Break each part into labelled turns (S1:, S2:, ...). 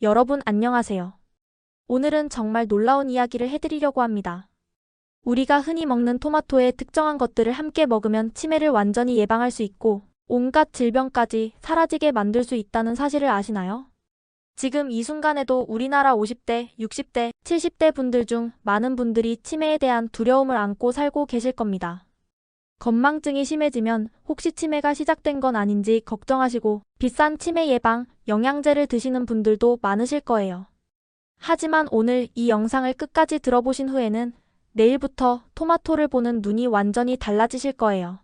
S1: 여러분 안녕하세요. 오늘은 정말 놀라운 이야기를 해드리려고 합니다. 우리가 흔히 먹는 토마토의 특정한 것들을 함께 먹으면 치매를 완전히 예방할 수 있고 온갖 질병까지 사라지게 만들 수 있다는 사실을 아시나요? 지금 이 순간에도 우리나라 50대, 60대, 70대 분들 중 많은 분들이 치매에 대한 두려움을 안고 살고 계실 겁니다. 건망증이 심해지면 혹시 치매가 시작된 건 아닌지 걱정하시고 비싼 치매 예방, 영양제를 드시는 분들도 많으실 거예요. 하지만 오늘 이 영상을 끝까지 들어보신 후에는 내일부터 토마토를 보는 눈이 완전히 달라지실 거예요.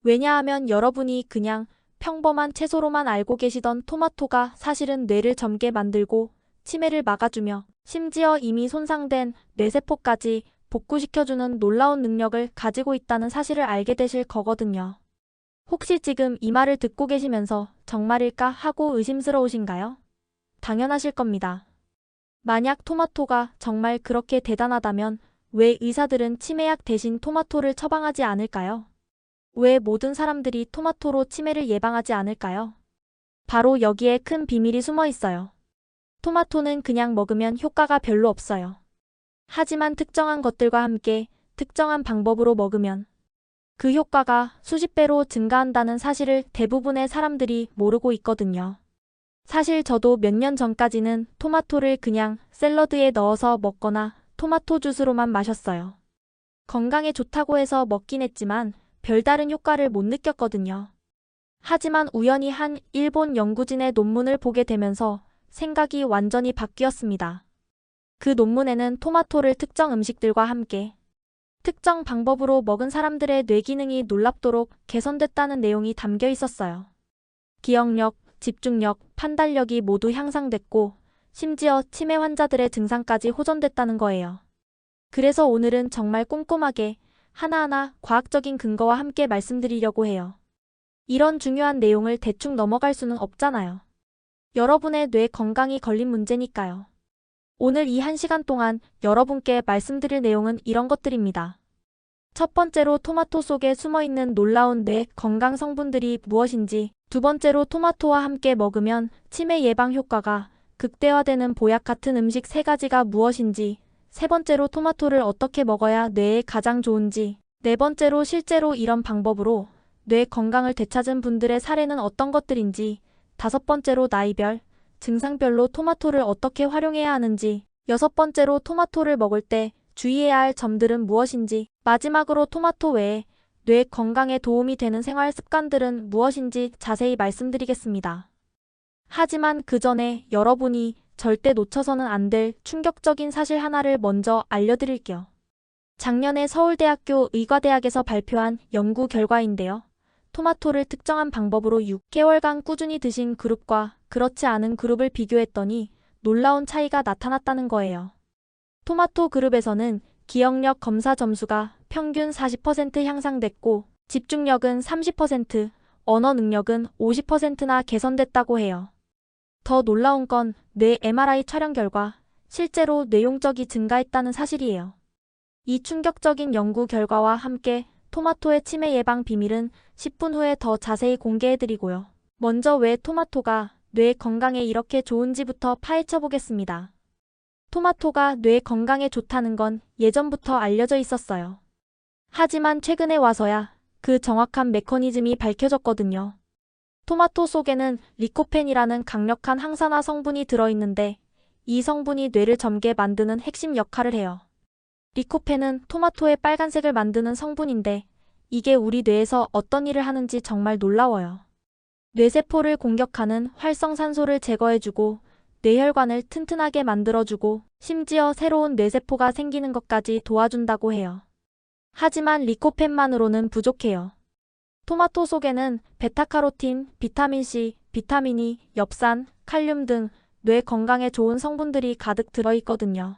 S1: 왜냐하면 여러분이 그냥 평범한 채소로만 알고 계시던 토마토가 사실은 뇌를 젊게 만들고 치매를 막아주며 심지어 이미 손상된 뇌세포까지 복구시켜주는 놀라운 능력을 가지고 있다는 사실을 알게 되실 거거든요. 혹시 지금 이 말을 듣고 계시면서 정말일까 하고 의심스러우신가요? 당연하실 겁니다. 만약 토마토가 정말 그렇게 대단하다면 왜 의사들은 치매약 대신 토마토를 처방하지 않을까요? 왜 모든 사람들이 토마토로 치매를 예방하지 않을까요? 바로 여기에 큰 비밀이 숨어 있어요. 토마토는 그냥 먹으면 효과가 별로 없어요. 하지만 특정한 것들과 함께 특정한 방법으로 먹으면 그 효과가 수십 배로 증가한다는 사실을 대부분의 사람들이 모르고 있거든요. 사실 저도 몇 년 전까지는 토마토를 그냥 샐러드에 넣어서 먹거나 토마토 주스로만 마셨어요. 건강에 좋다고 해서 먹긴 했지만 별다른 효과를 못 느꼈거든요. 하지만 우연히 한 일본 연구진의 논문을 보게 되면서 생각이 완전히 바뀌었습니다. 그 논문에는 토마토를 특정 음식들과 함께 특정 방법으로 먹은 사람들의 뇌 기능이 놀랍도록 개선됐다는 내용이 담겨 있었어요. 기억력, 집중력, 판단력이 모두 향상됐고 심지어 치매 환자들의 증상까지 호전됐다는 거예요. 그래서 오늘은 정말 꼼꼼하게 하나하나 과학적인 근거와 함께 말씀드리려고 해요. 이런 중요한 내용을 대충 넘어갈 수는 없잖아요. 여러분의 뇌 건강이 걸린 문제니까요. 오늘 이 1시간 동안 여러분께 말씀드릴 내용은 이런 것들입니다. 첫 번째로 토마토 속에 숨어있는 놀라운 뇌 건강 성분들이 무엇인지, 두 번째로 토마토와 함께 먹으면 치매 예방 효과가 극대화되는 보약 같은 음식 3가지가 무엇인지, 세 번째로 토마토를 어떻게 먹어야 뇌에 가장 좋은지, 네 번째로 실제로 이런 방법으로 뇌 건강을 되찾은 분들의 사례는 어떤 것들인지, 다섯 번째로 나이별, 증상별로 토마토를 어떻게 활용해야 하는지, 여섯 번째로 토마토를 먹을 때 주의해야 할 점들은 무엇인지, 마지막으로 토마토 외에 뇌 건강에 도움이 되는 생활 습관들은 무엇인지 자세히 말씀드리겠습니다. 하지만 그 전에 여러분이 절대 놓쳐서는 안 될 충격적인 사실 하나를 먼저 알려드릴게요. 작년에 서울대학교 의과대학에서 발표한 연구 결과인데요. 토마토를 특정한 방법으로 6개월간 꾸준히 드신 그룹과 그렇지 않은 그룹을 비교했더니 놀라운 차이가 나타났다는 거예요. 토마토 그룹에서는 기억력 검사 점수가 평균 40% 향상됐고 집중력은 30%, 언어 능력은 50%나 개선됐다고 해요. 더 놀라운 건 뇌 MRI 촬영 결과 실제로 뇌용적이 증가했다는 사실이에요. 이 충격적인 연구 결과와 함께 토마토의 치매 예방 비밀은 10분 후에 더 자세히 공개해드리고요. 먼저 왜 토마토가 뇌 건강에 이렇게 좋은지부터 파헤쳐 보겠습니다. 토마토가 뇌 건강에 좋다는 건 예전부터 알려져 있었어요. 하지만 최근에 와서야 그 정확한 메커니즘이 밝혀졌거든요. 토마토 속에는 리코펜이라는 강력한 항산화 성분이 들어있는데 이 성분이 뇌를 젊게 만드는 핵심 역할을 해요. 리코펜은 토마토의 빨간색을 만드는 성분인데 이게 우리 뇌에서 어떤 일을 하는지 정말 놀라워요. 뇌세포를 공격하는 활성산소를 제거해주고 뇌혈관을 튼튼하게 만들어주고 심지어 새로운 뇌세포가 생기는 것까지 도와준다고 해요. 하지만 리코펜만으로는 부족해요. 토마토 속에는 베타카로틴, 비타민C, 비타민 E, 엽산, 칼륨 등 뇌 건강에 좋은 성분들이 가득 들어있거든요.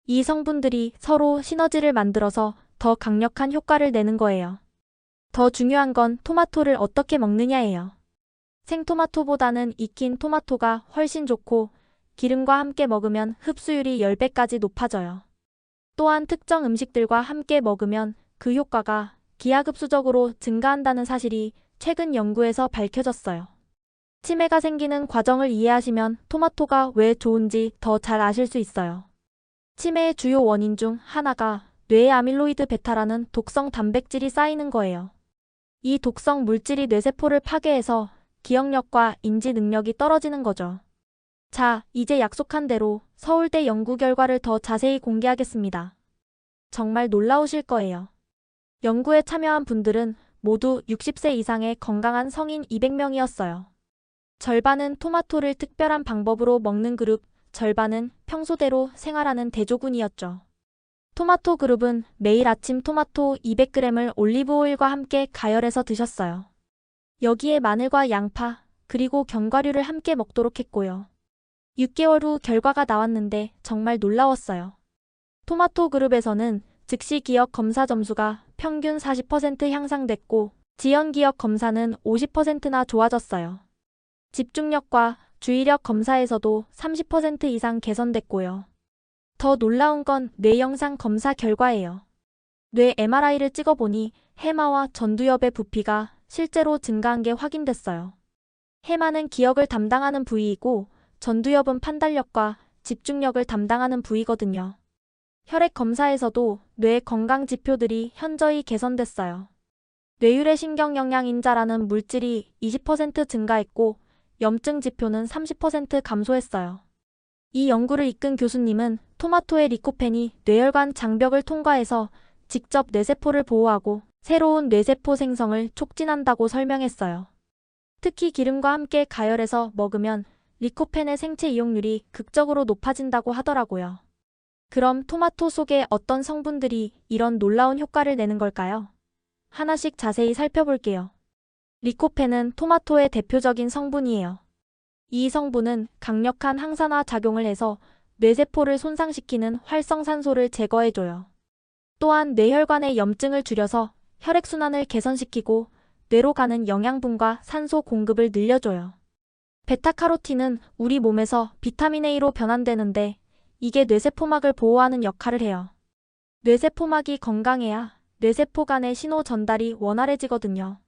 S1: 이 성분들이 서로 시너지를 만들어서 더 강력한 효과를 내는 거예요. 더 중요한 건 토마토를 어떻게 먹느냐예요. 생토마토보다는 익힌 토마토가 훨씬 좋고 기름과 함께 먹으면 흡수율이 10배까지 높아져요. 또한 특정 음식들과 함께 먹으면 그 효과가 기하급수적으로 증가한다는 사실이 최근 연구에서 밝혀졌어요. 치매가 생기는 과정을 이해하시면 토마토가 왜 좋은지 더 잘 아실 수 있어요. 치매의 주요 원인 중 하나가 뇌에 아밀로이드 베타라는 독성 단백질이 쌓이는 거예요. 이 독성 물질이 뇌세포를 파괴해서 기억력과 인지 능력이 떨어지는 거죠. 자, 이제 약속한 대로 서울대 연구 결과를 더 자세히 공개하겠습니다. 정말 놀라우실 거예요. 연구에 참여한 분들은 모두 60세 이상의 건강한 성인 200명이었어요. 절반은 토마토를 특별한 방법으로 먹는 그룹, 절반은 평소대로 생활하는 대조군이었죠. 토마토 그룹은 매일 아침 토마토 200g을 올리브오일과 함께 가열해서 드셨어요. 여기에 마늘과 양파, 그리고 견과류를 함께 먹도록 했고요. 6개월 후 결과가 나왔는데 정말 놀라웠어요. 토마토 그룹에서는 즉시 기억 검사 점수가 평균 40% 향상됐고 지연 기억 검사는 50%나 좋아졌어요. 집중력과 주의력 검사에서도 30% 이상 개선됐고요. 더 놀라운 건 뇌 영상 검사 결과예요. 뇌 MRI를 찍어보니 해마와 전두엽의 부피가 실제로 증가한 게 확인됐어요. 해마는 기억을 담당하는 부위이고 전두엽은 판단력과 집중력을 담당하는 부위거든요. 혈액 검사에서도 뇌 건강 지표들이 현저히 개선됐어요. 뇌율의 신경영양인자라는 물질이 20% 증가했고 염증 지표는 30% 감소했어요. 이 연구를 이끈 교수님은 토마토의 리코펜이 뇌혈관 장벽을 통과해서 직접 뇌세포를 보호하고 새로운 뇌세포 생성을 촉진한다고 설명했어요. 특히 기름과 함께 가열해서 먹으면 리코펜의 생체 이용률이 극적으로 높아진다고 하더라고요. 그럼 토마토 속에 어떤 성분들이 이런 놀라운 효과를 내는 걸까요? 하나씩 자세히 살펴볼게요. 리코펜은 토마토의 대표적인 성분이에요. 이 성분은 강력한 항산화 작용을 해서 뇌세포를 손상시키는 활성산소를 제거해줘요. 또한 뇌혈관의 염증을 줄여서 혈액순환을 개선시키고 뇌로 가는 영양분과 산소 공급을 늘려줘요. 베타카로틴은 우리 몸에서 비타민 A로 변환되는데 이게 뇌세포막을 보호하는 역할을 해요. 뇌세포막이 건강해야 뇌세포 간의 신호 전달이 원활해지거든요.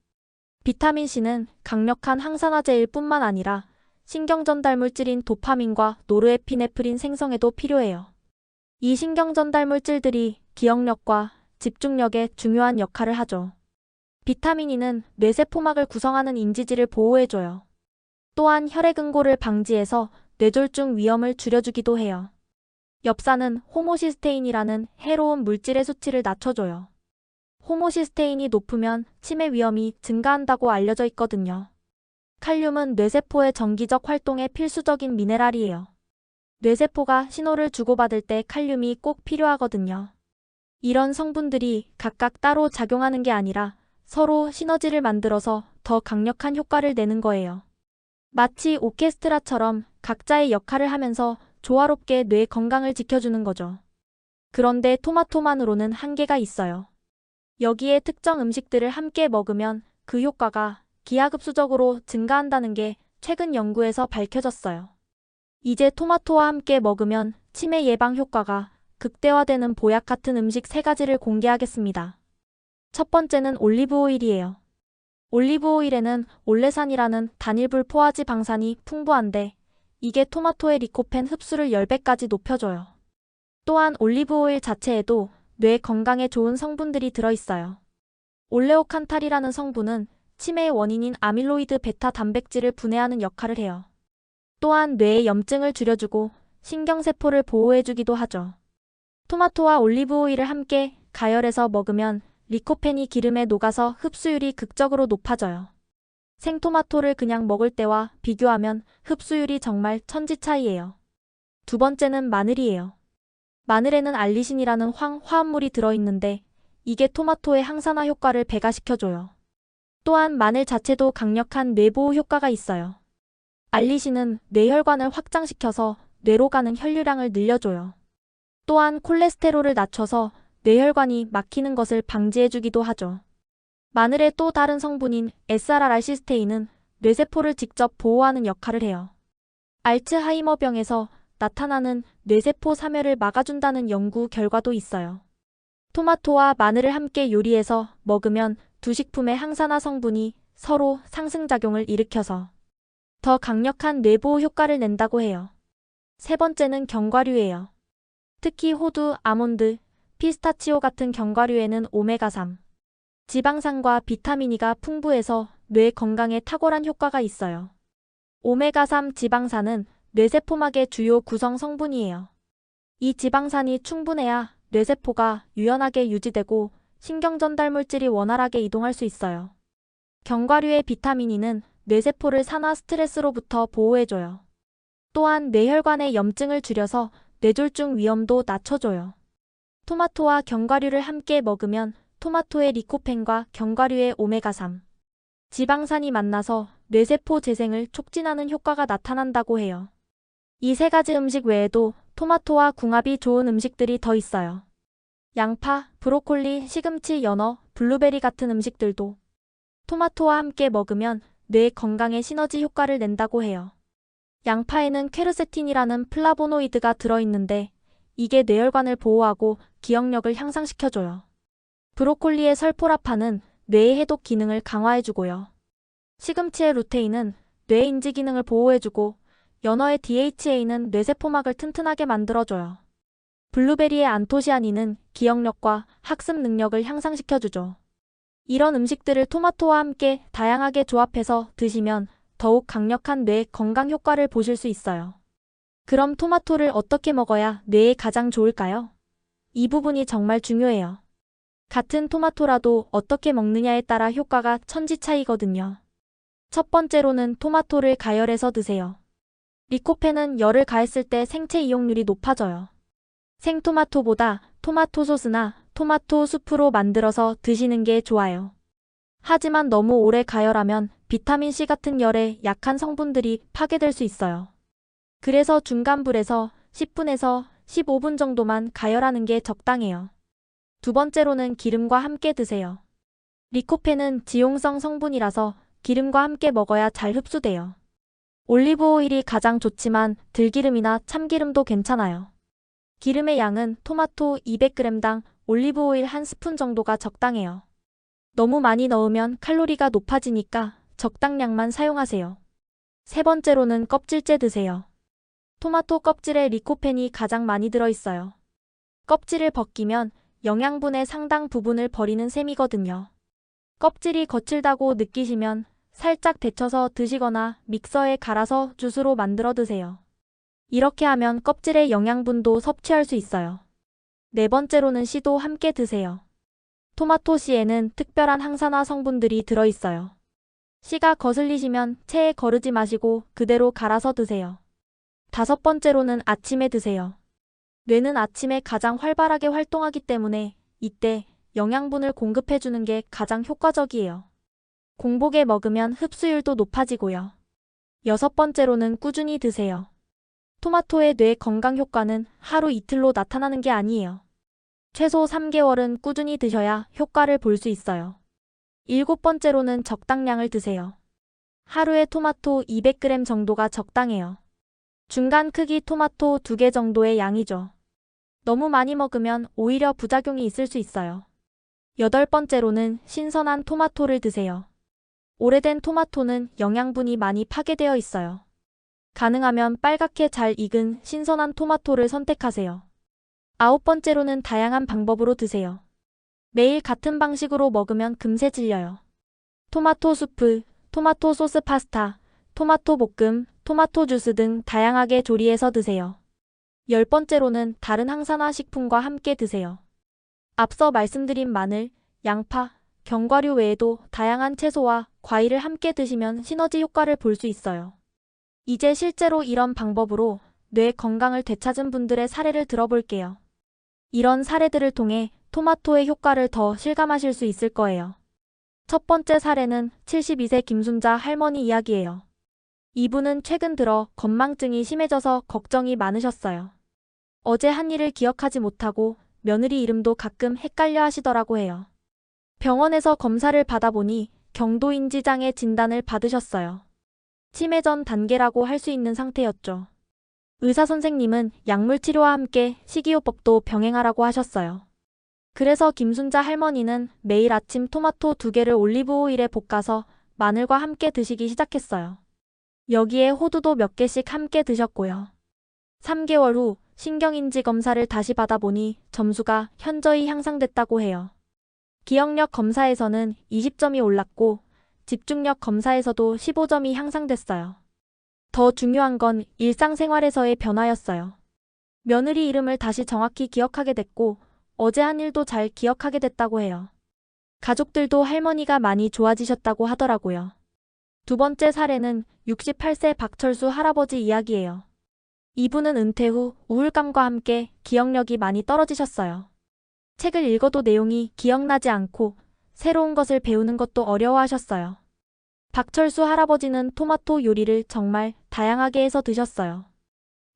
S1: 비타민 C는 강력한 항산화제일 뿐만 아니라 신경전달물질인 도파민과 노르에피네프린 생성에도 필요해요. 이 신경전달물질들이 기억력과 집중력에 중요한 역할을 하죠. 비타민 E는 뇌세포막을 구성하는 인지질을 보호해줘요. 또한 혈액응고를 방지해서 뇌졸중 위험을 줄여주기도 해요. 엽산은 호모시스테인이라는 해로운 물질의 수치를 낮춰줘요. 호모시스테인이 높으면 치매 위험이 증가한다고 알려져 있거든요. 칼륨은 뇌세포의 정기적 활동에 필수적인 미네랄이에요. 뇌세포가 신호를 주고받을 때 칼륨이 꼭 필요하거든요. 이런 성분들이 각각 따로 작용하는 게 아니라 서로 시너지를 만들어서 더 강력한 효과를 내는 거예요. 마치 오케스트라처럼 각자의 역할을 하면서 조화롭게 뇌 건강을 지켜주는 거죠. 그런데 토마토만으로는 한계가 있어요. 여기에 특정 음식들을 함께 먹으면 그 효과가 기하급수적으로 증가한다는 게 최근 연구에서 밝혀졌어요. 이제 토마토와 함께 먹으면 치매 예방 효과가 극대화되는 보약 같은 음식 3가지를 공개하겠습니다. 첫 번째는 올리브오일이에요. 올리브오일에는 올레산이라는 단일불 포화지 방산이 풍부한데 이게 토마토의 리코펜 흡수를 10배까지 높여줘요. 또한 올리브오일 자체에도 뇌 건강에 좋은 성분들이 들어있어요. 올레오칸탈이라는 성분은 치매의 원인인 아밀로이드 베타 단백질을 분해하는 역할을 해요. 또한 뇌의 염증을 줄여주고 신경세포를 보호해주기도 하죠. 토마토와 올리브오일을 함께 가열해서 먹으면 리코펜이 기름에 녹아서 흡수율이 극적으로 높아져요. 생토마토를 그냥 먹을 때와 비교하면 흡수율이 정말 천지 차이예요. 두 번째는 마늘이에요. 마늘에는 알리신이라는 화합물이 들어있는데 이게 토마토의 항산화 효과를 배가시켜줘요. 또한 마늘 자체도 강력한 뇌보호 효과가 있어요. 알리신은 뇌혈관을 확장시켜서 뇌로 가는 혈류량을 늘려줘요. 또한 콜레스테롤을 낮춰서 뇌혈관이 막히는 것을 방지해주기도 하죠. 마늘의 또 다른 성분인 SRR시스테인은 뇌세포를 직접 보호하는 역할을 해요. 알츠하이머병에서 나타나는 뇌세포 사멸을 막아준다는 연구 결과도 있어요. 토마토와 마늘을 함께 요리해서 먹으면 두 식품의 항산화 성분이 서로 상승작용을 일으켜서 더 강력한 뇌보호 효과를 낸다고 해요. 세 번째는 견과류예요. 특히 호두, 아몬드, 피스타치오 같은 견과류에는 오메가3, 지방산과 비타민 E가 풍부해서 뇌 건강에 탁월한 효과가 있어요. 오메가3 지방산은 뇌세포막의 주요 구성 성분이에요. 이 지방산이 충분해야 뇌세포가 유연하게 유지되고 신경전달 물질이 원활하게 이동할 수 있어요. 견과류의 비타민 E는 뇌세포를 산화 스트레스로부터 보호해줘요. 또한 뇌혈관의 염증을 줄여서 뇌졸중 위험도 낮춰줘요. 토마토와 견과류를 함께 먹으면 토마토의 리코펜과 견과류의 오메가3, 지방산이 만나서 뇌세포 재생을 촉진하는 효과가 나타난다고 해요. 이 세 가지 음식 외에도 토마토와 궁합이 좋은 음식들이 더 있어요. 양파, 브로콜리, 시금치, 연어, 블루베리 같은 음식들도 토마토와 함께 먹으면 뇌 건강에 시너지 효과를 낸다고 해요. 양파에는 퀘르세틴이라는 플라보노이드가 들어있는데 이게 뇌혈관을 보호하고 기억력을 향상시켜줘요. 브로콜리의 설포라판은 뇌의 해독 기능을 강화해주고요. 시금치의 루테인은 뇌 인지 기능을 보호해주고 연어의 DHA는 뇌세포막을 튼튼하게 만들어줘요. 블루베리의 안토시아닌은 기억력과 학습 능력을 향상시켜주죠. 이런 음식들을 토마토와 함께 다양하게 조합해서 드시면 더욱 강력한 뇌 건강 효과를 보실 수 있어요. 그럼 토마토를 어떻게 먹어야 뇌에 가장 좋을까요? 이 부분이 정말 중요해요. 같은 토마토라도 어떻게 먹느냐에 따라 효과가 천지 차이거든요. 첫 번째로는 토마토를 가열해서 드세요. 리코펜은 열을 가했을 때 생체 이용률이 높아져요. 생토마토보다 토마토 소스나 토마토 수프로 만들어서 드시는 게 좋아요. 하지만 너무 오래 가열하면 비타민C 같은 열에 약한 성분들이 파괴될 수 있어요. 그래서 중간 불에서 10분에서 15분 정도만 가열하는 게 적당해요. 두 번째로는 기름과 함께 드세요. 리코펜은 지용성 성분이라서 기름과 함께 먹어야 잘 흡수돼요. 올리브 오일이 가장 좋지만 들기름이나 참기름도 괜찮아요. 기름의 양은 토마토 200g당 올리브 오일 1스푼 정도가 적당해요. 너무 많이 넣으면 칼로리가 높아지니까 적당량만 사용하세요. 세 번째로는 껍질째 드세요. 토마토 껍질에 리코펜이 가장 많이 들어있어요. 껍질을 벗기면 영양분의 상당 부분을 버리는 셈이거든요. 껍질이 거칠다고 느끼시면 살짝 데쳐서 드시거나 믹서에 갈아서 주스로 만들어 드세요. 이렇게 하면 껍질의 영양분도 섭취할 수 있어요. 네 번째로는 씨도 함께 드세요. 토마토 씨에는 특별한 항산화 성분들이 들어있어요. 씨가 거슬리시면 체에 거르지 마시고 그대로 갈아서 드세요. 다섯 번째로는 아침에 드세요. 뇌는 아침에 가장 활발하게 활동하기 때문에 이때 영양분을 공급해주는 게 가장 효과적이에요. 공복에 먹으면 흡수율도 높아지고요. 여섯 번째로는 꾸준히 드세요. 토마토의 뇌 건강 효과는 하루 이틀로 나타나는 게 아니에요. 최소 3개월은 꾸준히 드셔야 효과를 볼 수 있어요. 일곱 번째로는 적당량을 드세요. 하루에 토마토 200g 정도가 적당해요. 중간 크기 토마토 2개 정도의 양이죠. 너무 많이 먹으면 오히려 부작용이 있을 수 있어요. 여덟 번째로는 신선한 토마토를 드세요. 오래된 토마토는 영양분이 많이 파괴되어 있어요. 가능하면 빨갛게 잘 익은 신선한 토마토를 선택하세요. 아홉 번째로는 다양한 방법으로 드세요. 매일 같은 방식으로 먹으면 금세 질려요. 토마토 수프, 토마토 소스 파스타, 토마토 볶음, 토마토 주스 등 다양하게 조리해서 드세요. 열 번째로는 다른 항산화 식품과 함께 드세요. 앞서 말씀드린 마늘, 양파, 견과류 외에도 다양한 채소와 과일을 함께 드시면 시너지 효과를 볼 수 있어요. 이제 실제로 이런 방법으로 뇌 건강을 되찾은 분들의 사례를 들어볼게요. 이런 사례들을 통해 토마토의 효과를 더 실감하실 수 있을 거예요. 첫 번째 사례는 72세 김순자 할머니 이야기예요. 이분은 최근 들어 건망증이 심해져서 걱정이 많으셨어요. 어제 한 일을 기억하지 못하고 며느리 이름도 가끔 헷갈려 하시더라고 해요. 병원에서 검사를 받아보니 경도인지장애 진단을 받으셨어요. 치매 전 단계라고 할 수 있는 상태였죠. 의사 선생님은 약물 치료와 함께 식이요법도 병행하라고 하셨어요. 그래서 김순자 할머니는 매일 아침 토마토 2개를 올리브 오일에 볶아서 마늘과 함께 드시기 시작했어요. 여기에 호두도 몇 개씩 함께 드셨고요. 3개월 후 신경인지 검사를 다시 받아보니 점수가 현저히 향상됐다고 해요. 기억력 검사에서는 20점이 올랐고 집중력 검사에서도 15점이 향상됐어요. 더 중요한 건 일상생활에서의 변화였어요. 며느리 이름을 다시 정확히 기억하게 됐고 어제 한 일도 잘 기억하게 됐다고 해요. 가족들도 할머니가 많이 좋아지셨다고 하더라고요. 두 번째 사례는 68세 박철수 할아버지 이야기예요. 이분은 은퇴 후 우울감과 함께 기억력이 많이 떨어지셨어요. 책을 읽어도 내용이 기억나지 않고 새로운 것을 배우는 것도 어려워하셨어요. 박철수 할아버지는 토마토 요리를 정말 다양하게 해서 드셨어요.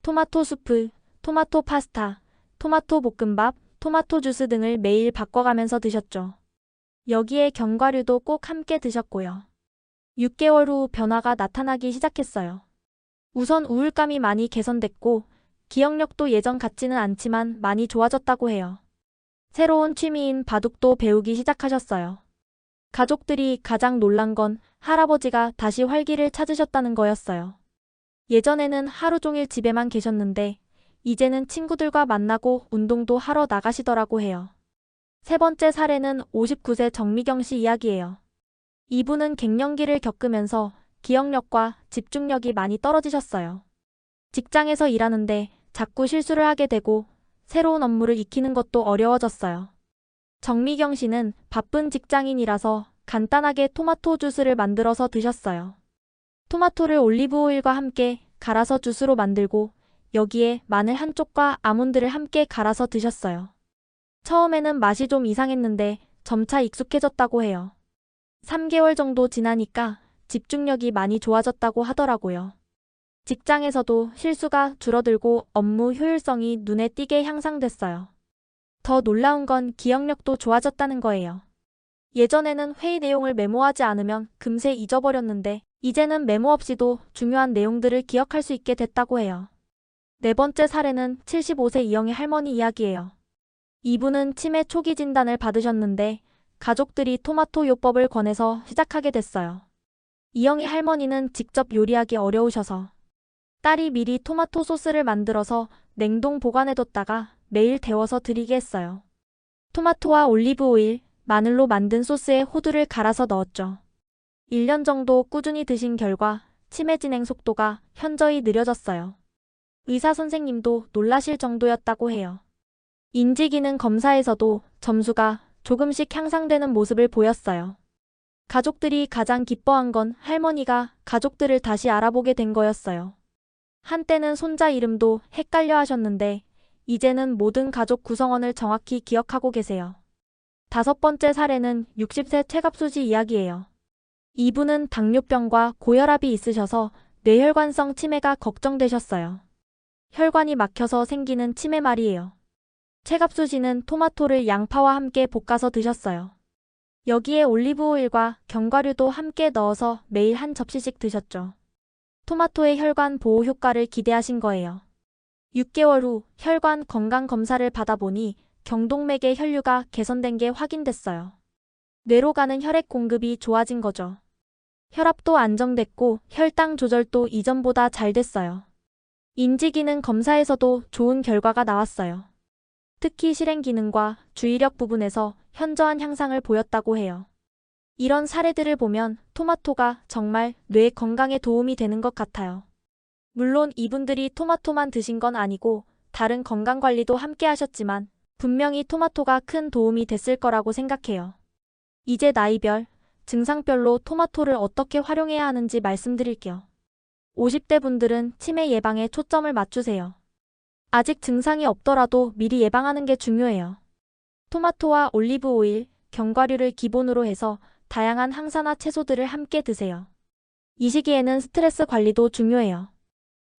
S1: 토마토 수프, 토마토 파스타, 토마토 볶음밥, 토마토 주스 등을 매일 바꿔가면서 드셨죠. 여기에 견과류도 꼭 함께 드셨고요. 6개월 후 변화가 나타나기 시작했어요. 우선 우울감이 많이 개선됐고 기억력도 예전 같지는 않지만 많이 좋아졌다고 해요. 새로운 취미인 바둑도 배우기 시작하셨어요. 가족들이 가장 놀란 건 할아버지가 다시 활기를 찾으셨다는 거였어요. 예전에는 하루 종일 집에만 계셨는데 이제는 친구들과 만나고 운동도 하러 나가시더라고 해요. 세 번째 사례는 59세 정미경 씨 이야기예요. 이분은 갱년기를 겪으면서 기억력과 집중력이 많이 떨어지셨어요. 직장에서 일하는데 자꾸 실수를 하게 되고 새로운 업무를 익히는 것도 어려워졌어요. 정미경 씨는 바쁜 직장인이라서 간단하게 토마토 주스를 만들어서 드셨어요. 토마토를 올리브오일과 함께 갈아서 주스로 만들고 여기에 마늘 한 쪽과 아몬드를 함께 갈아서 드셨어요. 처음에는 맛이 좀 이상했는데 점차 익숙해졌다고 해요. 3개월 정도 지나니까 집중력이 많이 좋아졌다고 하더라고요. 직장에서도 실수가 줄어들고 업무 효율성이 눈에 띄게 향상됐어요. 더 놀라운 건 기억력도 좋아졌다는 거예요. 예전에는 회의 내용을 메모하지 않으면 금세 잊어버렸는데 이제는 메모 없이도 중요한 내용들을 기억할 수 있게 됐다고 해요. 네 번째 사례는 75세 이영희 할머니 이야기예요. 이분은 치매 초기 진단을 받으셨는데 가족들이 토마토 요법을 권해서 시작하게 됐어요. 이영희 할머니는 직접 요리하기 어려우셔서 딸이 미리 토마토 소스를 만들어서 냉동 보관해뒀다가 매일 데워서 드리게 했어요. 토마토와 올리브 오일, 마늘로 만든 소스에 호두를 갈아서 넣었죠. 1년 정도 꾸준히 드신 결과 치매 진행 속도가 현저히 느려졌어요. 의사 선생님도 놀라실 정도였다고 해요. 인지기능 검사에서도 점수가 조금씩 향상되는 모습을 보였어요. 가족들이 가장 기뻐한 건 할머니가 가족들을 다시 알아보게 된 거였어요. 한때는 손자 이름도 헷갈려 하셨는데 이제는 모든 가족 구성원을 정확히 기억하고 계세요. 5번째 사례는 60세 최갑수 씨 이야기예요. 이분은 당뇨병과 고혈압이 있으셔서 뇌혈관성 치매가 걱정되셨어요. 혈관이 막혀서 생기는 치매 말이에요. 최갑수 씨는 토마토를 양파와 함께 볶아서 드셨어요. 여기에 올리브오일과 견과류도 함께 넣어서 매일 한 접시씩 드셨죠. 토마토의 혈관 보호 효과를 기대하신 거예요. 6개월 후 혈관 건강 검사를 받아보니 경동맥의 혈류가 개선된 게 확인됐어요. 뇌로 가는 혈액 공급이 좋아진 거죠. 혈압도 안정됐고 혈당 조절도 이전보다 잘 됐어요. 인지기능 검사에서도 좋은 결과가 나왔어요. 특히 실행 기능과 주의력 부분에서 현저한 향상을 보였다고 해요. 이런 사례들을 보면 토마토가 정말 뇌 건강에 도움이 되는 것 같아요. 물론 이분들이 토마토만 드신 건 아니고 다른 건강관리도 함께 하셨지만 분명히 토마토가 큰 도움이 됐을 거라고 생각해요. 이제 나이별, 증상별로 토마토를 어떻게 활용해야 하는지 말씀드릴게요. 50대 분들은 치매 예방에 초점을 맞추세요. 아직 증상이 없더라도 미리 예방하는 게 중요해요. 토마토와 올리브 오일, 견과류를 기본으로 해서 다양한 항산화 채소들을 함께 드세요. 이 시기에는 스트레스 관리도 중요해요.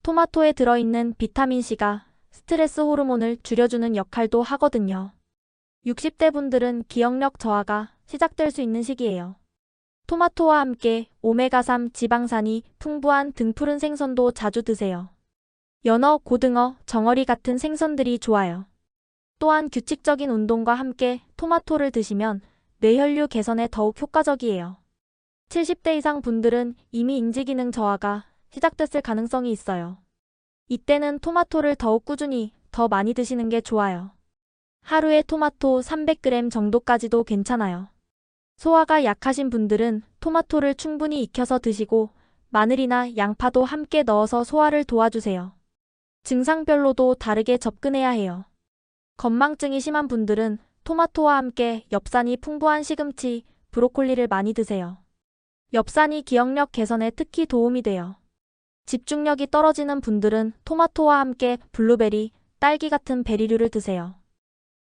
S1: 토마토에 들어있는 비타민C가 스트레스 호르몬을 줄여주는 역할도 하거든요. 60대 분들은 기억력 저하가 시작될 수 있는 시기예요. 토마토와 함께 오메가3 지방산이 풍부한 등푸른 생선도 자주 드세요. 연어, 고등어, 정어리 같은 생선들이 좋아요. 또한 규칙적인 운동과 함께 토마토를 드시면 뇌혈류 개선에 더욱 효과적이에요. 70대 이상 분들은 이미 인지기능 저하가 시작됐을 가능성이 있어요. 이때는 토마토를 더욱 꾸준히 더 많이 드시는 게 좋아요. 하루에 토마토 300g 정도까지도 괜찮아요. 소화가 약하신 분들은 토마토를 충분히 익혀서 드시고 마늘이나 양파도 함께 넣어서 소화를 도와주세요. 증상별로도 다르게 접근해야 해요. 건망증이 심한 분들은 토마토와 함께 엽산이 풍부한 시금치, 브로콜리를 많이 드세요. 엽산이 기억력 개선에 특히 도움이 돼요. 집중력이 떨어지는 분들은 토마토와 함께 블루베리, 딸기 같은 베리류를 드세요.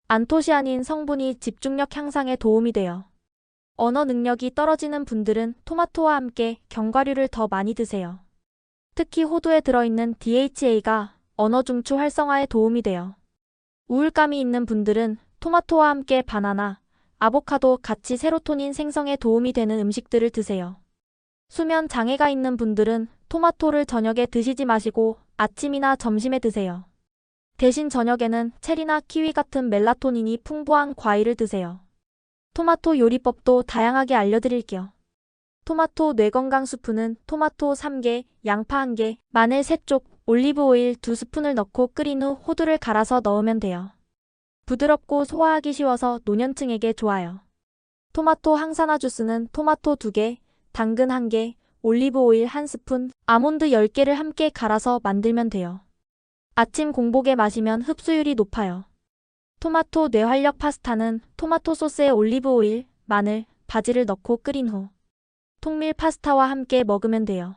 S1: 안토시아닌 성분이 집중력 향상에 도움이 돼요. 언어 능력이 떨어지는 분들은 토마토와 함께 견과류를 더 많이 드세요. 특히 호두에 들어있는 DHA가 언어 중추 활성화에 도움이 돼요. 우울감이 있는 분들은 토마토와 함께 바나나, 아보카도 같이 세로토닌 생성에 도움이 되는 음식들을 드세요. 수면 장애가 있는 분들은 토마토를 저녁에 드시지 마시고 아침이나 점심에 드세요. 대신 저녁에는 체리나 키위 같은 멜라토닌이 풍부한 과일을 드세요. 토마토 요리법도 다양하게 알려드릴게요. 토마토 뇌건강 수프는 토마토 3개, 양파 1개, 마늘 3쪽, 올리브 오일 2스푼을 넣고 끓인 후 호두를 갈아서 넣으면 돼요. 부드럽고 소화하기 쉬워서 노년층에게 좋아요. 토마토 항산화 주스는 토마토 2개, 당근 1개, 올리브 오일 1스푼, 아몬드 10개를 함께 갈아서 만들면 돼요. 아침 공복에 마시면 흡수율이 높아요. 토마토 뇌활력 파스타는 토마토 소스에 올리브 오일, 마늘, 바지를 넣고 끓인 후 통밀 파스타와 함께 먹으면 돼요.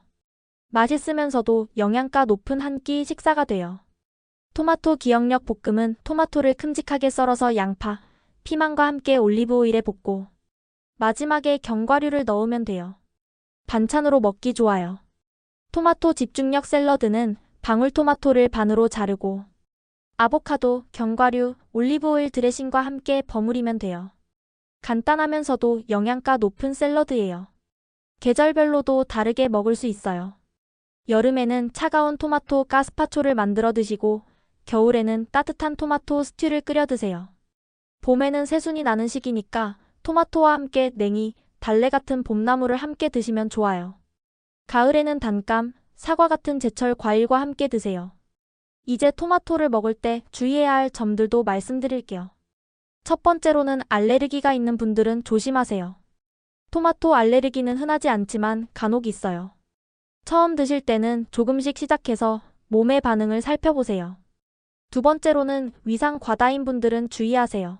S1: 맛있으면서도 영양가 높은 한 끼 식사가 돼요. 토마토 기억력 볶음은 토마토를 큼직하게 썰어서 양파, 피망과 함께 올리브 오일에 볶고 마지막에 견과류를 넣으면 돼요. 반찬으로 먹기 좋아요. 토마토 집중력 샐러드는 방울토마토를 반으로 자르고 아보카도, 견과류, 올리브 오일 드레싱과 함께 버무리면 돼요. 간단하면서도 영양가 높은 샐러드예요. 계절별로도 다르게 먹을 수 있어요. 여름에는 차가운 토마토 가스파초를 만들어 드시고 겨울에는 따뜻한 토마토 스튜를 끓여 드세요. 봄에는 새순이 나는 시기니까 토마토와 함께 냉이, 달래 같은 봄나물을 함께 드시면 좋아요. 가을에는 단감, 사과 같은 제철 과일과 함께 드세요. 이제 토마토를 먹을 때 주의해야 할 점들도 말씀드릴게요. 첫 번째로는 알레르기가 있는 분들은 조심하세요. 토마토 알레르기는 흔하지 않지만 간혹 있어요. 처음 드실 때는 조금씩 시작해서 몸의 반응을 살펴보세요. 두 번째로는 위산 과다인 분들은 주의하세요.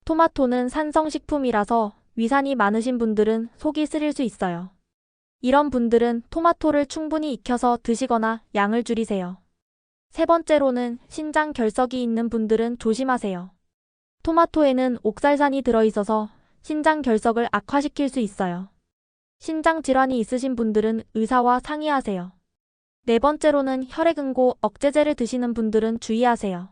S1: 토마토는 산성식품이라서 위산이 많으신 분들은 속이 쓰릴 수 있어요. 이런 분들은 토마토를 충분히 익혀서 드시거나 양을 줄이세요. 세 번째로는 신장 결석이 있는 분들은 조심하세요. 토마토에는 옥살산이 들어있어서 신장 결석을 악화시킬 수 있어요. 신장 질환이 있으신 분들은 의사와 상의하세요. 네 번째로는 혈액응고 억제제를 드시는 분들은 주의하세요.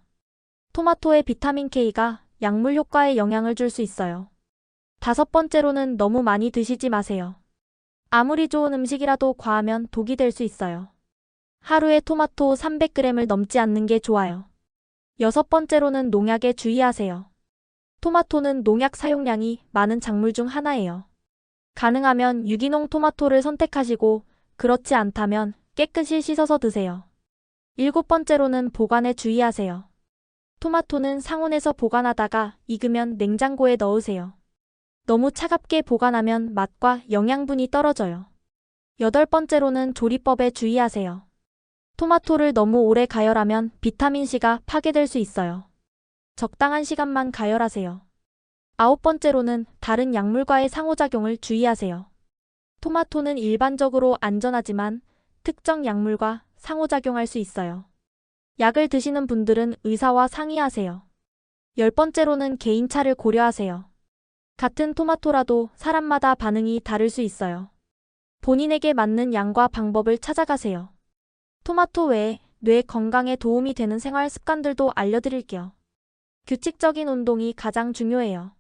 S1: 토마토의 비타민 K가 약물 효과에 영향을 줄 수 있어요. 다섯 번째로는 너무 많이 드시지 마세요. 아무리 좋은 음식이라도 과하면 독이 될 수 있어요. 하루에 토마토 300g을 넘지 않는 게 좋아요. 여섯 번째로는 농약에 주의하세요. 토마토는 농약 사용량이 많은 작물 중 하나예요. 가능하면 유기농 토마토를 선택하시고 그렇지 않다면 깨끗이 씻어서 드세요. 일곱 번째로는 보관에 주의하세요. 토마토는 상온에서 보관하다가 익으면 냉장고에 넣으세요. 너무 차갑게 보관하면 맛과 영양분이 떨어져요. 여덟 번째로는 조리법에 주의하세요. 토마토를 너무 오래 가열하면 비타민C가 파괴될 수 있어요. 적당한 시간만 가열하세요. 아홉 번째로는 다른 약물과의 상호작용을 주의하세요. 토마토는 일반적으로 안전하지만 특정 약물과 상호작용할 수 있어요. 약을 드시는 분들은 의사와 상의하세요. 열 번째로는 개인차를 고려하세요. 같은 토마토라도 사람마다 반응이 다를 수 있어요. 본인에게 맞는 양과 방법을 찾아가세요. 토마토 외에 뇌 건강에 도움이 되는 생활 습관들도 알려드릴게요. 규칙적인 운동이 가장 중요해요.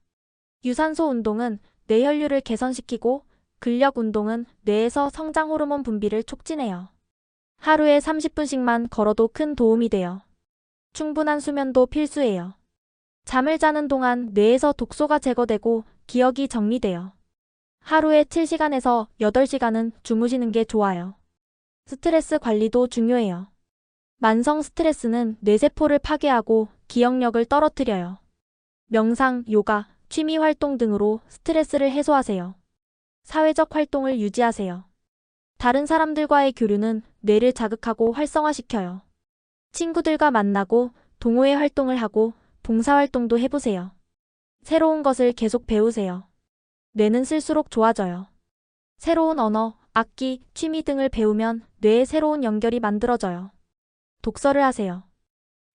S1: 유산소 운동은 뇌혈류를 개선시키고 근력 운동은 뇌에서 성장 호르몬 분비를 촉진해요. 하루에 30분씩만 걸어도 큰 도움이 돼요. 충분한 수면도 필수예요. 잠을 자는 동안 뇌에서 독소가 제거되고 기억이 정리돼요. 하루에 7시간에서 8시간은 주무시는 게 좋아요. 스트레스 관리도 중요해요. 만성 스트레스는 뇌세포를 파괴하고 기억력을 떨어뜨려요. 명상, 요가, 취미 활동 등으로 스트레스를 해소하세요. 사회적 활동을 유지하세요. 다른 사람들과의 교류는 뇌를 자극하고 활성화시켜요. 친구들과 만나고 동호회 활동을 하고 봉사활동도 해보세요. 새로운 것을 계속 배우세요. 뇌는 쓸수록 좋아져요. 새로운 언어, 악기, 취미 등을 배우면 뇌에 새로운 연결이 만들어져요. 독서를 하세요.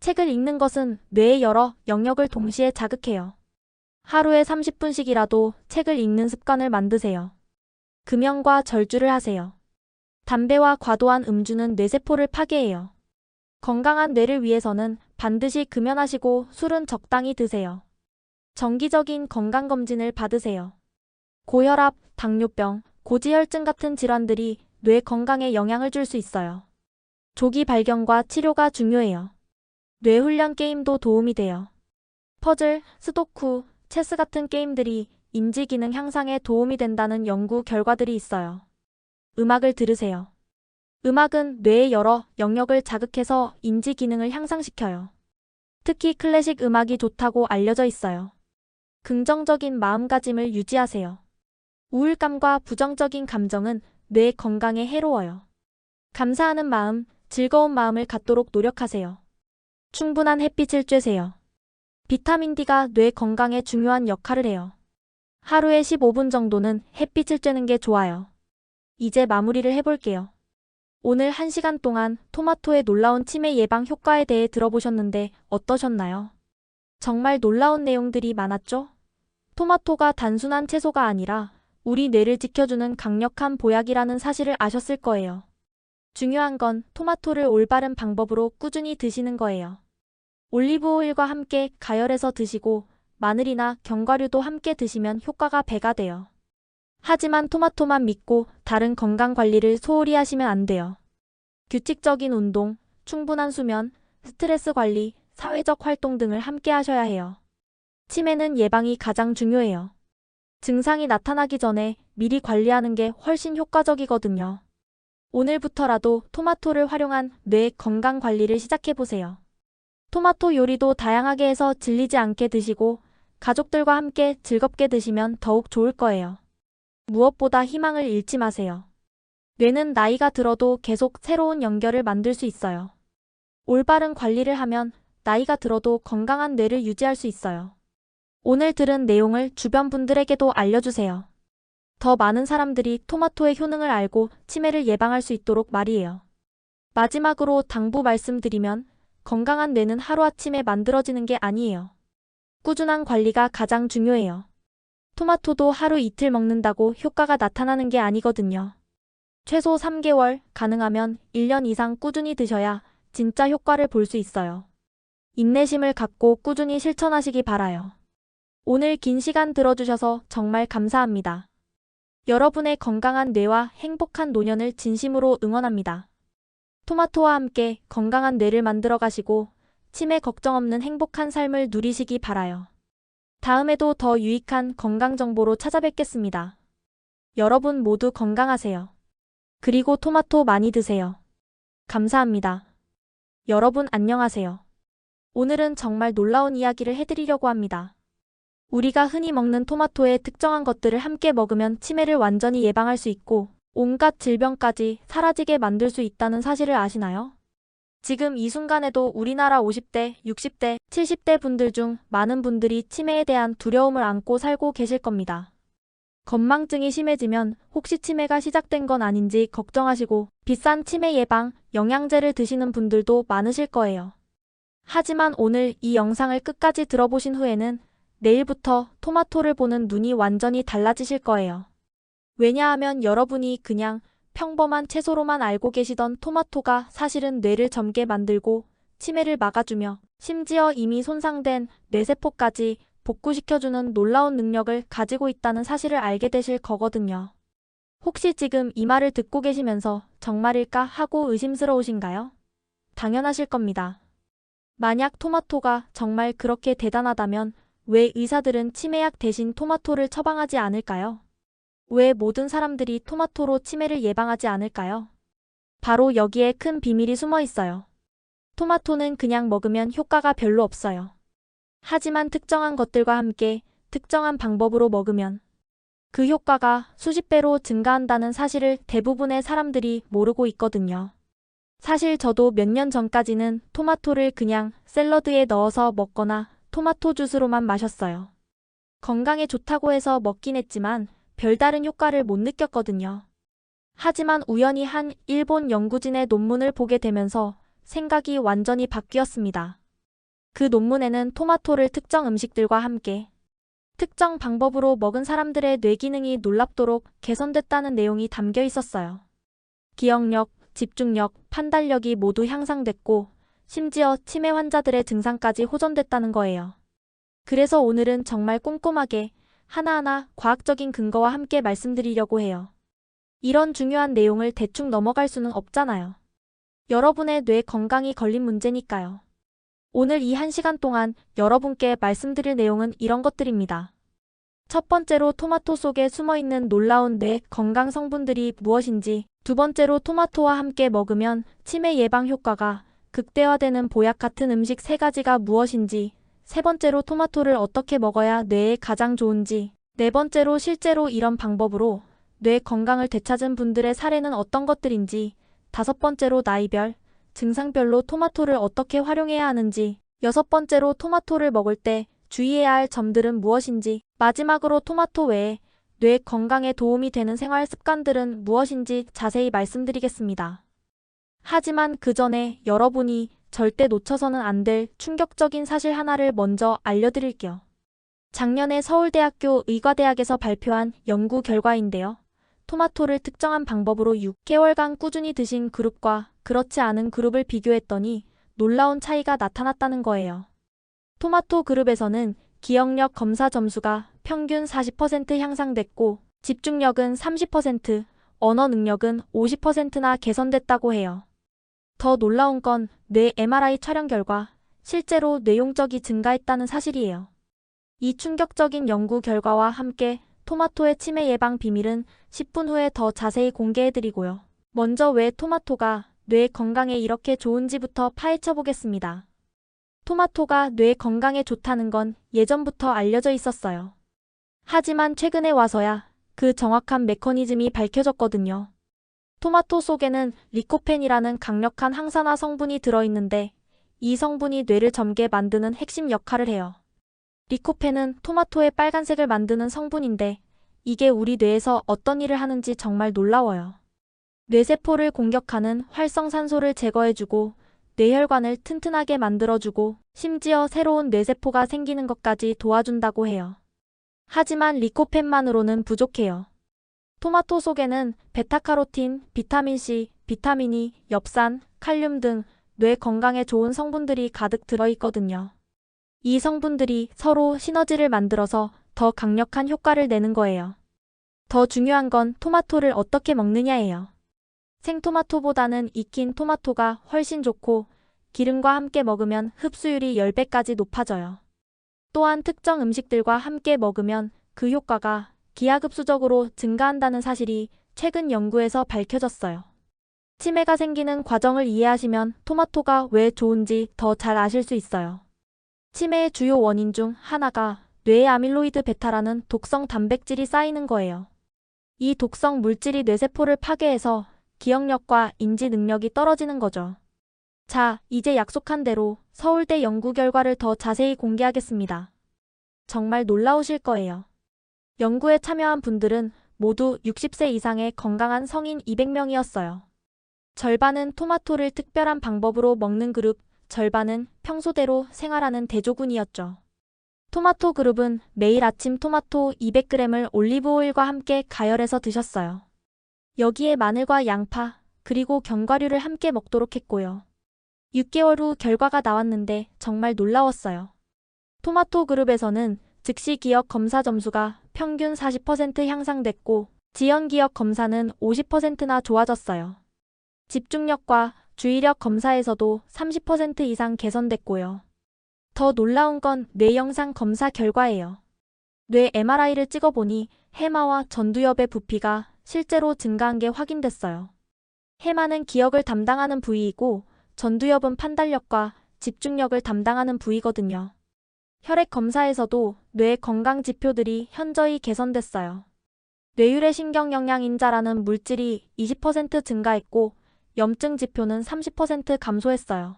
S1: 책을 읽는 것은 뇌의 여러 영역을 동시에 자극해요. 하루에 30분씩이라도 책을 읽는 습관을 만드세요. 금연과 절주를 하세요. 담배와 과도한 음주는 뇌세포를 파괴해요. 건강한 뇌를 위해서는 반드시 금연하시고 술은 적당히 드세요. 정기적인 건강검진을 받으세요. 고혈압, 당뇨병, 고지혈증 같은 질환들이 뇌 건강에 영향을 줄 수 있어요. 조기 발견과 치료가 중요해요. 뇌 훈련 게임도 도움이 돼요. 퍼즐, 스도쿠, 체스 같은 게임들이 인지 기능 향상에 도움이 된다는 연구 결과들이 있어요. 음악을 들으세요. 음악은 뇌의 여러 영역을 자극해서 인지 기능을 향상시켜요. 특히 클래식 음악이 좋다고 알려져 있어요. 긍정적인 마음가짐을 유지하세요. 우울감과 부정적인 감정은 뇌 건강에 해로워요. 감사하는 마음, 즐거운 마음을 갖도록 노력하세요. 충분한 햇빛을 쬐세요. 비타민 D가 뇌 건강에 중요한 역할을 해요. 하루에 15분 정도는 햇빛을 쬐는 게 좋아요. 이제 마무리를 해볼게요. 오늘 1시간 동안 토마토의 놀라운 치매 예방 효과에 대해 들어보셨는데 어떠셨나요? 정말 놀라운 내용들이 많았죠? 토마토가 단순한 채소가 아니라 우리 뇌를 지켜주는 강력한 보약이라는 사실을 아셨을 거예요. 중요한 건 토마토를 올바른 방법으로 꾸준히 드시는 거예요. 올리브 오일과 함께 가열해서 드시고 마늘이나 견과류도 함께 드시면 효과가 배가 돼요. 하지만 토마토만 믿고 다른 건강 관리를 소홀히 하시면 안 돼요. 규칙적인 운동, 충분한 수면, 스트레스 관리, 사회적 활동 등을 함께 하셔야 해요. 치매는 예방이 가장 중요해요. 증상이 나타나기 전에 미리 관리하는 게 훨씬 효과적이거든요. 오늘부터라도 토마토를 활용한 뇌 건강 관리를 시작해보세요. 토마토 요리도 다양하게 해서 질리지 않게 드시고 가족들과 함께 즐겁게 드시면 더욱 좋을 거예요. 무엇보다 희망을 잃지 마세요. 뇌는 나이가 들어도 계속 새로운 연결을 만들 수 있어요. 올바른 관리를 하면 나이가 들어도 건강한 뇌를 유지할 수 있어요. 오늘 들은 내용을 주변 분들에게도 알려주세요. 더 많은 사람들이 토마토의 효능을 알고 치매를 예방할 수 있도록 말이에요. 마지막으로 당부 말씀드리면 건강한 뇌는 하루아침에 만들어지는 게 아니에요. 꾸준한 관리가 가장 중요해요. 토마토도 하루 이틀 먹는다고 효과가 나타나는 게 아니거든요. 최소 3개월, 가능하면 1년 이상 꾸준히 드셔야 진짜 효과를 볼 수 있어요. 인내심을 갖고 꾸준히 실천하시기 바라요. 오늘 긴 시간 들어주셔서 정말 감사합니다. 여러분의 건강한 뇌와 행복한 노년을 진심으로 응원합니다. 토마토와 함께 건강한 뇌를 만들어 가시고 치매 걱정 없는 행복한 삶을 누리시기 바라요. 다음에도 더 유익한 건강 정보로 찾아뵙겠습니다. 여러분 모두 건강하세요. 그리고 토마토 많이 드세요. 감사합니다. 여러분 안녕하세요. 오늘은 정말 놀라운 이야기를 해드리려고 합니다. 우리가 흔히 먹는 토마토의 특정한 것들을 함께 먹으면 치매를 완전히 예방할 수 있고 온갖 질병까지 사라지게 만들 수 있다는 사실을 아시나요? 지금 이 순간에도 우리나라 50대, 60대, 70대 분들 중 많은 분들이 치매에 대한 두려움을 안고 살고 계실 겁니다. 건망증이 심해지면 혹시 치매가 시작된 건 아닌지 걱정하시고 비싼 치매 예방, 영양제를 드시는 분들도 많으실 거예요. 하지만 오늘 이 영상을 끝까지 들어보신 후에는 내일부터 토마토를 보는 눈이 완전히 달라지실 거예요. 왜냐하면 여러분이 그냥 평범한 채소로만 알고 계시던 토마토가 사실은 뇌를 젊게 만들고 치매를 막아주며 심지어 이미 손상된 뇌세포까지 복구시켜주는 놀라운 능력을 가지고 있다는 사실을 알게 되실 거거든요. 혹시 지금 이 말을 듣고 계시면서 정말일까 하고 의심스러우신가요? 당연하실 겁니다. 만약 토마토가 정말 그렇게 대단하다면 왜 의사들은 치매약 대신 토마토를 처방하지 않을까요? 왜 모든 사람들이 토마토로 치매를 예방하지 않을까요? 바로 여기에 큰 비밀이 숨어 있어요. 토마토는 그냥 먹으면 효과가 별로 없어요. 하지만 특정한 것들과 함께 특정한 방법으로 먹으면 그 효과가 수십 배로 증가한다는 사실을 대부분의 사람들이 모르고 있거든요. 사실 저도 몇 년 전까지는 토마토를 그냥 샐러드에 넣어서 먹거나 토마토 주스로만 마셨어요. 건강에 좋다고 해서 먹긴 했지만 별다른 효과를 못 느꼈거든요. 하지만 우연히 한 일본 연구진의 논문을 보게 되면서 생각이 완전히 바뀌었습니다. 그 논문에는 토마토를 특정 음식들과 함께 특정 방법으로 먹은 사람들의 뇌 기능이 놀랍도록 개선됐다는 내용이 담겨 있었어요. 기억력, 집중력, 판단력이 모두 향상됐고 심지어 치매 환자들의 증상까지 호전됐다는 거예요. 그래서 오늘은 정말 꼼꼼하게 하나하나 과학적인 근거와 함께 말씀드리려고 해요. 이런 중요한 내용을 대충 넘어갈 수는 없잖아요. 여러분의 뇌 건강이 걸린 문제니까요. 오늘 이 1시간 동안 여러분께 말씀드릴 내용은 이런 것들입니다. 첫 번째로 토마토 속에 숨어있는 놀라운 뇌 건강 성분들이 무엇인지, 두 번째로 토마토와 함께 먹으면 치매 예방 효과가 극대화되는 보약 같은 음식 3가지가 무엇인지, 세 번째로 토마토를 어떻게 먹어야 뇌에 가장 좋은지, 네 번째로 실제로 이런 방법으로 뇌 건강을 되찾은 분들의 사례는 어떤 것들인지, 다섯 번째로 나이별, 증상별로 토마토를 어떻게 활용해야 하는지, 여섯 번째로 토마토를 먹을 때 주의해야 할 점들은 무엇인지, 마지막으로 토마토 외에 뇌 건강에 도움이 되는 생활 습관들은 무엇인지 자세히 말씀드리겠습니다. 하지만 그 전에 여러분이 절대 놓쳐서는 안 될 충격적인 사실 하나를 먼저 알려드릴게요. 작년에 서울대학교 의과대학에서 발표한 연구 결과인데요. 토마토를 특정한 방법으로 6개월간 꾸준히 드신 그룹과 그렇지 않은 그룹을 비교했더니 놀라운 차이가 나타났다는 거예요. 토마토 그룹에서는 기억력 검사 점수가 평균 40% 향상됐고 집중력은 30%, 언어 능력은 50%나 개선됐다고 해요. 더 놀라운 건 뇌 MRI 촬영 결과 실제로 뇌용적이 증가했다는 사실이에요. 이 충격적인 연구 결과와 함께 토마토의 치매 예방 비밀은 10분 후에 더 자세히 공개해드리고요. 먼저 왜 토마토가 뇌 건강에 이렇게 좋은지부터 파헤쳐 보겠습니다. 토마토가 뇌 건강에 좋다는 건 예전부터 알려져 있었어요. 하지만 최근에 와서야 그 정확한 메커니즘이 밝혀졌거든요. 토마토 속에는 리코펜이라는 강력한 항산화 성분이 들어있는데 이 성분이 뇌를 젊게 만드는 핵심 역할을 해요. 리코펜은 토마토의 빨간색을 만드는 성분인데 이게 우리 뇌에서 어떤 일을 하는지 정말 놀라워요. 뇌세포를 공격하는 활성산소를 제거해주고 뇌혈관을 튼튼하게 만들어주고 심지어 새로운 뇌세포가 생기는 것까지 도와준다고 해요. 하지만 리코펜만으로는 부족해요. 토마토 속에는 베타카로틴, 비타민C, 비타민 E, 엽산, 칼륨 등 뇌 건강에 좋은 성분들이 가득 들어있거든요. 이 성분들이 서로 시너지를 만들어서 더 강력한 효과를 내는 거예요. 더 중요한 건 토마토를 어떻게 먹느냐예요. 생토마토보다는 익힌 토마토가 훨씬 좋고 기름과 함께 먹으면 흡수율이 10배까지 높아져요. 또한 특정 음식들과 함께 먹으면 그 효과가 기하급수적으로 증가한다는 사실이 최근 연구에서 밝혀졌어요. 치매가 생기는 과정을 이해하시면 토마토가 왜 좋은지 더 잘 아실 수 있어요. 치매의 주요 원인 중 하나가 뇌에 아밀로이드 베타라는 독성 단백질이 쌓이는 거예요. 이 독성 물질이 뇌세포를 파괴해서 기억력과 인지 능력이 떨어지는 거죠. 자, 이제 약속한 대로 서울대 연구 결과를 더 자세히 공개하겠습니다. 정말 놀라우실 거예요. 연구에 참여한 분들은 모두 60세 이상의 건강한 성인 200명이었어요. 절반은 토마토를 특별한 방법으로 먹는 그룹, 절반은 평소대로 생활하는 대조군이었죠. 토마토 그룹은 매일 아침 토마토 200g을 올리브 오일과 함께 가열해서 드셨어요. 여기에 마늘과 양파, 그리고 견과류를 함께 먹도록 했고요. 6개월 후 결과가 나왔는데 정말 놀라웠어요. 토마토 그룹에서는 즉시 기억 검사 점수가 평균 40% 향상됐고 지연 기억 검사는 50%나 좋아졌어요. 집중력과 주의력 검사에서도 30% 이상 개선됐고요. 더 놀라운 건 뇌 영상 검사 결과예요. 뇌 MRI를 찍어보니 해마와 전두엽의 부피가 실제로 증가한 게 확인됐어요. 해마는 기억을 담당하는 부위이고 전두엽은 판단력과 집중력을 담당하는 부위거든요. 혈액 검사에서도 뇌 건강 지표들이 현저히 개선됐어요. 뇌율의 신경영양인자라는 물질이 20% 증가했고 염증 지표는 30% 감소했어요.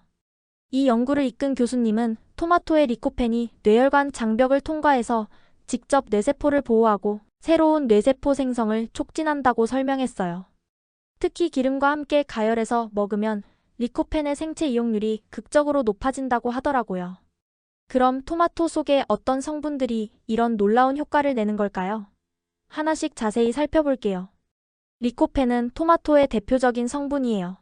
S1: 이 연구를 이끈 교수님은 토마토의 리코펜이 뇌혈관 장벽을 통과해서 직접 뇌세포를 보호하고 새로운 뇌세포 생성을 촉진한다고 설명했어요. 특히 기름과 함께 가열해서 먹으면 리코펜의 생체 이용률이 극적으로 높아진다고 하더라고요. 그럼 토마토 속에 어떤 성분들이 이런 놀라운 효과를 내는 걸까요? 하나씩 자세히 살펴볼게요. 리코펜은 토마토의 대표적인 성분이에요.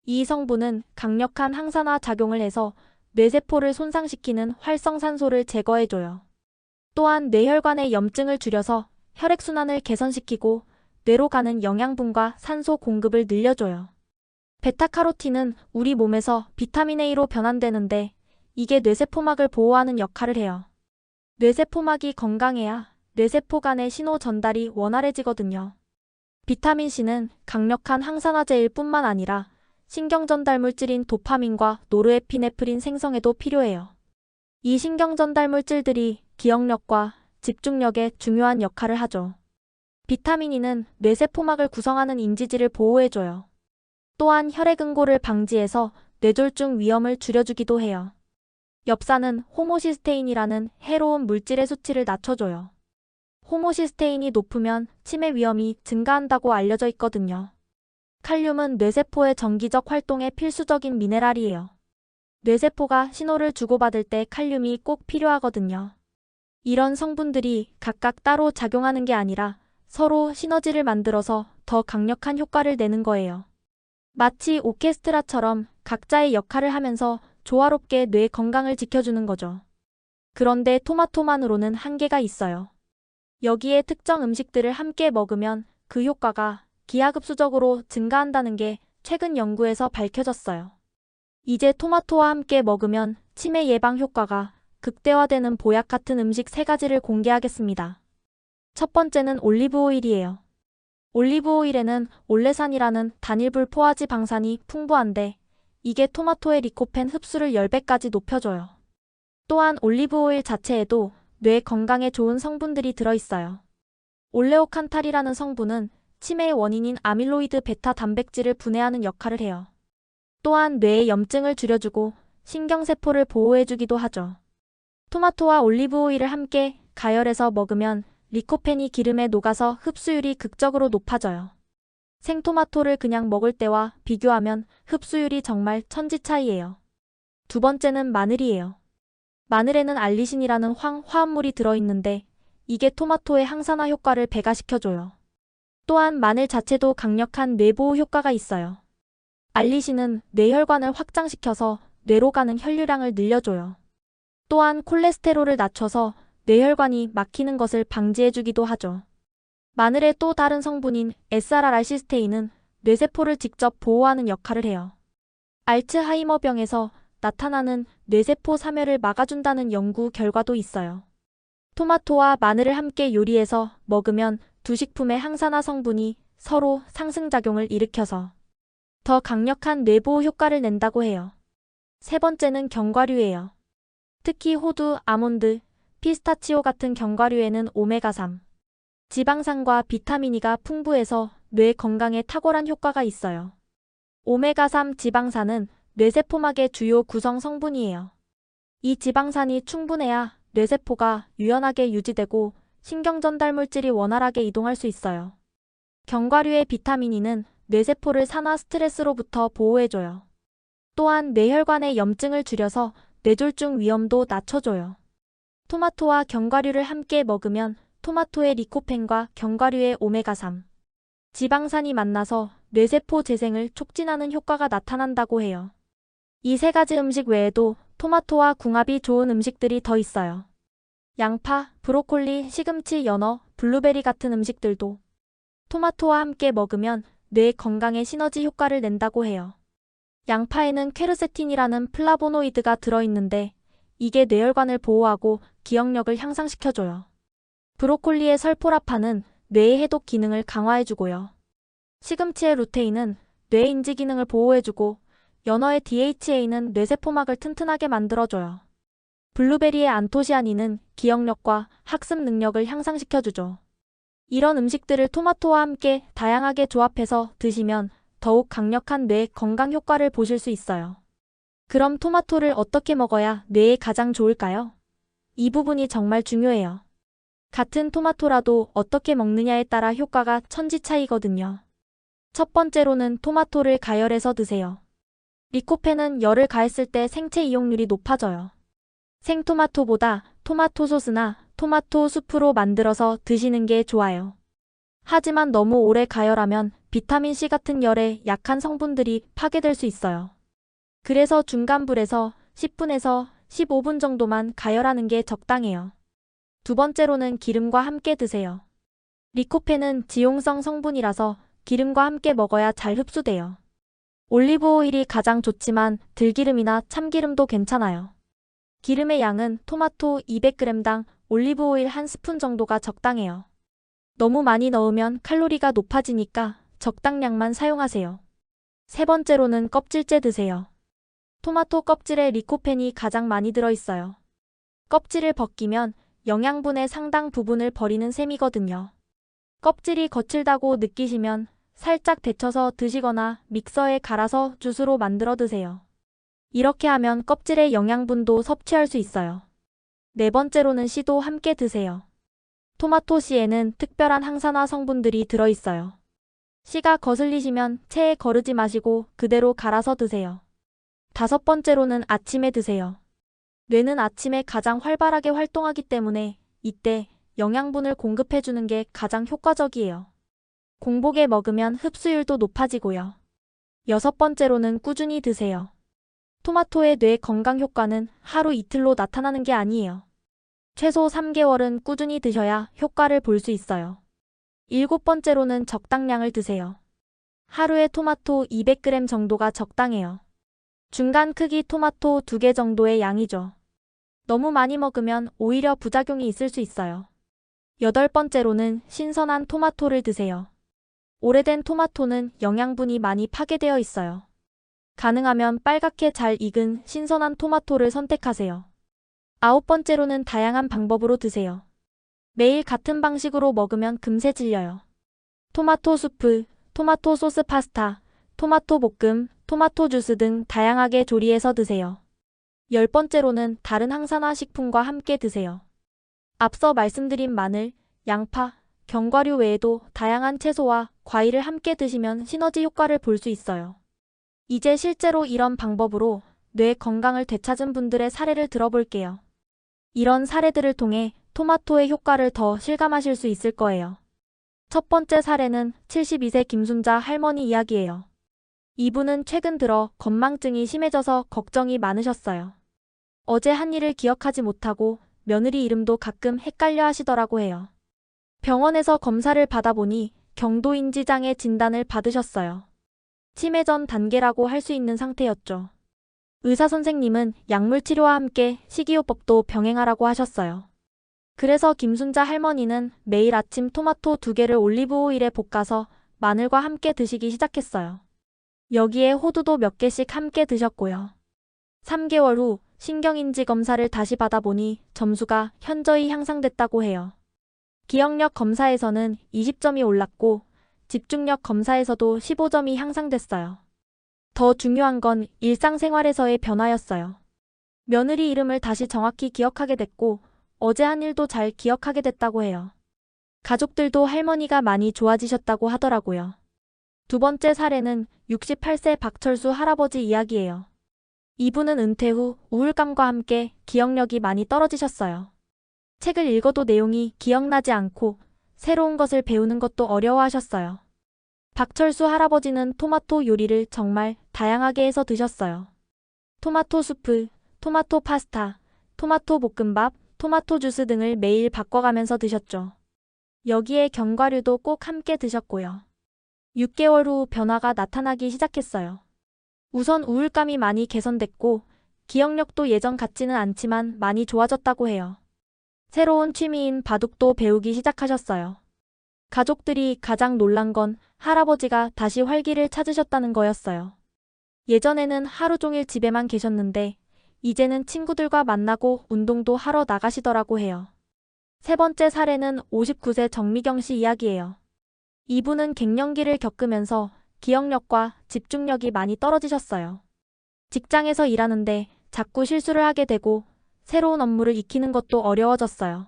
S1: 이 성분은 강력한 항산화 작용을 해서 뇌세포를 손상시키는 활성산소를 제거해줘요. 또한 뇌혈관의 염증을 줄여서 혈액순환을 개선시키고 뇌로 가는 영양분과 산소 공급을 늘려줘요. 베타카로틴은 우리 몸에서 비타민 A로 변환되는데 이게 뇌세포막을 보호하는 역할을 해요. 뇌세포막이 건강해야 뇌세포 간의 신호 전달이 원활해지거든요. 비타민 C는 강력한 항산화제일 뿐만 아니라 신경전달 물질인 도파민과 노르에피네프린 생성에도 필요해요. 이 신경전달 물질들이 기억력과 집중력에 중요한 역할을 하죠. 비타민 E는 뇌세포막을 구성하는 인지질을 보호해줘요. 또한 혈액응고를 방지해서 뇌졸중 위험을 줄여주기도 해요. 엽산은 호모시스테인이라는 해로운 물질의 수치를 낮춰줘요. 호모시스테인이 높으면 치매 위험이 증가한다고 알려져 있거든요. 칼륨은 뇌세포의 정기적 활동에 필수적인 미네랄이에요. 뇌세포가 신호를 주고받을 때 칼륨이 꼭 필요하거든요. 이런 성분들이 각각 따로 작용하는 게 아니라 서로 시너지를 만들어서 더 강력한 효과를 내는 거예요. 마치 오케스트라처럼 각자의 역할을 하면서 조화롭게 뇌 건강을 지켜주는 거죠. 그런데 토마토만으로는 한계가 있어요. 여기에 특정 음식들을 함께 먹으면 그 효과가 기하급수적으로 증가한다는 게 최근 연구에서 밝혀졌어요. 이제 토마토와 함께 먹으면 치매 예방 효과가 극대화되는 보약 같은 음식 3가지를 공개하겠습니다. 첫 번째는 올리브 오일이에요. 올리브 오일에는 올레산이라는 단일불 포화지 방산이 풍부한데 이게 토마토의 리코펜 흡수를 10배까지 높여줘요. 또한 올리브 오일 자체에도 뇌 건강에 좋은 성분들이 들어있어요. 올레오칸탈이라는 성분은 치매의 원인인 아밀로이드 베타 단백질을 분해하는 역할을 해요. 또한 뇌의 염증을 줄여주고 신경세포를 보호해주기도 하죠. 토마토와 올리브 오일을 함께 가열해서 먹으면 리코펜이 기름에 녹아서 흡수율이 극적으로 높아져요. 생토마토를 그냥 먹을 때와 비교하면 흡수율이 정말 천지 차이예요. 두 번째는 마늘이에요. 마늘에는 알리신이라는 화합물이 들어있는데 이게 토마토의 항산화 효과를 배가시켜줘요. 또한 마늘 자체도 강력한 뇌보호 효과가 있어요. 알리신은 뇌혈관을 확장시켜서 뇌로 가는 혈류량을 늘려줘요. 또한 콜레스테롤을 낮춰서 뇌혈관이 막히는 것을 방지해주기도 하죠. 마늘의 또 다른 성분인 SRR시스테인은 뇌세포를 직접 보호하는 역할을 해요. 알츠하이머병에서 나타나는 뇌세포 사멸을 막아준다는 연구 결과도 있어요. 토마토와 마늘을 함께 요리해서 먹으면 두 식품의 항산화 성분이 서로 상승작용을 일으켜서 더 강력한 뇌보호 효과를 낸다고 해요. 세 번째는 견과류예요. 특히 호두, 아몬드, 피스타치오 같은 견과류에는 오메가3, 지방산과 비타민 E가 풍부해서 뇌 건강에 탁월한 효과가 있어요. 오메가3 지방산은 뇌세포막의 주요 구성 성분이에요. 이 지방산이 충분해야 뇌세포가 유연하게 유지되고 신경전달 물질이 원활하게 이동할 수 있어요. 견과류의 비타민 E는 뇌세포를 산화 스트레스로부터 보호해줘요. 또한 뇌혈관의 염증을 줄여서 뇌졸중 위험도 낮춰줘요. 토마토와 견과류를 함께 먹으면 토마토의 리코펜과 견과류의 오메가3, 지방산이 만나서 뇌세포 재생을 촉진하는 효과가 나타난다고 해요. 이 3가지 음식 외에도 토마토와 궁합이 좋은 음식들이 더 있어요. 양파, 브로콜리, 시금치, 연어, 블루베리 같은 음식들도 토마토와 함께 먹으면 뇌 건강에 시너지 효과를 낸다고 해요. 양파에는 퀘르세틴이라는 플라보노이드가 들어있는데 이게 뇌혈관을 보호하고 기억력을 향상시켜줘요. 브로콜리의 설포라판은 뇌의 해독 기능을 강화해주고요. 시금치의 루테인은 뇌 인지 기능을 보호해주고 연어의 DHA는 뇌세포막을 튼튼하게 만들어줘요. 블루베리의 안토시아닌은 기억력과 학습 능력을 향상시켜주죠. 이런 음식들을 토마토와 함께 다양하게 조합해서 드시면 더욱 강력한 뇌 건강 효과를 보실 수 있어요. 그럼 토마토를 어떻게 먹어야 뇌에 가장 좋을까요? 이 부분이 정말 중요해요. 같은 토마토라도 어떻게 먹느냐에 따라 효과가 천지 차이거든요. 첫 번째로는 토마토를 가열해서 드세요. 리코펜은 열을 가했을 때 생체 이용률이 높아져요. 생토마토보다 토마토 소스나 토마토 수프로 만들어서 드시는 게 좋아요. 하지만 너무 오래 가열하면 비타민C 같은 열에 약한 성분들이 파괴될 수 있어요. 그래서 중간 불에서 10분에서 15분 정도만 가열하는 게 적당해요. 두 번째로는 기름과 함께 드세요. 리코펜은 지용성 성분이라서 기름과 함께 먹어야 잘 흡수돼요. 올리브 오일이 가장 좋지만 들기름이나 참기름도 괜찮아요. 기름의 양은 토마토 200g당 올리브 오일 1스푼 정도가 적당해요. 너무 많이 넣으면 칼로리가 높아지니까 적당량만 사용하세요. 세 번째로는 껍질째 드세요. 토마토 껍질에 리코펜이 가장 많이 들어있어요. 껍질을 벗기면 영양분의 상당 부분을 버리는 셈이거든요. 껍질이 거칠다고 느끼시면 살짝 데쳐서 드시거나 믹서에 갈아서 주스로 만들어 드세요. 이렇게 하면 껍질의 영양분도 섭취할 수 있어요. 네 번째로는 씨도 함께 드세요. 토마토 씨에는 특별한 항산화 성분들이 들어있어요. 씨가 거슬리시면 체에 거르지 마시고 그대로 갈아서 드세요. 다섯 번째로는 아침에 드세요. 뇌는 아침에 가장 활발하게 활동하기 때문에 이때 영양분을 공급해주는 게 가장 효과적이에요. 공복에 먹으면 흡수율도 높아지고요. 여섯 번째로는 꾸준히 드세요. 토마토의 뇌 건강 효과는 하루 이틀로 나타나는 게 아니에요. 최소 3개월은 꾸준히 드셔야 효과를 볼 수 있어요. 일곱 번째로는 적당량을 드세요. 하루에 토마토 200g 정도가 적당해요. 중간 크기 토마토 2개 정도의 양이죠. 너무 많이 먹으면 오히려 부작용이 있을 수 있어요. 여덟 번째로는 신선한 토마토를 드세요. 오래된 토마토는 영양분이 많이 파괴되어 있어요. 가능하면 빨갛게 잘 익은 신선한 토마토를 선택하세요. 아홉 번째로는 다양한 방법으로 드세요. 매일 같은 방식으로 먹으면 금세 질려요. 토마토 수프, 토마토 소스 파스타, 토마토 볶음, 토마토 주스 등 다양하게 조리해서 드세요. 열 번째로는 다른 항산화 식품과 함께 드세요. 앞서 말씀드린 마늘, 양파, 견과류 외에도 다양한 채소와 과일을 함께 드시면 시너지 효과를 볼 수 있어요. 이제 실제로 이런 방법으로 뇌 건강을 되찾은 분들의 사례를 들어볼게요. 이런 사례들을 통해 토마토의 효과를 더 실감하실 수 있을 거예요. 첫 번째 사례는 72세 김순자 할머니 이야기예요. 이분은 최근 들어 건망증이 심해져서 걱정이 많으셨어요. 어제 한 일을 기억하지 못하고 며느리 이름도 가끔 헷갈려 하시더라고 해요. 병원에서 검사를 받아보니 경도인지장애 진단을 받으셨어요. 치매 전 단계라고 할 수 있는 상태였죠. 의사 선생님은 약물 치료와 함께 식이요법도 병행하라고 하셨어요. 그래서 김순자 할머니는 매일 아침 토마토 2개를 올리브 오일에 볶아서 마늘과 함께 드시기 시작했어요. 여기에 호두도 몇 개씩 함께 드셨고요. 3개월 후 신경인지 검사를 다시 받아보니 점수가 현저히 향상됐다고 해요. 기억력 검사에서는 20점이 올랐고 집중력 검사에서도 15점이 향상됐어요. 더 중요한 건 일상생활에서의 변화였어요. 며느리 이름을 다시 정확히 기억하게 됐고 어제 한 일도 잘 기억하게 됐다고 해요. 가족들도 할머니가 많이 좋아지셨다고 하더라고요. 두 번째 사례는 68세 박철수 할아버지 이야기예요. 이분은 은퇴 후 우울감과 함께 기억력이 많이 떨어지셨어요. 책을 읽어도 내용이 기억나지 않고 새로운 것을 배우는 것도 어려워하셨어요. 박철수 할아버지는 토마토 요리를 정말 다양하게 해서 드셨어요. 토마토 수프, 토마토 파스타, 토마토 볶음밥, 토마토 주스 등을 매일 바꿔가면서 드셨죠. 여기에 견과류도 꼭 함께 드셨고요. 6개월 후 변화가 나타나기 시작했어요. 우선 우울감이 많이 개선됐고 기억력도 예전 같지는 않지만 많이 좋아졌다고 해요. 새로운 취미인 바둑도 배우기 시작하셨어요. 가족들이 가장 놀란 건 할아버지가 다시 활기를 찾으셨다는 거였어요. 예전에는 하루 종일 집에만 계셨는데 이제는 친구들과 만나고 운동도 하러 나가시더라고 해요. 세 번째 사례는 59세 정미경 씨 이야기예요. 이분은 갱년기를 겪으면서 기억력과 집중력이 많이 떨어지셨어요. 직장에서 일하는데 자꾸 실수를 하게 되고 새로운 업무를 익히는 것도 어려워졌어요.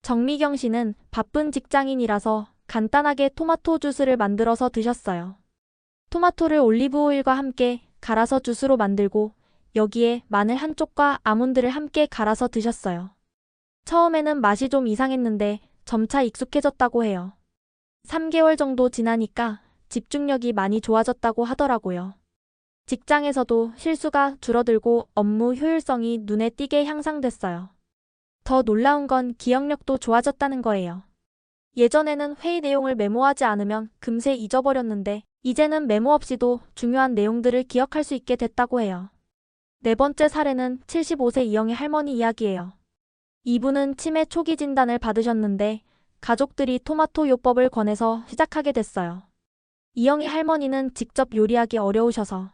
S1: 정미경 씨는 바쁜 직장인이라서 간단하게 토마토 주스를 만들어서 드셨어요. 토마토를 올리브 오일과 함께 갈아서 주스로 만들고 여기에 마늘 한 쪽과 아몬드를 함께 갈아서 드셨어요. 처음에는 맛이 좀 이상했는데 점차 익숙해졌다고 해요. 3개월 정도 지나니까 집중력이 많이 좋아졌다고 하더라고요. 직장에서도 실수가 줄어들고 업무 효율성이 눈에 띄게 향상됐어요. 더 놀라운 건 기억력도 좋아졌다는 거예요. 예전에는 회의 내용을 메모하지 않으면 금세 잊어버렸는데 이제는 메모 없이도 중요한 내용들을 기억할 수 있게 됐다고 해요. 네 번째 사례는 75세 이영희 할머니 이야기예요. 이분은 치매 초기 진단을 받으셨는데 가족들이 토마토 요법을 권해서 시작하게 됐어요. 이영희 할머니는 직접 요리하기 어려우셔서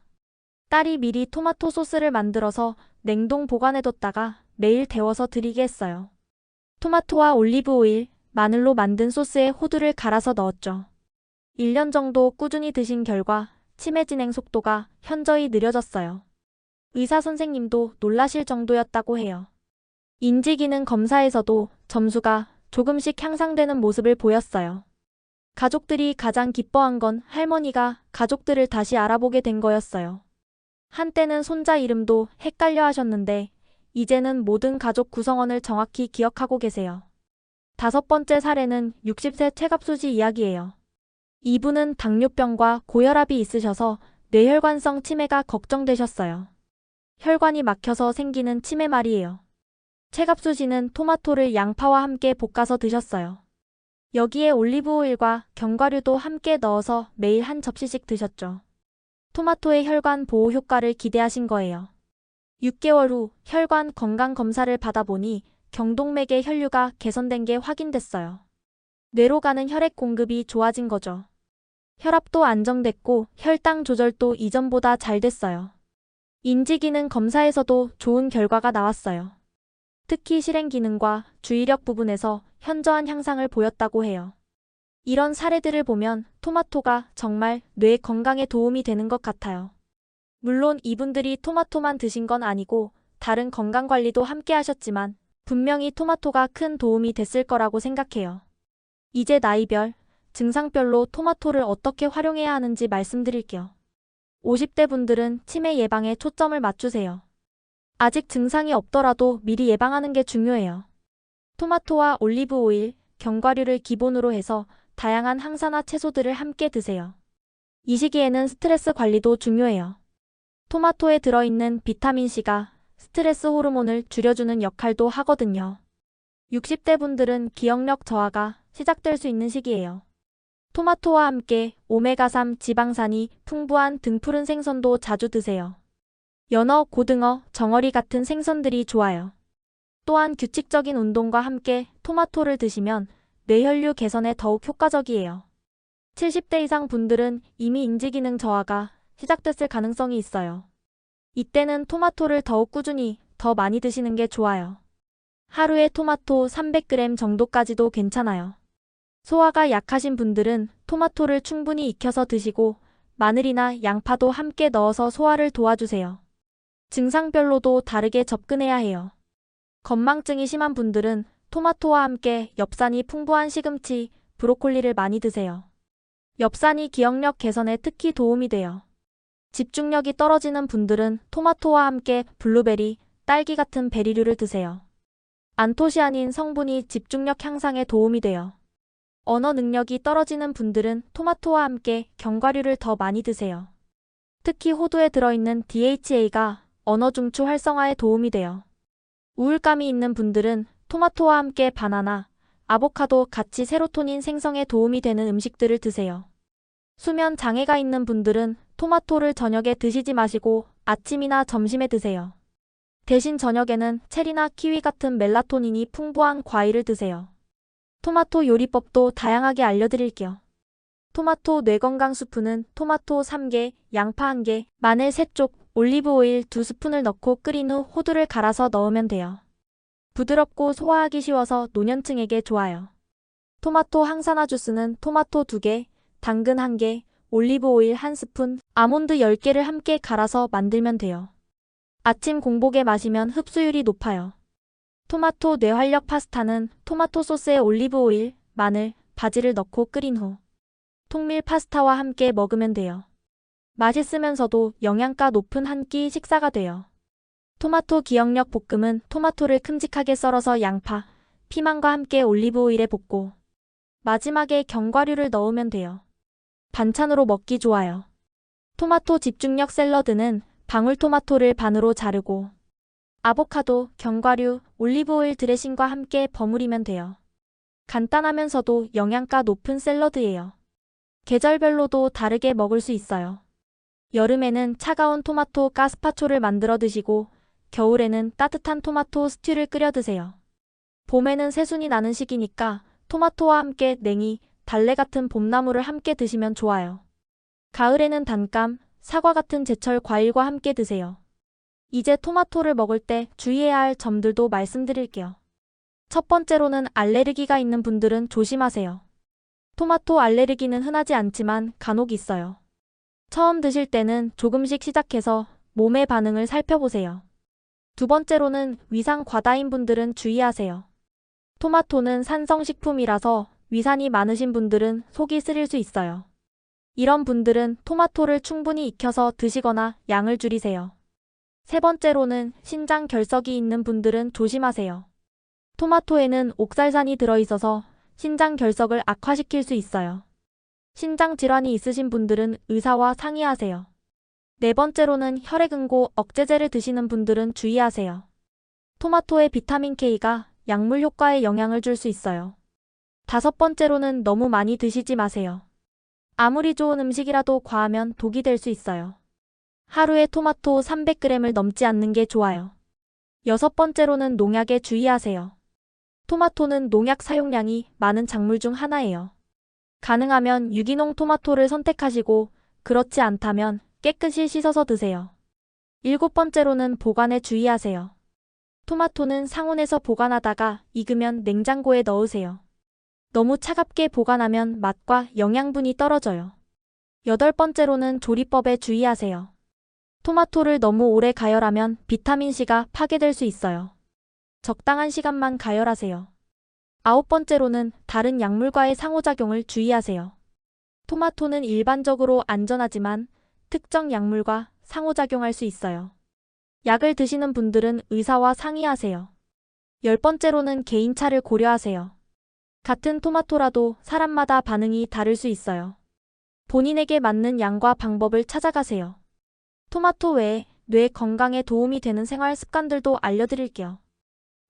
S1: 딸이 미리 토마토 소스를 만들어서 냉동 보관해뒀다가 매일 데워서 드리게 했어요. 토마토와 올리브 오일, 마늘로 만든 소스에 호두를 갈아서 넣었죠. 1년 정도 꾸준히 드신 결과 치매 진행 속도가 현저히 느려졌어요. 의사 선생님도 놀라실 정도였다고 해요. 인지기능 검사에서도 점수가 조금씩 향상되는 모습을 보였어요. 가족들이 가장 기뻐한 건 할머니가 가족들을 다시 알아보게 된 거였어요. 한때는 손자 이름도 헷갈려 하셨는데 이제는 모든 가족 구성원을 정확히 기억하고 계세요. 다섯 번째 사례는 60세 최갑수 씨 이야기예요. 이분은 당뇨병과 고혈압이 있으셔서 뇌혈관성 치매가 걱정되셨어요. 혈관이 막혀서 생기는 치매 말이에요. 최갑수 씨는 토마토를 양파와 함께 볶아서 드셨어요. 여기에 올리브 오일과 견과류도 함께 넣어서 매일 한 접시씩 드셨죠. 토마토의 혈관 보호 효과를 기대하신 거예요. 6개월 후 혈관 건강 검사를 받아보니 경동맥의 혈류가 개선된 게 확인됐어요. 뇌로 가는 혈액 공급이 좋아진 거죠. 혈압도 안정됐고 혈당 조절도 이전보다 잘 됐어요. 인지기능 검사에서도 좋은 결과가 나왔어요. 특히 실행 기능과 주의력 부분에서 현저한 향상을 보였다고 해요. 이런 사례들을 보면 토마토가 정말 뇌 건강에 도움이 되는 것 같아요. 물론 이분들이 토마토만 드신 건 아니고 다른 건강관리도 함께 하셨지만 분명히 토마토가 큰 도움이 됐을 거라고 생각해요. 이제 나이별, 증상별로 토마토를 어떻게 활용해야 하는지 말씀드릴게요. 50대 분들은 치매 예방에 초점을 맞추세요. 아직 증상이 없더라도 미리 예방하는 게 중요해요. 토마토와 올리브 오일, 견과류를 기본으로 해서 다양한 항산화 채소들을 함께 드세요. 이 시기에는 스트레스 관리도 중요해요. 토마토에 들어있는 비타민C가 스트레스 호르몬을 줄여주는 역할도 하거든요. 60대 분들은 기억력 저하가 시작될 수 있는 시기예요. 토마토와 함께 오메가3 지방산이 풍부한 등푸른 생선도 자주 드세요. 연어, 고등어, 정어리 같은 생선들이 좋아요. 또한 규칙적인 운동과 함께 토마토를 드시면 뇌혈류 개선에 더욱 효과적이에요. 70대 이상 분들은 이미 인지기능 저하가 시작됐을 가능성이 있어요. 이때는 토마토를 더욱 꾸준히 더 많이 드시는 게 좋아요. 하루에 토마토 300g 정도까지도 괜찮아요. 소화가 약하신 분들은 토마토를 충분히 익혀서 드시고 마늘이나 양파도 함께 넣어서 소화를 도와주세요. 증상별로도 다르게 접근해야 해요. 건망증이 심한 분들은 토마토와 함께 엽산이 풍부한 시금치, 브로콜리를 많이 드세요. 엽산이 기억력 개선에 특히 도움이 돼요. 집중력이 떨어지는 분들은 토마토와 함께 블루베리, 딸기 같은 베리류를 드세요. 안토시아닌 성분이 집중력 향상에 도움이 돼요. 언어 능력이 떨어지는 분들은 토마토와 함께 견과류를 더 많이 드세요. 특히 호두에 들어있는 DHA가 언어 중추 활성화에 도움이 돼요. 우울감이 있는 분들은 토마토와 함께 바나나, 아보카도 같이 세로토닌 생성에 도움이 되는 음식들을 드세요. 수면 장애가 있는 분들은 토마토를 저녁에 드시지 마시고 아침이나 점심에 드세요. 대신 저녁에는 체리나 키위 같은 멜라토닌이 풍부한 과일을 드세요. 토마토 요리법도 다양하게 알려드릴게요. 토마토 뇌건강 수프는 토마토 3개, 양파 1개, 마늘 3쪽, 올리브 오일 2스푼을 넣고 끓인 후 호두를 갈아서 넣으면 돼요. 부드럽고 소화하기 쉬워서 노년층에게 좋아요. 토마토 항산화 주스는 토마토 2개, 당근 1개, 올리브 오일 1스푼, 아몬드 10개를 함께 갈아서 만들면 돼요. 아침 공복에 마시면 흡수율이 높아요. 토마토 뇌활력 파스타는 토마토 소스에 올리브 오일, 마늘, 바지를 넣고 끓인 후 통밀 파스타와 함께 먹으면 돼요. 맛있으면서도 영양가 높은 한 끼 식사가 돼요. 토마토 기억력 볶음은 토마토를 큼직하게 썰어서 양파, 피망과 함께 올리브 오일에 볶고 마지막에 견과류를 넣으면 돼요. 반찬으로 먹기 좋아요. 토마토 집중력 샐러드는 방울토마토를 반으로 자르고 아보카도, 견과류, 올리브 오일 드레싱과 함께 버무리면 돼요. 간단하면서도 영양가 높은 샐러드예요. 계절별로도 다르게 먹을 수 있어요. 여름에는 차가운 토마토 가스파초를 만들어 드시고 겨울에는 따뜻한 토마토 스튜를 끓여 드세요. 봄에는 새순이 나는 시기니까 토마토와 함께 냉이, 달래 같은 봄나물을 함께 드시면 좋아요. 가을에는 단감, 사과 같은 제철 과일과 함께 드세요. 이제 토마토를 먹을 때 주의해야 할 점들도 말씀드릴게요. 첫 번째로는 알레르기가 있는 분들은 조심하세요. 토마토 알레르기는 흔하지 않지만 간혹 있어요. 처음 드실 때는 조금씩 시작해서 몸의 반응을 살펴보세요. 두 번째로는 위산 과다인 분들은 주의하세요. 토마토는 산성식품이라서 위산이 많으신 분들은 속이 쓰릴 수 있어요. 이런 분들은 토마토를 충분히 익혀서 드시거나 양을 줄이세요. 세 번째로는 신장 결석이 있는 분들은 조심하세요. 토마토에는 옥살산이 들어있어서 신장 결석을 악화시킬 수 있어요. 신장 질환이 있으신 분들은 의사와 상의하세요. 네 번째로는 혈액응고 억제제를 드시는 분들은 주의하세요. 토마토의 비타민 K가 약물 효과에 영향을 줄 수 있어요. 다섯 번째로는 너무 많이 드시지 마세요. 아무리 좋은 음식이라도 과하면 독이 될 수 있어요. 하루에 토마토 300g을 넘지 않는 게 좋아요. 여섯 번째로는 농약에 주의하세요. 토마토는 농약 사용량이 많은 작물 중 하나예요. 가능하면 유기농 토마토를 선택하시고 그렇지 않다면 깨끗이 씻어서 드세요. 일곱 번째로는 보관에 주의하세요. 토마토는 상온에서 보관하다가 익으면 냉장고에 넣으세요. 너무 차갑게 보관하면 맛과 영양분이 떨어져요. 여덟 번째로는 조리법에 주의하세요. 토마토를 너무 오래 가열하면 비타민C가 파괴될 수 있어요. 적당한 시간만 가열하세요. 아홉 번째로는 다른 약물과의 상호작용을 주의하세요. 토마토는 일반적으로 안전하지만 특정 약물과 상호작용할 수 있어요. 약을 드시는 분들은 의사와 상의하세요. 열 번째로는 개인차를 고려하세요. 같은 토마토라도 사람마다 반응이 다를 수 있어요. 본인에게 맞는 양과 방법을 찾아가세요. 토마토 외에 뇌 건강에 도움이 되는 생활 습관들도 알려드릴게요.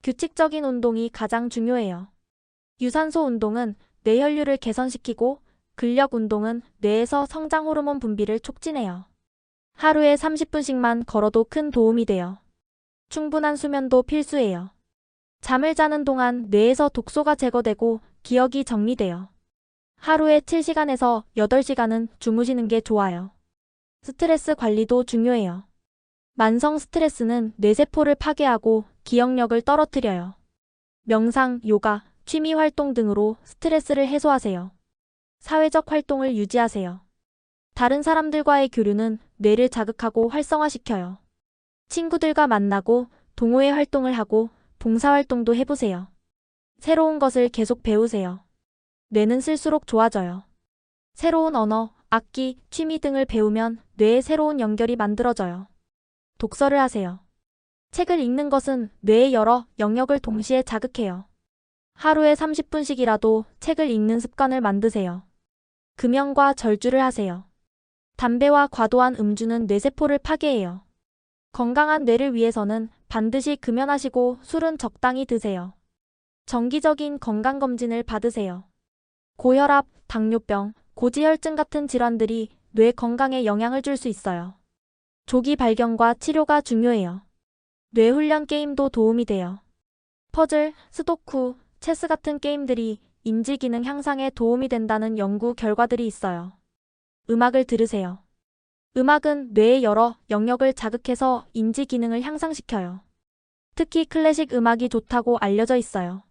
S1: 규칙적인 운동이 가장 중요해요. 유산소 운동은 뇌혈류를 개선시키고 근력 운동은 뇌에서 성장 호르몬 분비를 촉진해요. 하루에 30분씩만 걸어도 큰 도움이 돼요. 충분한 수면도 필수예요. 잠을 자는 동안 뇌에서 독소가 제거되고 기억이 정리돼요. 하루에 7시간에서 8시간은 주무시는 게 좋아요. 스트레스 관리도 중요해요. 만성 스트레스는 뇌세포를 파괴하고 기억력을 떨어뜨려요. 명상, 요가, 취미 활동 등으로 스트레스를 해소하세요. 사회적 활동을 유지하세요. 다른 사람들과의 교류는 뇌를 자극하고 활성화시켜요. 친구들과 만나고 동호회 활동을 하고 봉사활동도 해보세요. 새로운 것을 계속 배우세요. 뇌는 쓸수록 좋아져요. 새로운 언어, 악기, 취미 등을 배우면 뇌에 새로운 연결이 만들어져요. 독서를 하세요. 책을 읽는 것은 뇌의 여러 영역을 동시에 자극해요. 하루에 30분씩이라도 책을 읽는 습관을 만드세요. 금연과 절주를 하세요. 담배와 과도한 음주는 뇌세포를 파괴해요. 건강한 뇌를 위해서는 반드시 금연하시고 술은 적당히 드세요. 정기적인 건강검진을 받으세요. 고혈압, 당뇨병, 고지혈증 같은 질환들이 뇌 건강에 영향을 줄 수 있어요. 조기 발견과 치료가 중요해요. 뇌훈련 게임도 도움이 돼요. 퍼즐, 스도쿠, 체스 같은 게임들이 인지 기능 향상에 도움이 된다는 연구 결과들이 있어요. 음악을 들으세요. 음악은 뇌의 여러 영역을 자극해서 인지 기능을 향상시켜요. 특히 클래식 음악이 좋다고 알려져 있어요.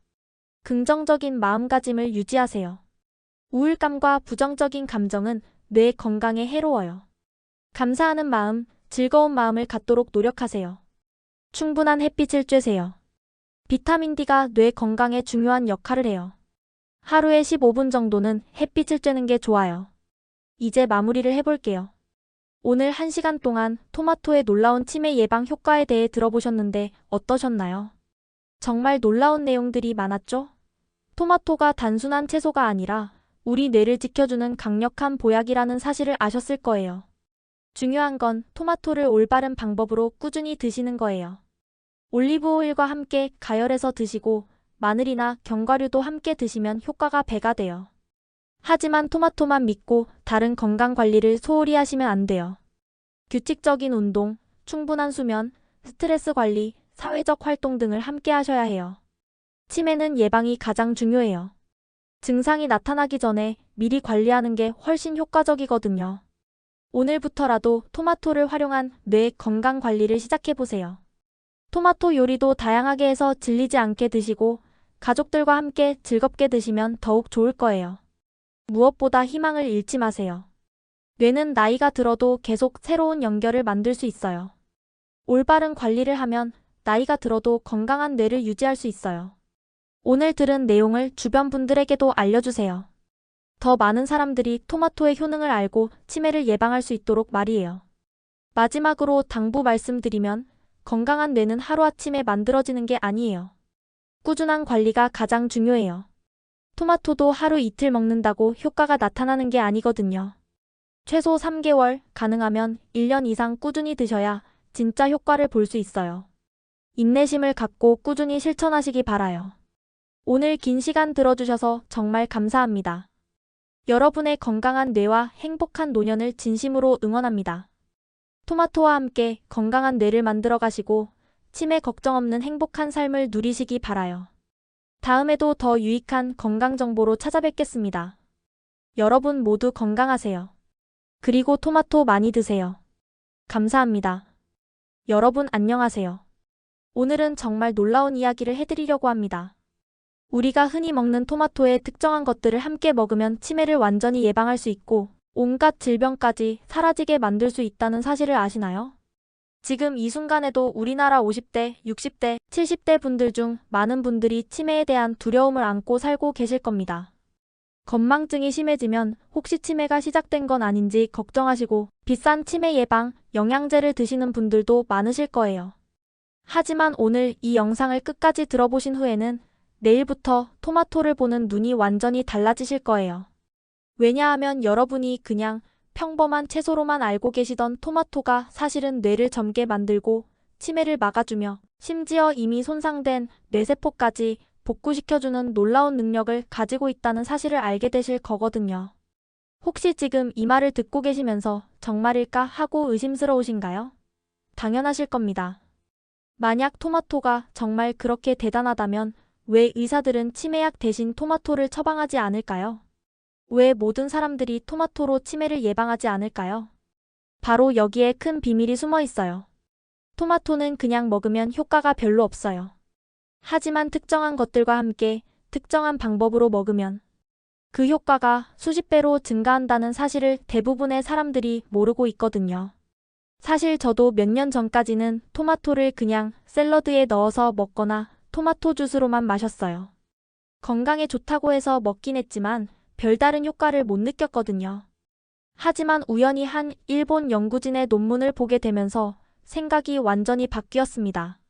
S1: 긍정적인 마음가짐을 유지하세요. 우울감과 부정적인 감정은 뇌 건강에 해로워요. 감사하는 마음, 즐거운 마음을 갖도록 노력하세요. 충분한 햇빛을 쬐세요. 비타민 D가 뇌 건강에 중요한 역할을 해요. 하루에 15분 정도는 햇빛을 쬐는 게 좋아요. 이제 마무리를 해볼게요. 오늘 1시간 동안 토마토의 놀라운 치매 예방 효과에 대해 들어보셨는데 어떠셨나요? 정말 놀라운 내용들이 많았죠? 토마토가 단순한 채소가 아니라 우리 뇌를 지켜주는 강력한 보약이라는 사실을 아셨을 거예요. 중요한 건 토마토를 올바른 방법으로 꾸준히 드시는 거예요. 올리브 오일과 함께 가열해서 드시고 마늘이나 견과류도 함께 드시면 효과가 배가 돼요. 하지만 토마토만 믿고 다른 건강 관리를 소홀히 하시면 안 돼요. 규칙적인 운동, 충분한 수면, 스트레스 관리, 사회적 활동 등을 함께 하셔야 해요. 치매는 예방이 가장 중요해요. 증상이 나타나기 전에 미리 관리하는 게 훨씬 효과적이거든요. 오늘부터라도 토마토를 활용한 뇌 건강 관리를 시작해보세요. 토마토 요리도 다양하게 해서 질리지 않게 드시고 가족들과 함께 즐겁게 드시면 더욱 좋을 거예요. 무엇보다 희망을 잃지 마세요. 뇌는 나이가 들어도 계속 새로운 연결을 만들 수 있어요. 올바른 관리를 하면 나이가 들어도 건강한 뇌를 유지할 수 있어요. 오늘 들은 내용을 주변 분들에게도 알려주세요. 더 많은 사람들이 토마토의 효능을 알고 치매를 예방할 수 있도록 말이에요. 마지막으로 당부 말씀드리면 건강한 뇌는 하루아침에 만들어지는 게 아니에요. 꾸준한 관리가 가장 중요해요. 토마토도 하루 이틀 먹는다고 효과가 나타나는 게 아니거든요. 최소 3개월, 가능하면 1년 이상 꾸준히 드셔야 진짜 효과를 볼 수 있어요. 인내심을 갖고 꾸준히 실천하시기 바라요. 오늘 긴 시간 들어주셔서 정말 감사합니다. 여러분의 건강한 뇌와 행복한 노년을 진심으로 응원합니다. 토마토와 함께 건강한 뇌를 만들어 가시고 치매 걱정 없는 행복한 삶을 누리시기 바라요. 다음에도 더 유익한 건강 정보로 찾아뵙겠습니다. 여러분 모두 건강하세요. 그리고 토마토 많이 드세요. 감사합니다. 여러분 안녕하세요. 오늘은 정말 놀라운 이야기를 해드리려고 합니다. 우리가 흔히 먹는 토마토의 특정한 것들을 함께 먹으면 치매를 완전히 예방할 수 있고 온갖 질병까지 사라지게 만들 수 있다는 사실을 아시나요? 지금 이 순간에도 우리나라 50대, 60대, 70대 분들 중 많은 분들이 치매에 대한 두려움을 안고 살고 계실 겁니다. 건망증이 심해지면 혹시 치매가 시작된 건 아닌지 걱정하시고 비싼 치매 예방, 영양제를 드시는 분들도 많으실 거예요. 하지만 오늘 이 영상을 끝까지 들어보신 후에는 내일부터 토마토를 보는 눈이 완전히 달라지실 거예요. 왜냐하면 여러분이 그냥 평범한 채소로만 알고 계시던 토마토가 사실은 뇌를 젊게 만들고 치매를 막아주며 심지어 이미 손상된 뇌세포까지 복구시켜주는 놀라운 능력을 가지고 있다는 사실을 알게 되실 거거든요. 혹시 지금 이 말을 듣고 계시면서 정말일까 하고 의심스러우신가요? 당연하실 겁니다. 만약 토마토가 정말 그렇게 대단하다면 왜 의사들은 치매약 대신 토마토를 처방하지 않을까요? 왜 모든 사람들이 토마토로 치매를 예방하지 않을까요? 바로 여기에 큰 비밀이 숨어 있어요. 토마토는 그냥 먹으면 효과가 별로 없어요. 하지만 특정한 것들과 함께 특정한 방법으로 먹으면 그 효과가 수십 배로 증가한다는 사실을 대부분의 사람들이 모르고 있거든요. 사실 저도 몇 년 전까지는 토마토를 그냥 샐러드에 넣어서 먹거나 토마토 주스로만 마셨어요. 건강에 좋다고 해서 먹긴 했지만 별다른 효과를 못 느꼈거든요. 하지만 우연히 한 일본 연구진의 논문을 보게 되면서 생각이 완전히 바뀌었습니다.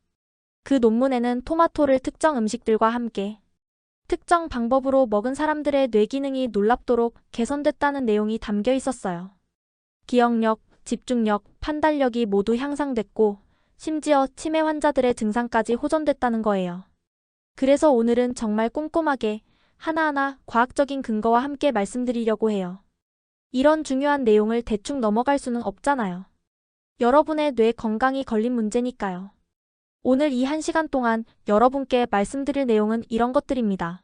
S1: 그 논문에는 토마토를 특정 음식들과 함께 특정 방법으로 먹은 사람들의 뇌 기능이 놀랍도록 개선됐다는 내용이 담겨 있었어요. 기억력, 집중력, 판단력이 모두 향상됐고 심지어 치매 환자들의 증상까지 호전됐다는 거예요. 그래서 오늘은 정말 꼼꼼하게 하나하나 과학적인 근거와 함께 말씀드리려고 해요. 이런 중요한 내용을 대충 넘어갈 수는 없잖아요. 여러분의 뇌 건강이 걸린 문제니까요. 오늘 이 1시간 동안 여러분께 말씀드릴 내용은 이런 것들입니다.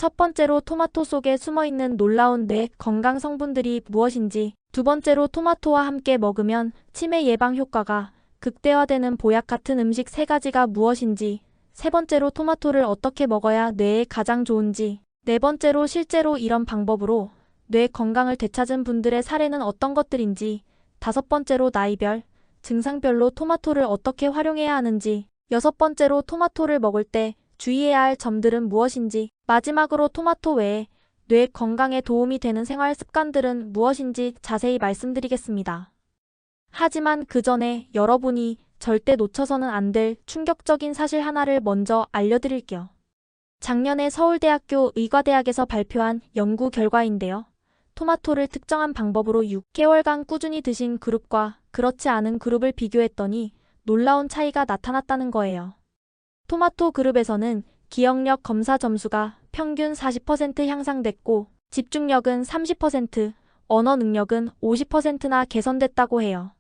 S1: 첫 번째로 토마토 속에 숨어있는 놀라운 뇌 건강 성분들이 무엇인지, 두 번째로 토마토와 함께 먹으면 치매 예방 효과가 극대화되는 보약 같은 음식 세 가지가 무엇인지, 세 번째로 토마토를 어떻게 먹어야 뇌에 가장 좋은지, 네 번째로 실제로 이런 방법으로 뇌 건강을 되찾은 분들의 사례는 어떤 것들인지, 다섯 번째로 나이별, 증상별로 토마토를 어떻게 활용해야 하는지, 여섯 번째로 토마토를 먹을 때 주의해야 할 점들은 무엇인지, 마지막으로 토마토 외에 뇌 건강에 도움이 되는 생활 습관들은 무엇인지 자세히 말씀드리겠습니다. 하지만 그 전에 여러분이 절대 놓쳐서는 안 될 충격적인 사실 하나를 먼저 알려드릴게요. 작년에 서울대학교 의과대학에서 발표한 연구 결과인데요. 토마토를 특정한 방법으로 6개월간 꾸준히 드신 그룹과 그렇지 않은 그룹을 비교했더니 놀라운 차이가 나타났다는 거예요. 토마토 그룹에서는 기억력 검사 점수가 평균 40% 향상됐고 집중력은 30%, 언어 능력은 50%나 개선됐다고 해요.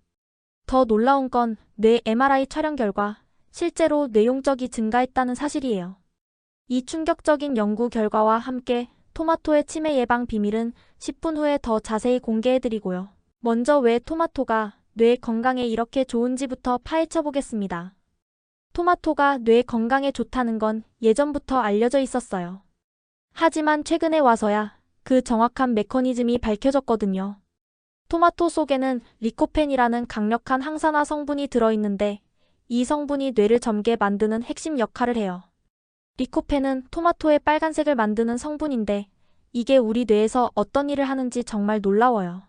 S1: 더 놀라운 건 뇌 MRI 촬영 결과 실제로 뇌용적이 증가했다는 사실이에요. 이 충격적인 연구 결과와 함께 토마토의 치매 예방 비밀은 10분 후에 더 자세히 공개해드리고요. 먼저 왜 토마토가 뇌 건강에 이렇게 좋은지부터 파헤쳐 보겠습니다. 토마토가 뇌 건강에 좋다는 건 예전부터 알려져 있었어요. 하지만 최근에 와서야 그 정확한 메커니즘이 밝혀졌거든요. 토마토 속에는 리코펜이라는 강력한 항산화 성분이 들어있는데 이 성분이 뇌를 젊게 만드는 핵심 역할을 해요. 리코펜은 토마토의 빨간색을 만드는 성분인데 이게 우리 뇌에서 어떤 일을 하는지 정말 놀라워요.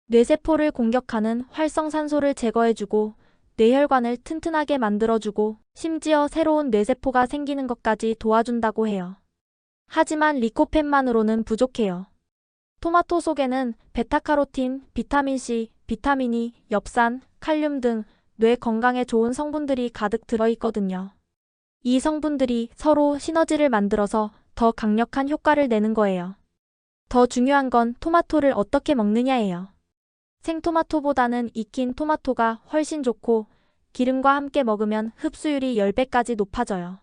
S1: 뇌세포를 공격하는 활성산소를 제거해주고 뇌혈관을 튼튼하게 만들어주고 심지어 새로운 뇌세포가 생기는 것까지 도와준다고 해요. 하지만 리코펜만으로는 부족해요. 토마토 속에는 베타카로틴, 비타민C, 비타민 E, 엽산, 칼륨 등 뇌 건강에 좋은 성분들이 가득 들어있거든요. 이 성분들이 서로 시너지를 만들어서 더 강력한 효과를 내는 거예요. 더 중요한 건 토마토를 어떻게 먹느냐예요. 생토마토보다는 익힌 토마토가 훨씬 좋고 기름과 함께 먹으면 흡수율이 10배까지 높아져요.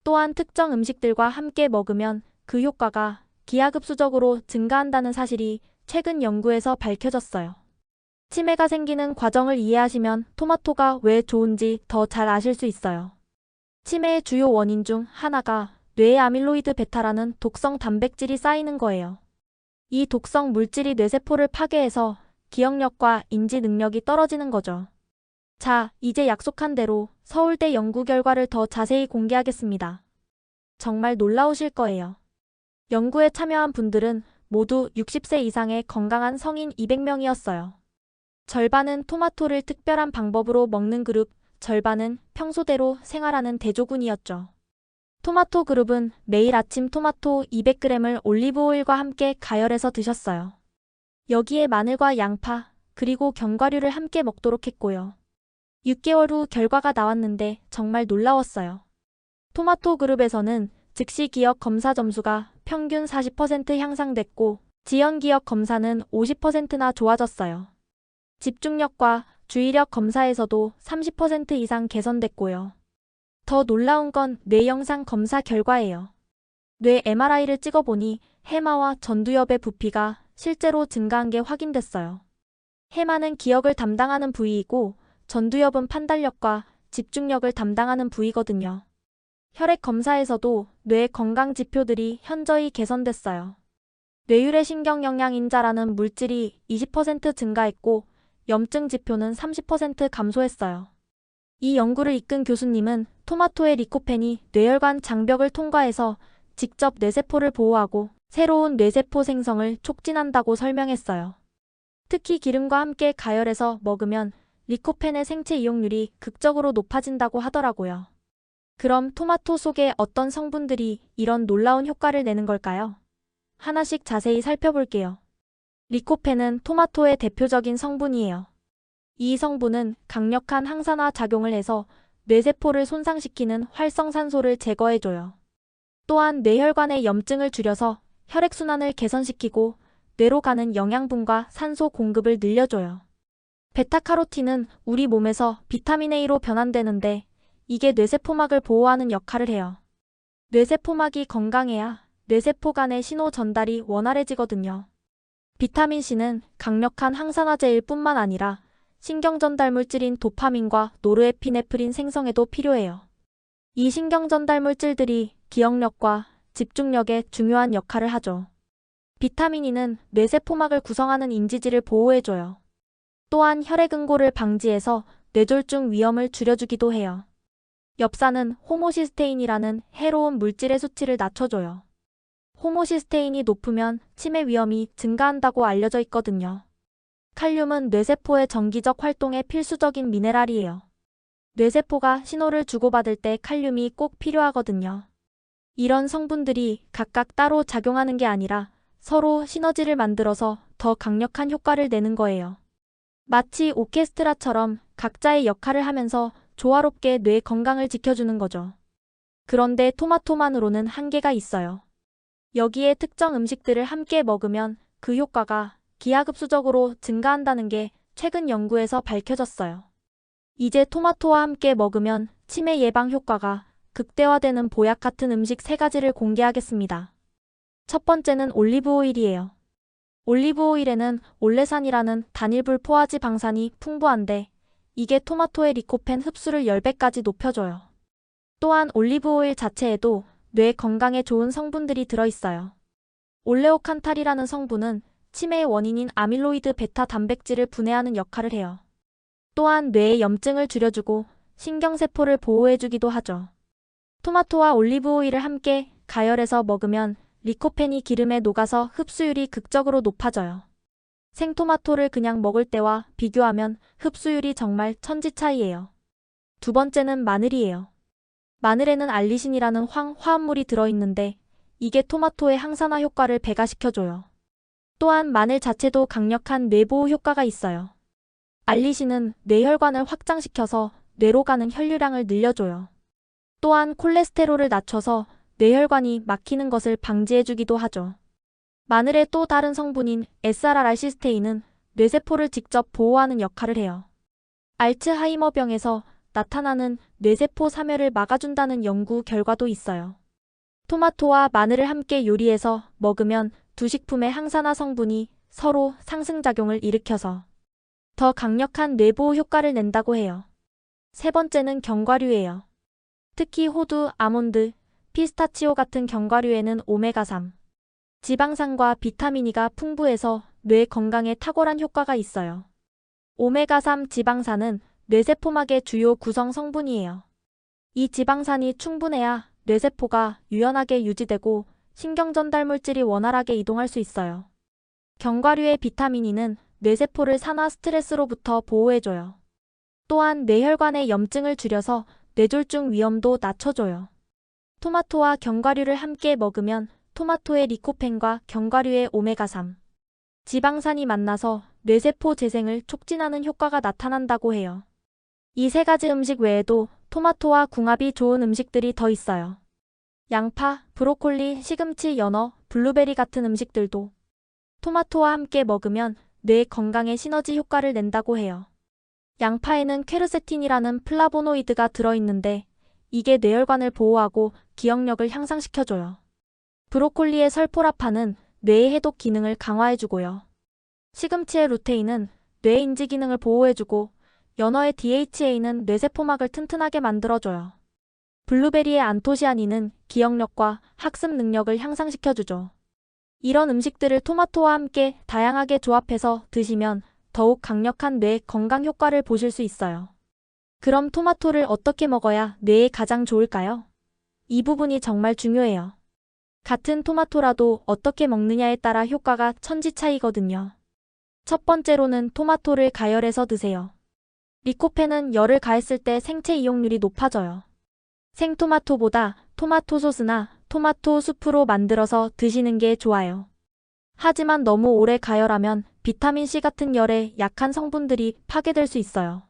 S1: 또한 특정 음식들과 함께 먹으면 그 효과가 기하급수적으로 증가한다는 사실이 최근 연구에서 밝혀졌어요. 치매가 생기는 과정을 이해하시면 토마토가 왜 좋은지 더 잘 아실 수 있어요. 치매의 주요 원인 중 하나가 뇌에 아밀로이드 베타라는 독성 단백질이 쌓이는 거예요. 이 독성 물질이 뇌세포를 파괴해서 기억력과 인지 능력이 떨어지는 거죠. 자, 이제 약속한 대로 서울대 연구 결과를 더 자세히 공개하겠습니다. 정말 놀라우실 거예요. 연구에 참여한 분들은 모두 60세 이상의 건강한 성인 200명이었어요. 절반은 토마토를 특별한 방법으로 먹는 그룹, 절반은 평소대로 생활하는 대조군이었죠. 토마토 그룹은 매일 아침 토마토 200g을 올리브오일과 함께 가열해서 드셨어요. 여기에 마늘과 양파, 그리고 견과류를 함께 먹도록 했고요. 6개월 후 결과가 나왔는데 정말 놀라웠어요. 토마토 그룹에서는 즉시 기억 검사 점수가 평균 40% 향상됐고 지연 기억 검사는 50%나 좋아졌어요. 집중력과 주의력 검사에서도 30% 이상 개선됐고요. 더 놀라운 건 뇌 영상 검사 결과예요. 뇌 MRI를 찍어보니 해마와 전두엽의 부피가 실제로 증가한 게 확인됐어요. 해마는 기억을 담당하는 부위이고 전두엽은 판단력과 집중력을 담당하는 부위거든요. 혈액 검사에서도 뇌 건강 지표들이 현저히 개선됐어요. 뇌유래 신경영양인자라는 물질이 20% 증가했고 염증 지표는 30% 감소했어요. 이 연구를 이끈 교수님은 토마토의 리코펜이 뇌혈관 장벽을 통과해서 직접 뇌세포를 보호하고 새로운 뇌세포 생성을 촉진한다고 설명했어요. 특히 기름과 함께 가열해서 먹으면 리코펜의 생체 이용률이 극적으로 높아진다고 하더라고요. 그럼 토마토 속에 어떤 성분들이 이런 놀라운 효과를 내는 걸까요? 하나씩 자세히 살펴볼게요. 리코펜은 토마토의 대표적인 성분이에요. 이 성분은 강력한 항산화 작용을 해서 뇌세포를 손상시키는 활성산소를 제거해줘요. 또한 뇌혈관의 염증을 줄여서 혈액순환을 개선시키고 뇌로 가는 영양분과 산소 공급을 늘려줘요. 베타카로틴은 우리 몸에서 비타민 A로 변환되는데 이게 뇌세포막을 보호하는 역할을 해요. 뇌세포막이 건강해야 뇌세포 간의 신호 전달이 원활해지거든요. 비타민C는 강력한 항산화제일 뿐만 아니라 신경 전달 물질인 도파민과 노르에피네프린 생성에도 필요해요. 이 신경 전달 물질들이 기억력과 집중력에 중요한 역할을 하죠. 비타민 E는 뇌세포막을 구성하는 인지질을 보호해줘요. 또한 혈액응고를 방지해서 뇌졸중 위험을 줄여주기도 해요. 엽산은 호모시스테인이라는 해로운 물질의 수치를 낮춰줘요. 호모시스테인이 높으면 치매 위험이 증가한다고 알려져 있거든요. 칼륨은 뇌세포의 정기적 활동에 필수적인 미네랄이에요. 뇌세포가 신호를 주고받을 때 칼륨이 꼭 필요하거든요. 이런 성분들이 각각 따로 작용하는 게 아니라 서로 시너지를 만들어서 더 강력한 효과를 내는 거예요. 마치 오케스트라처럼 각자의 역할을 하면서 조화롭게 뇌 건강을 지켜주는 거죠. 그런데 토마토만으로는 한계가 있어요. 여기에 특정 음식들을 함께 먹으면 그 효과가 기하급수적으로 증가한다는 게 최근 연구에서 밝혀졌어요. 이제 토마토와 함께 먹으면 치매 예방 효과가 극대화되는 보약 같은 음식 3가지를 공개하겠습니다. 첫 번째는 올리브오일이에요. 올리브오일에는 올레산이라는 단일불 포화지 방산이 풍부한데 이게 토마토의 리코펜 흡수를 10배까지 높여줘요. 또한 올리브오일 자체에도 뇌 건강에 좋은 성분들이 들어있어요. 올레오칸탈이라는 성분은 치매의 원인인 아밀로이드 베타 단백질을 분해하는 역할을 해요. 또한 뇌의 염증을 줄여주고 신경세포를 보호해주기도 하죠. 토마토와 올리브오일을 함께 가열해서 먹으면 리코펜이 기름에 녹아서 흡수율이 극적으로 높아져요. 생토마토를 그냥 먹을 때와 비교하면 흡수율이 정말 천지 차이예요. 두 번째는 마늘이에요. 마늘에는 알리신이라는 화합물이 들어있는데 이게 토마토의 항산화 효과를 배가시켜줘요. 또한 마늘 자체도 강력한 뇌보호 효과가 있어요. 알리신은 뇌혈관을 확장시켜서 뇌로 가는 혈류량을 늘려줘요. 또한 콜레스테롤을 낮춰서 뇌혈관이 막히는 것을 방지해주기도 하죠. 마늘의 또 다른 성분인 SRR시스테인은 뇌세포를 직접 보호하는 역할을 해요. 알츠하이머병에서 나타나는 뇌세포 사멸을 막아준다는 연구 결과도 있어요. 토마토와 마늘을 함께 요리해서 먹으면 두 식품의 항산화 성분이 서로 상승작용을 일으켜서 더 강력한 뇌보호 효과를 낸다고 해요. 세 번째는 견과류예요. 특히 호두, 아몬드, 피스타치오 같은 견과류에는 오메가3, 지방산과 비타민 E가 풍부해서 뇌 건강에 탁월한 효과가 있어요. 오메가3 지방산은 뇌세포막의 주요 구성 성분이에요. 이 지방산이 충분해야 뇌세포가 유연하게 유지되고 신경전달 물질이 원활하게 이동할 수 있어요. 견과류의 비타민 E는 뇌세포를 산화 스트레스로부터 보호해줘요. 또한 뇌혈관의 염증을 줄여서 뇌졸중 위험도 낮춰줘요. 토마토와 견과류를 함께 먹으면 토마토의 리코펜과 견과류의 오메가3, 지방산이 만나서 뇌세포 재생을 촉진하는 효과가 나타난다고 해요. 이 3가지 음식 외에도 토마토와 궁합이 좋은 음식들이 더 있어요. 양파, 브로콜리, 시금치, 연어, 블루베리 같은 음식들도 토마토와 함께 먹으면 뇌 건강에 시너지 효과를 낸다고 해요. 양파에는 퀘르세틴이라는 플라보노이드가 들어있는데 이게 뇌혈관을 보호하고 기억력을 향상시켜줘요. 브로콜리의 설포라판은 뇌의 해독 기능을 강화해주고요. 시금치의 루테인은 뇌 인지 기능을 보호해주고 연어의 DHA는 뇌세포막을 튼튼하게 만들어줘요. 블루베리의 안토시아닌은 기억력과 학습 능력을 향상시켜주죠. 이런 음식들을 토마토와 함께 다양하게 조합해서 드시면 더욱 강력한 뇌 건강 효과를 보실 수 있어요. 그럼 토마토를 어떻게 먹어야 뇌에 가장 좋을까요? 이 부분이 정말 중요해요. 같은 토마토라도 어떻게 먹느냐에 따라 효과가 천지 차이거든요. 첫 번째로는 토마토를 가열해서 드세요. 리코펜은 열을 가했을 때 생체 이용률이 높아져요. 생토마토보다 토마토 소스나 토마토 수프로 만들어서 드시는 게 좋아요. 하지만 너무 오래 가열하면 비타민C 같은 열에 약한 성분들이 파괴될 수 있어요.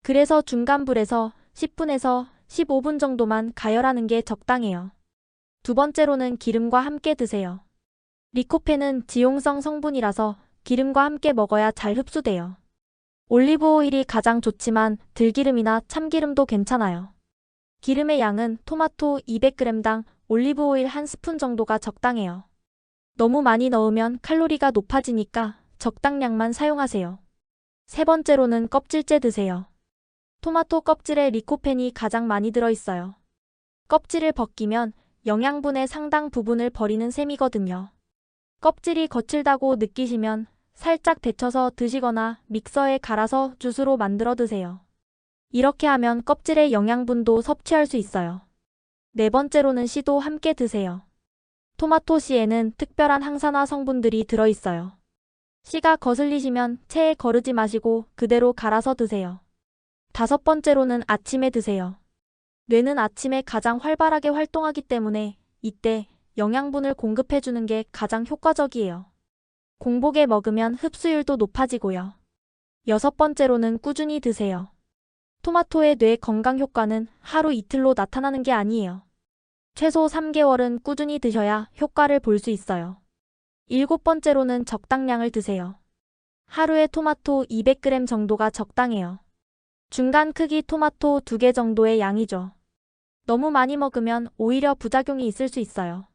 S1: 그래서 중간 불에서 10분에서 15분 정도만 가열하는 게 적당해요. 두 번째로는 기름과 함께 드세요. 리코펜은 지용성 성분이라서 기름과 함께 먹어야 잘 흡수돼요. 올리브 오일이 가장 좋지만 들기름이나 참기름도 괜찮아요. 기름의 양은 토마토 200g당 올리브 오일 1스푼 정도가 적당해요. 너무 많이 넣으면 칼로리가 높아지니까 적당량만 사용하세요. 세 번째로는 껍질째 드세요. 토마토 껍질에 리코펜이 가장 많이 들어있어요. 껍질을 벗기면 영양분의 상당 부분을 버리는 셈이거든요. 껍질이 거칠다고 느끼시면 살짝 데쳐서 드시거나 믹서에 갈아서 주스로 만들어 드세요. 이렇게 하면 껍질의 영양분도 섭취할 수 있어요. 네 번째로는 씨도 함께 드세요. 토마토 씨에는 특별한 항산화 성분들이 들어있어요. 씨가 거슬리시면 체에 거르지 마시고 그대로 갈아서 드세요. 다섯 번째로는 아침에 드세요. 뇌는 아침에 가장 활발하게 활동하기 때문에 이때 영양분을 공급해주는 게 가장 효과적이에요. 공복에 먹으면 흡수율도 높아지고요. 여섯 번째로는 꾸준히 드세요. 토마토의 뇌 건강 효과는 하루 이틀로 나타나는 게 아니에요. 최소 3개월은 꾸준히 드셔야 효과를 볼 수 있어요. 일곱 번째로는 적당량을 드세요. 하루에 토마토 200g 정도가 적당해요. 중간 크기 토마토 2개 정도의 양이죠. 너무 많이 먹으면 오히려 부작용이 있을 수 있어요.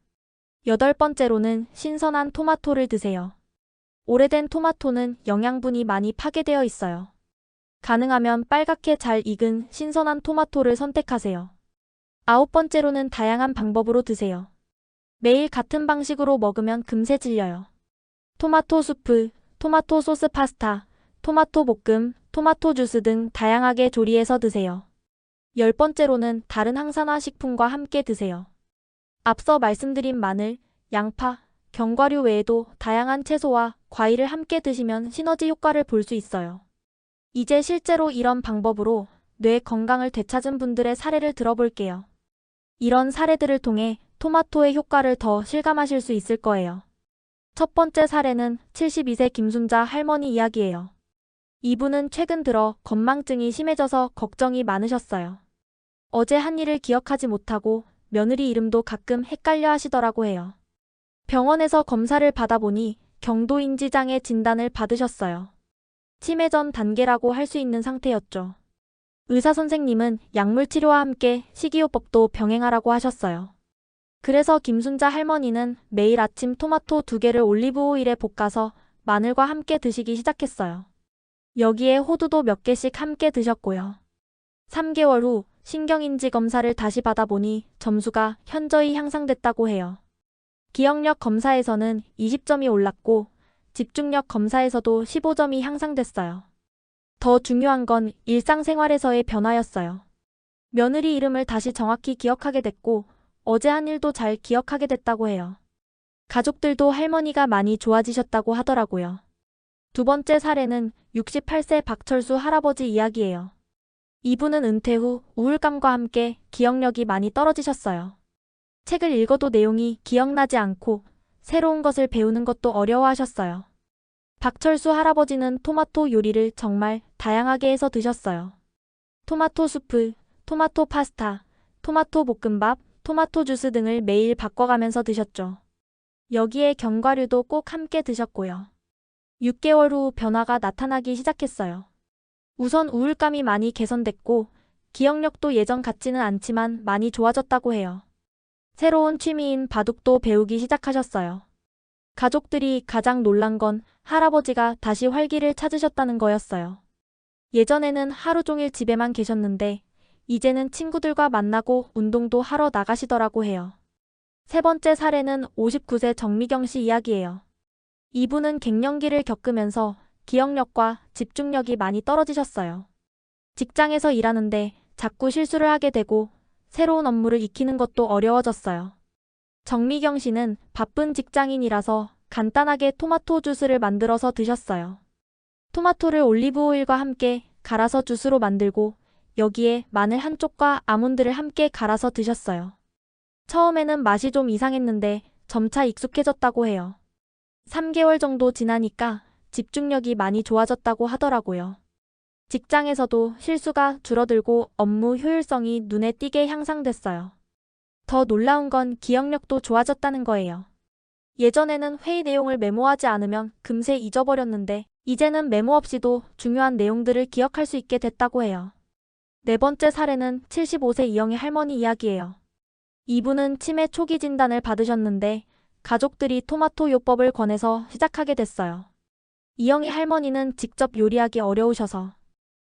S1: 여덟 번째로는 신선한 토마토를 드세요. 오래된 토마토는 영양분이 많이 파괴되어 있어요. 가능하면 빨갛게 잘 익은 신선한 토마토를 선택하세요. 아홉 번째로는 다양한 방법으로 드세요. 매일 같은 방식으로 먹으면 금세 질려요. 토마토 수프, 토마토 소스 파스타, 토마토 볶음, 토마토 주스 등 다양하게 조리해서 드세요. 열 번째로는 다른 항산화 식품과 함께 드세요. 앞서 말씀드린 마늘, 양파, 견과류 외에도 다양한 채소와 과일을 함께 드시면 시너지 효과를 볼 수 있어요. 이제 실제로 이런 방법으로 뇌 건강을 되찾은 분들의 사례를 들어볼게요. 이런 사례들을 통해 토마토의 효과를 더 실감하실 수 있을 거예요. 첫 번째 사례는 72세 김순자 할머니 이야기예요. 이분은 최근 들어 건망증이 심해져서 걱정이 많으셨어요. 어제 한 일을 기억하지 못하고 며느리 이름도 가끔 헷갈려 하시더라고 해요. 병원에서 검사를 받아보니 경도인지장애 진단을 받으셨어요. 치매 전 단계라고 할 수 있는 상태였죠. 의사 선생님은 약물 치료와 함께 식이요법도 병행하라고 하셨어요. 그래서 김순자 할머니는 매일 아침 토마토 2개를 올리브 오일에 볶아서 마늘과 함께 드시기 시작했어요. 여기에 호두도 몇 개씩 함께 드셨고요. 3개월 후 신경인지 검사를 다시 받아보니 점수가 현저히 향상됐다고 해요. 기억력 검사에서는 20점이 올랐고 집중력 검사에서도 15점이 향상됐어요. 더 중요한 건 일상생활에서의 변화였어요. 며느리 이름을 다시 정확히 기억하게 됐고 어제 한 일도 잘 기억하게 됐다고 해요. 가족들도 할머니가 많이 좋아지셨다고 하더라고요. 두 번째 사례는 68세 박철수 할아버지 이야기예요. 이분은 은퇴 후 우울감과 함께 기억력이 많이 떨어지셨어요. 책을 읽어도 내용이 기억나지 않고 새로운 것을 배우는 것도 어려워하셨어요. 박철수 할아버지는 토마토 요리를 정말 다양하게 해서 드셨어요. 토마토 수프, 토마토 파스타, 토마토 볶음밥, 토마토 주스 등을 매일 바꿔가면서 드셨죠. 여기에 견과류도 꼭 함께 드셨고요. 6개월 후 변화가 나타나기 시작했어요. 우선 우울감이 많이 개선됐고 기억력도 예전 같지는 않지만 많이 좋아졌다고 해요. 새로운 취미인 바둑도 배우기 시작하셨어요. 가족들이 가장 놀란 건 할아버지가 다시 활기를 찾으셨다는 거였어요. 예전에는 하루 종일 집에만 계셨는데 이제는 친구들과 만나고 운동도 하러 나가시더라고 해요. 세 번째 사례는 59세 정미경 씨 이야기예요. 이분은 갱년기를 겪으면서 기억력과 집중력이 많이 떨어지셨어요. 직장에서 일하는데 자꾸 실수를 하게 되고 새로운 업무를 익히는 것도 어려워졌어요. 정미경 씨는 바쁜 직장인이라서 간단하게 토마토 주스를 만들어서 드셨어요. 토마토를 올리브 오일과 함께 갈아서 주스로 만들고 여기에 마늘 한 쪽과 아몬드를 함께 갈아서 드셨어요. 처음에는 맛이 좀 이상했는데 점차 익숙해졌다고 해요. 3개월 정도 지나니까 집중력이 많이 좋아졌다고 하더라고요. 직장에서도 실수가 줄어들고 업무 효율성이 눈에 띄게 향상됐어요. 더 놀라운 건 기억력도 좋아졌다는 거예요. 예전에는 회의 내용을 메모하지 않으면 금세 잊어버렸는데 이제는 메모 없이도 중요한 내용들을 기억할 수 있게 됐다고 해요. 네 번째 사례는 75세 이영애 할머니 이야기예요. 이분은 치매 초기 진단을 받으셨는데 가족들이 토마토 요법을 권해서 시작하게 됐어요. 이영희 할머니는 직접 요리하기 어려우셔서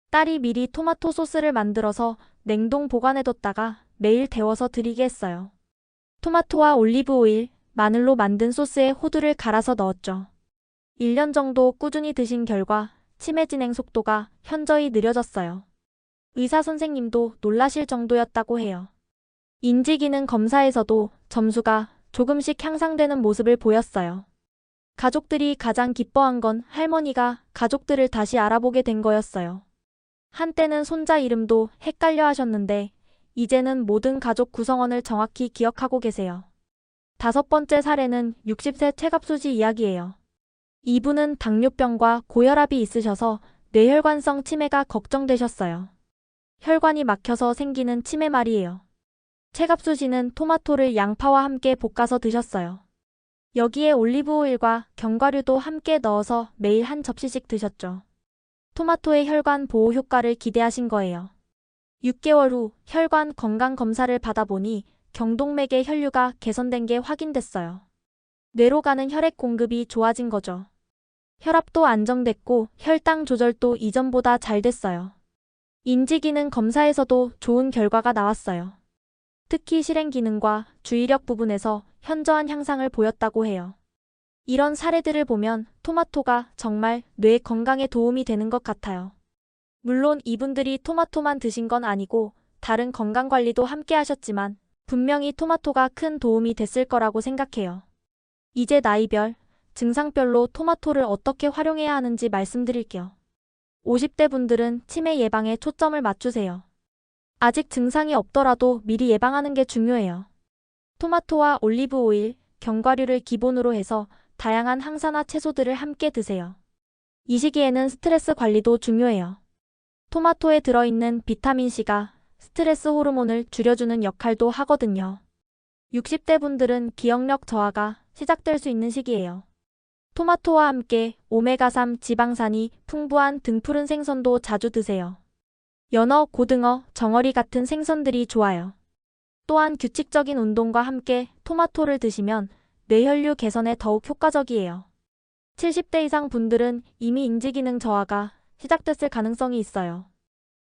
S1: 딸이 미리 토마토 소스를 만들어서 냉동 보관해뒀다가 매일 데워서 드리게 했어요. 토마토와 올리브 오일, 마늘로 만든 소스에 호두를 갈아서 넣었죠. 1년 정도 꾸준히 드신 결과 치매 진행 속도가 현저히 느려졌어요. 의사 선생님도 놀라실 정도였다고 해요. 인지기능 검사에서도 점수가 조금씩 향상되는 모습을 보였어요. 가족들이 가장 기뻐한 건 할머니가 가족들을 다시 알아보게 된 거였어요. 한때는 손자 이름도 헷갈려 하셨는데 이제는 모든 가족 구성원을 정확히 기억하고 계세요. 5번째 사례는 60세 최갑수지 이야기예요. 이분은 당뇨병과 고혈압이 있으셔서 뇌혈관성 치매가 걱정되셨어요. 혈관이 막혀서 생기는 치매 말이에요. 최갑수 씨는 토마토를 양파와 함께 볶아서 드셨어요. 여기에 올리브 오일과 견과류도 함께 넣어서 매일 한 접시씩 드셨죠. 토마토의 혈관 보호 효과를 기대하신 거예요. 6개월 후 혈관 건강 검사를 받아보니 경동맥의 혈류가 개선된 게 확인됐어요. 뇌로 가는 혈액 공급이 좋아진 거죠. 혈압도 안정됐고 혈당 조절도 이전보다 잘 됐어요. 인지기능 검사에서도 좋은 결과가 나왔어요. 특히 실행 기능과 주의력 부분에서 현저한 향상을 보였다고 해요. 이런 사례들을 보면 토마토가 정말 뇌 건강에 도움이 되는 것 같아요. 물론 이분들이 토마토만 드신 건 아니고 다른 건강관리도 함께 하셨지만 분명히 토마토가 큰 도움이 됐을 거라고 생각해요. 이제 나이별, 증상별로 토마토를 어떻게 활용해야 하는지 말씀드릴게요. 50대 분들은 치매 예방에 초점을 맞추세요. 아직 증상이 없더라도 미리 예방하는 게 중요해요. 토마토와 올리브 오일, 견과류를 기본으로 해서 다양한 항산화 채소들을 함께 드세요. 이 시기에는 스트레스 관리도 중요해요. 토마토에 들어있는 비타민C가 스트레스 호르몬을 줄여주는 역할도 하거든요. 60대 분들은 기억력 저하가 시작될 수 있는 시기예요. 토마토와 함께 오메가3 지방산이 풍부한 등푸른 생선도 자주 드세요. 연어, 고등어, 정어리 같은 생선들이 좋아요. 또한 규칙적인 운동과 함께 토마토를 드시면 뇌혈류 개선에 더욱 효과적이에요. 70대 이상 분들은 이미 인지기능 저하가 시작됐을 가능성이 있어요.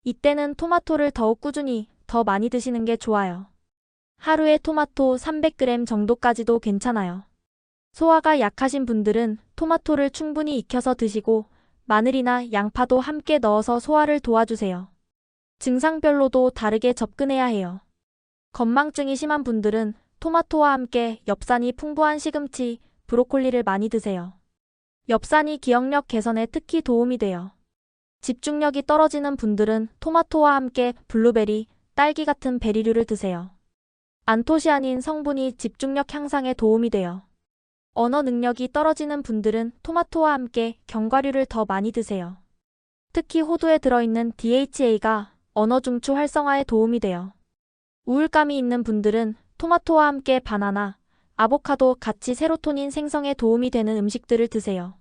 S1: 이때는 토마토를 더욱 꾸준히 더 많이 드시는 게 좋아요. 하루에 토마토 300g 정도까지도 괜찮아요. 소화가 약하신 분들은 토마토를 충분히 익혀서 드시고 마늘이나 양파도 함께 넣어서 소화를 도와주세요. 증상별로도 다르게 접근해야 해요. 건망증이 심한 분들은 토마토와 함께 엽산이 풍부한 시금치, 브로콜리를 많이 드세요. 엽산이 기억력 개선에 특히 도움이 돼요. 집중력이 떨어지는 분들은 토마토와 함께 블루베리, 딸기 같은 베리류를 드세요. 안토시아닌 성분이 집중력 향상에 도움이 돼요. 언어 능력이 떨어지는 분들은 토마토와 함께 견과류를 더 많이 드세요. 특히 호두에 들어있는 DHA가 언어 중추 활성화에 도움이 돼요. 우울감이 있는 분들은 토마토와 함께 바나나, 아보카도 같이 세로토닌 생성에 도움이 되는 음식들을 드세요.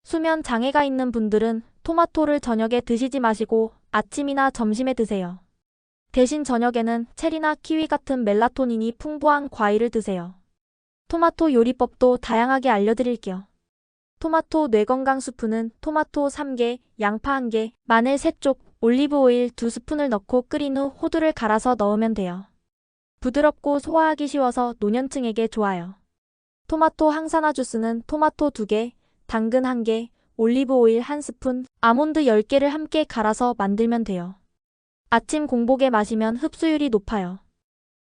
S1: 수면 장애가 있는 분들은 토마토를 저녁에 드시지 마시고 아침이나 점심에 드세요. 대신 저녁에는 체리나 키위 같은 멜라토닌이 풍부한 과일을 드세요. 토마토 요리법도 다양하게 알려드릴게요. 토마토 뇌건강 수프는 토마토 3개, 양파 1개, 마늘 3쪽, 올리브 오일 2스푼을 넣고 끓인 후 호두를 갈아서 넣으면 돼요. 부드럽고 소화하기 쉬워서 노년층에게 좋아요. 토마토 항산화 주스는 토마토 2개, 당근 1개, 올리브 오일 1스푼, 아몬드 10개를 함께 갈아서 만들면 돼요. 아침 공복에 마시면 흡수율이 높아요.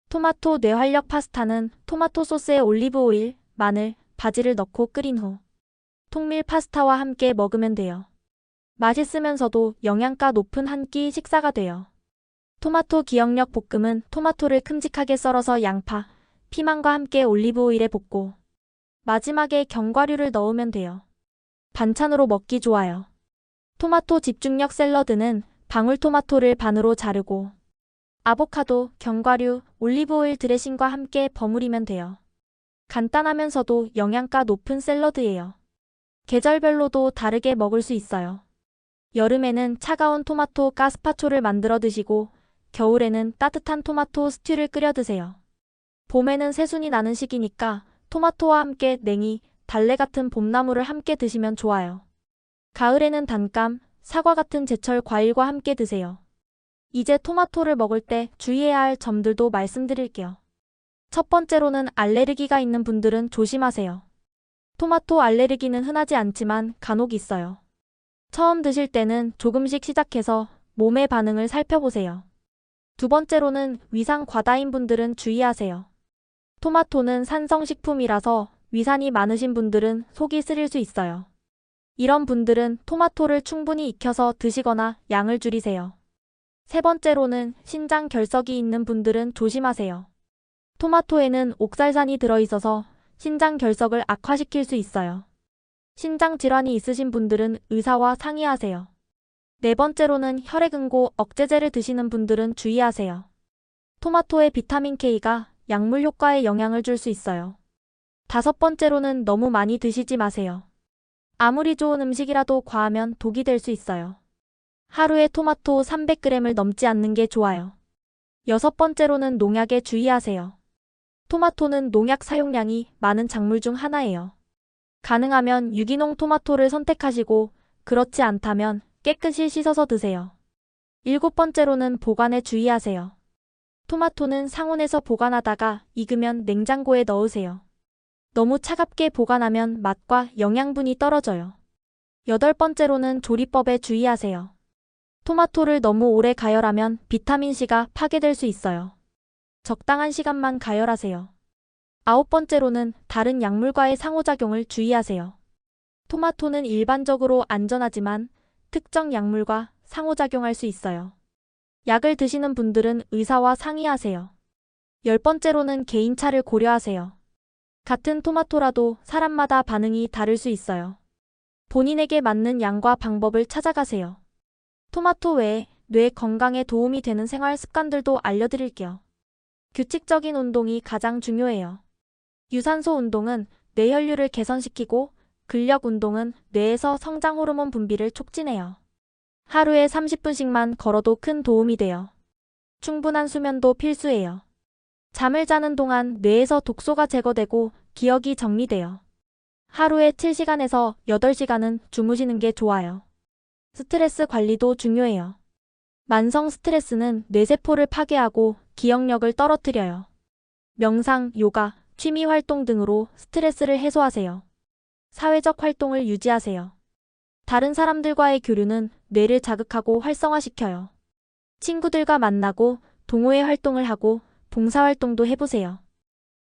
S1: 토마토 뇌활력 파스타는 토마토 소스에 올리브 오일, 마늘, 바지를 넣고 끓인 후 통밀 파스타와 함께 먹으면 돼요. 맛있으면서도 영양가 높은 한 끼 식사가 돼요. 토마토 기억력 볶음은 토마토를 큼직하게 썰어서 양파, 피망과 함께 올리브 오일에 볶고 마지막에 견과류를 넣으면 돼요. 반찬으로 먹기 좋아요. 토마토 집중력 샐러드는 방울토마토를 반으로 자르고 아보카도, 견과류, 올리브오일 드레싱과 함께 버무리면 돼요. 간단하면서도 영양가 높은 샐러드예요. 계절별로도 다르게 먹을 수 있어요. 여름에는 차가운 토마토 가스파초를 만들어 드시고 겨울에는 따뜻한 토마토 스튜를 끓여 드세요. 봄에는 새순이 나는 시기니까 토마토와 함께 냉이, 달래 같은 봄나물을 함께 드시면 좋아요. 가을에는 단감, 사과 같은 제철 과일과 함께 드세요. 이제 토마토를 먹을 때 주의해야 할 점들도 말씀드릴게요. 첫 번째로는 알레르기가 있는 분들은 조심하세요. 토마토 알레르기는 흔하지 않지만 간혹 있어요. 처음 드실 때는 조금씩 시작해서 몸의 반응을 살펴보세요. 두 번째로는 위산 과다인 분들은 주의하세요. 토마토는 산성식품이라서 위산이 많으신 분들은 속이 쓰릴 수 있어요. 이런 분들은 토마토를 충분히 익혀서 드시거나 양을 줄이세요. 세 번째로는 신장 결석이 있는 분들은 조심하세요. 토마토에는 옥살산이 들어있어서 신장 결석을 악화시킬 수 있어요. 신장 질환이 있으신 분들은 의사와 상의하세요. 네 번째로는 혈액응고 억제제를 드시는 분들은 주의하세요. 토마토의 비타민 K가 약물 효과에 영향을 줄 수 있어요. 다섯 번째로는 너무 많이 드시지 마세요. 아무리 좋은 음식이라도 과하면 독이 될 수 있어요. 하루에 토마토 300g을 넘지 않는 게 좋아요. 여섯 번째로는 농약에 주의하세요. 토마토는 농약 사용량이 많은 작물 중 하나예요. 가능하면 유기농 토마토를 선택하시고 그렇지 않다면 깨끗이 씻어서 드세요. 일곱 번째로는 보관에 주의하세요. 토마토는 상온에서 보관하다가 익으면 냉장고에 넣으세요. 너무 차갑게 보관하면 맛과 영양분이 떨어져요. 여덟 번째로는 조리법에 주의하세요. 토마토를 너무 오래 가열하면 비타민C가 파괴될 수 있어요. 적당한 시간만 가열하세요. 아홉 번째로는 다른 약물과의 상호작용을 주의하세요. 토마토는 일반적으로 안전하지만 특정 약물과 상호작용할 수 있어요. 약을 드시는 분들은 의사와 상의하세요. 열 번째로는 개인차를 고려하세요. 같은 토마토라도 사람마다 반응이 다를 수 있어요. 본인에게 맞는 양과 방법을 찾아가세요. 토마토 외에 뇌 건강에 도움이 되는 생활 습관들도 알려드릴게요. 규칙적인 운동이 가장 중요해요. 유산소 운동은 뇌혈류를 개선시키고 근력 운동은 뇌에서 성장 호르몬 분비를 촉진해요. 하루에 30분씩만 걸어도 큰 도움이 돼요. 충분한 수면도 필수예요. 잠을 자는 동안 뇌에서 독소가 제거되고 기억이 정리돼요. 하루에 7시간에서 8시간은 주무시는 게 좋아요. 스트레스 관리도 중요해요. 만성 스트레스는 뇌세포를 파괴하고 기억력을 떨어뜨려요. 명상, 요가, 취미 활동 등으로 스트레스를 해소하세요. 사회적 활동을 유지하세요. 다른 사람들과의 교류는 뇌를 자극하고 활성화시켜요. 친구들과 만나고 동호회 활동을 하고 봉사활동도 해보세요.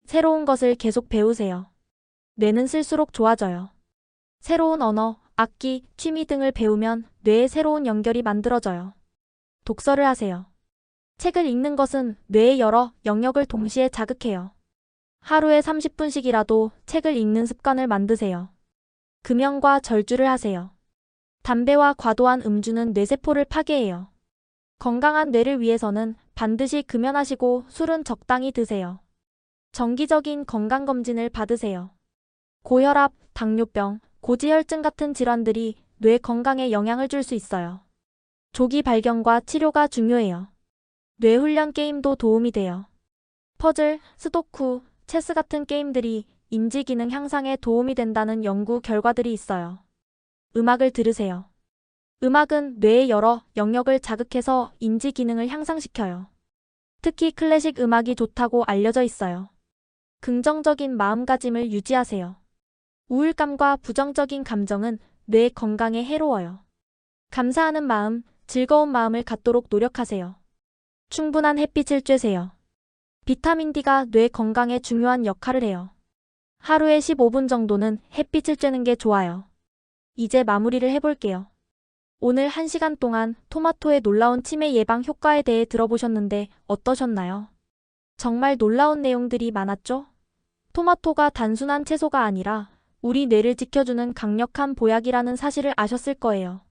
S1: 새로운 것을 계속 배우세요. 뇌는 쓸수록 좋아져요. 새로운 언어, 악기, 취미 등을 배우면 뇌에 새로운 연결이 만들어져요. 독서를 하세요. 책을 읽는 것은 뇌의 여러 영역을 동시에 자극해요. 하루에 30분씩이라도 책을 읽는 습관을 만드세요. 금연과 절주를 하세요. 담배와 과도한 음주는 뇌세포를 파괴해요. 건강한 뇌를 위해서는 반드시 금연하시고 술은 적당히 드세요. 정기적인 건강검진을 받으세요. 고혈압, 당뇨병, 고지혈증 같은 질환들이 뇌 건강에 영향을 줄 수 있어요. 조기 발견과 치료가 중요해요. 뇌훈련 게임도 도움이 돼요. 퍼즐, 스도쿠, 체스 같은 게임들이 인지 기능 향상에 도움이 된다는 연구 결과들이 있어요. 음악을 들으세요. 음악은 뇌의 여러 영역을 자극해서 인지 기능을 향상시켜요. 특히 클래식 음악이 좋다고 알려져 있어요. 긍정적인 마음가짐을 유지하세요. 우울감과 부정적인 감정은 뇌 건강에 해로워요. 감사하는 마음, 즐거운 마음을 갖도록 노력하세요. 충분한 햇빛을 쬐세요. 비타민 D가 뇌 건강에 중요한 역할을 해요. 하루에 15분 정도는 햇빛을 쬐는 게 좋아요. 이제 마무리를 해볼게요. 오늘 1시간 동안 토마토의 놀라운 치매 예방 효과에 대해 들어보셨는데 어떠셨나요? 정말 놀라운 내용들이 많았죠? 토마토가 단순한 채소가 아니라 우리 뇌를 지켜주는 강력한 보약이라는 사실을 아셨을 거예요.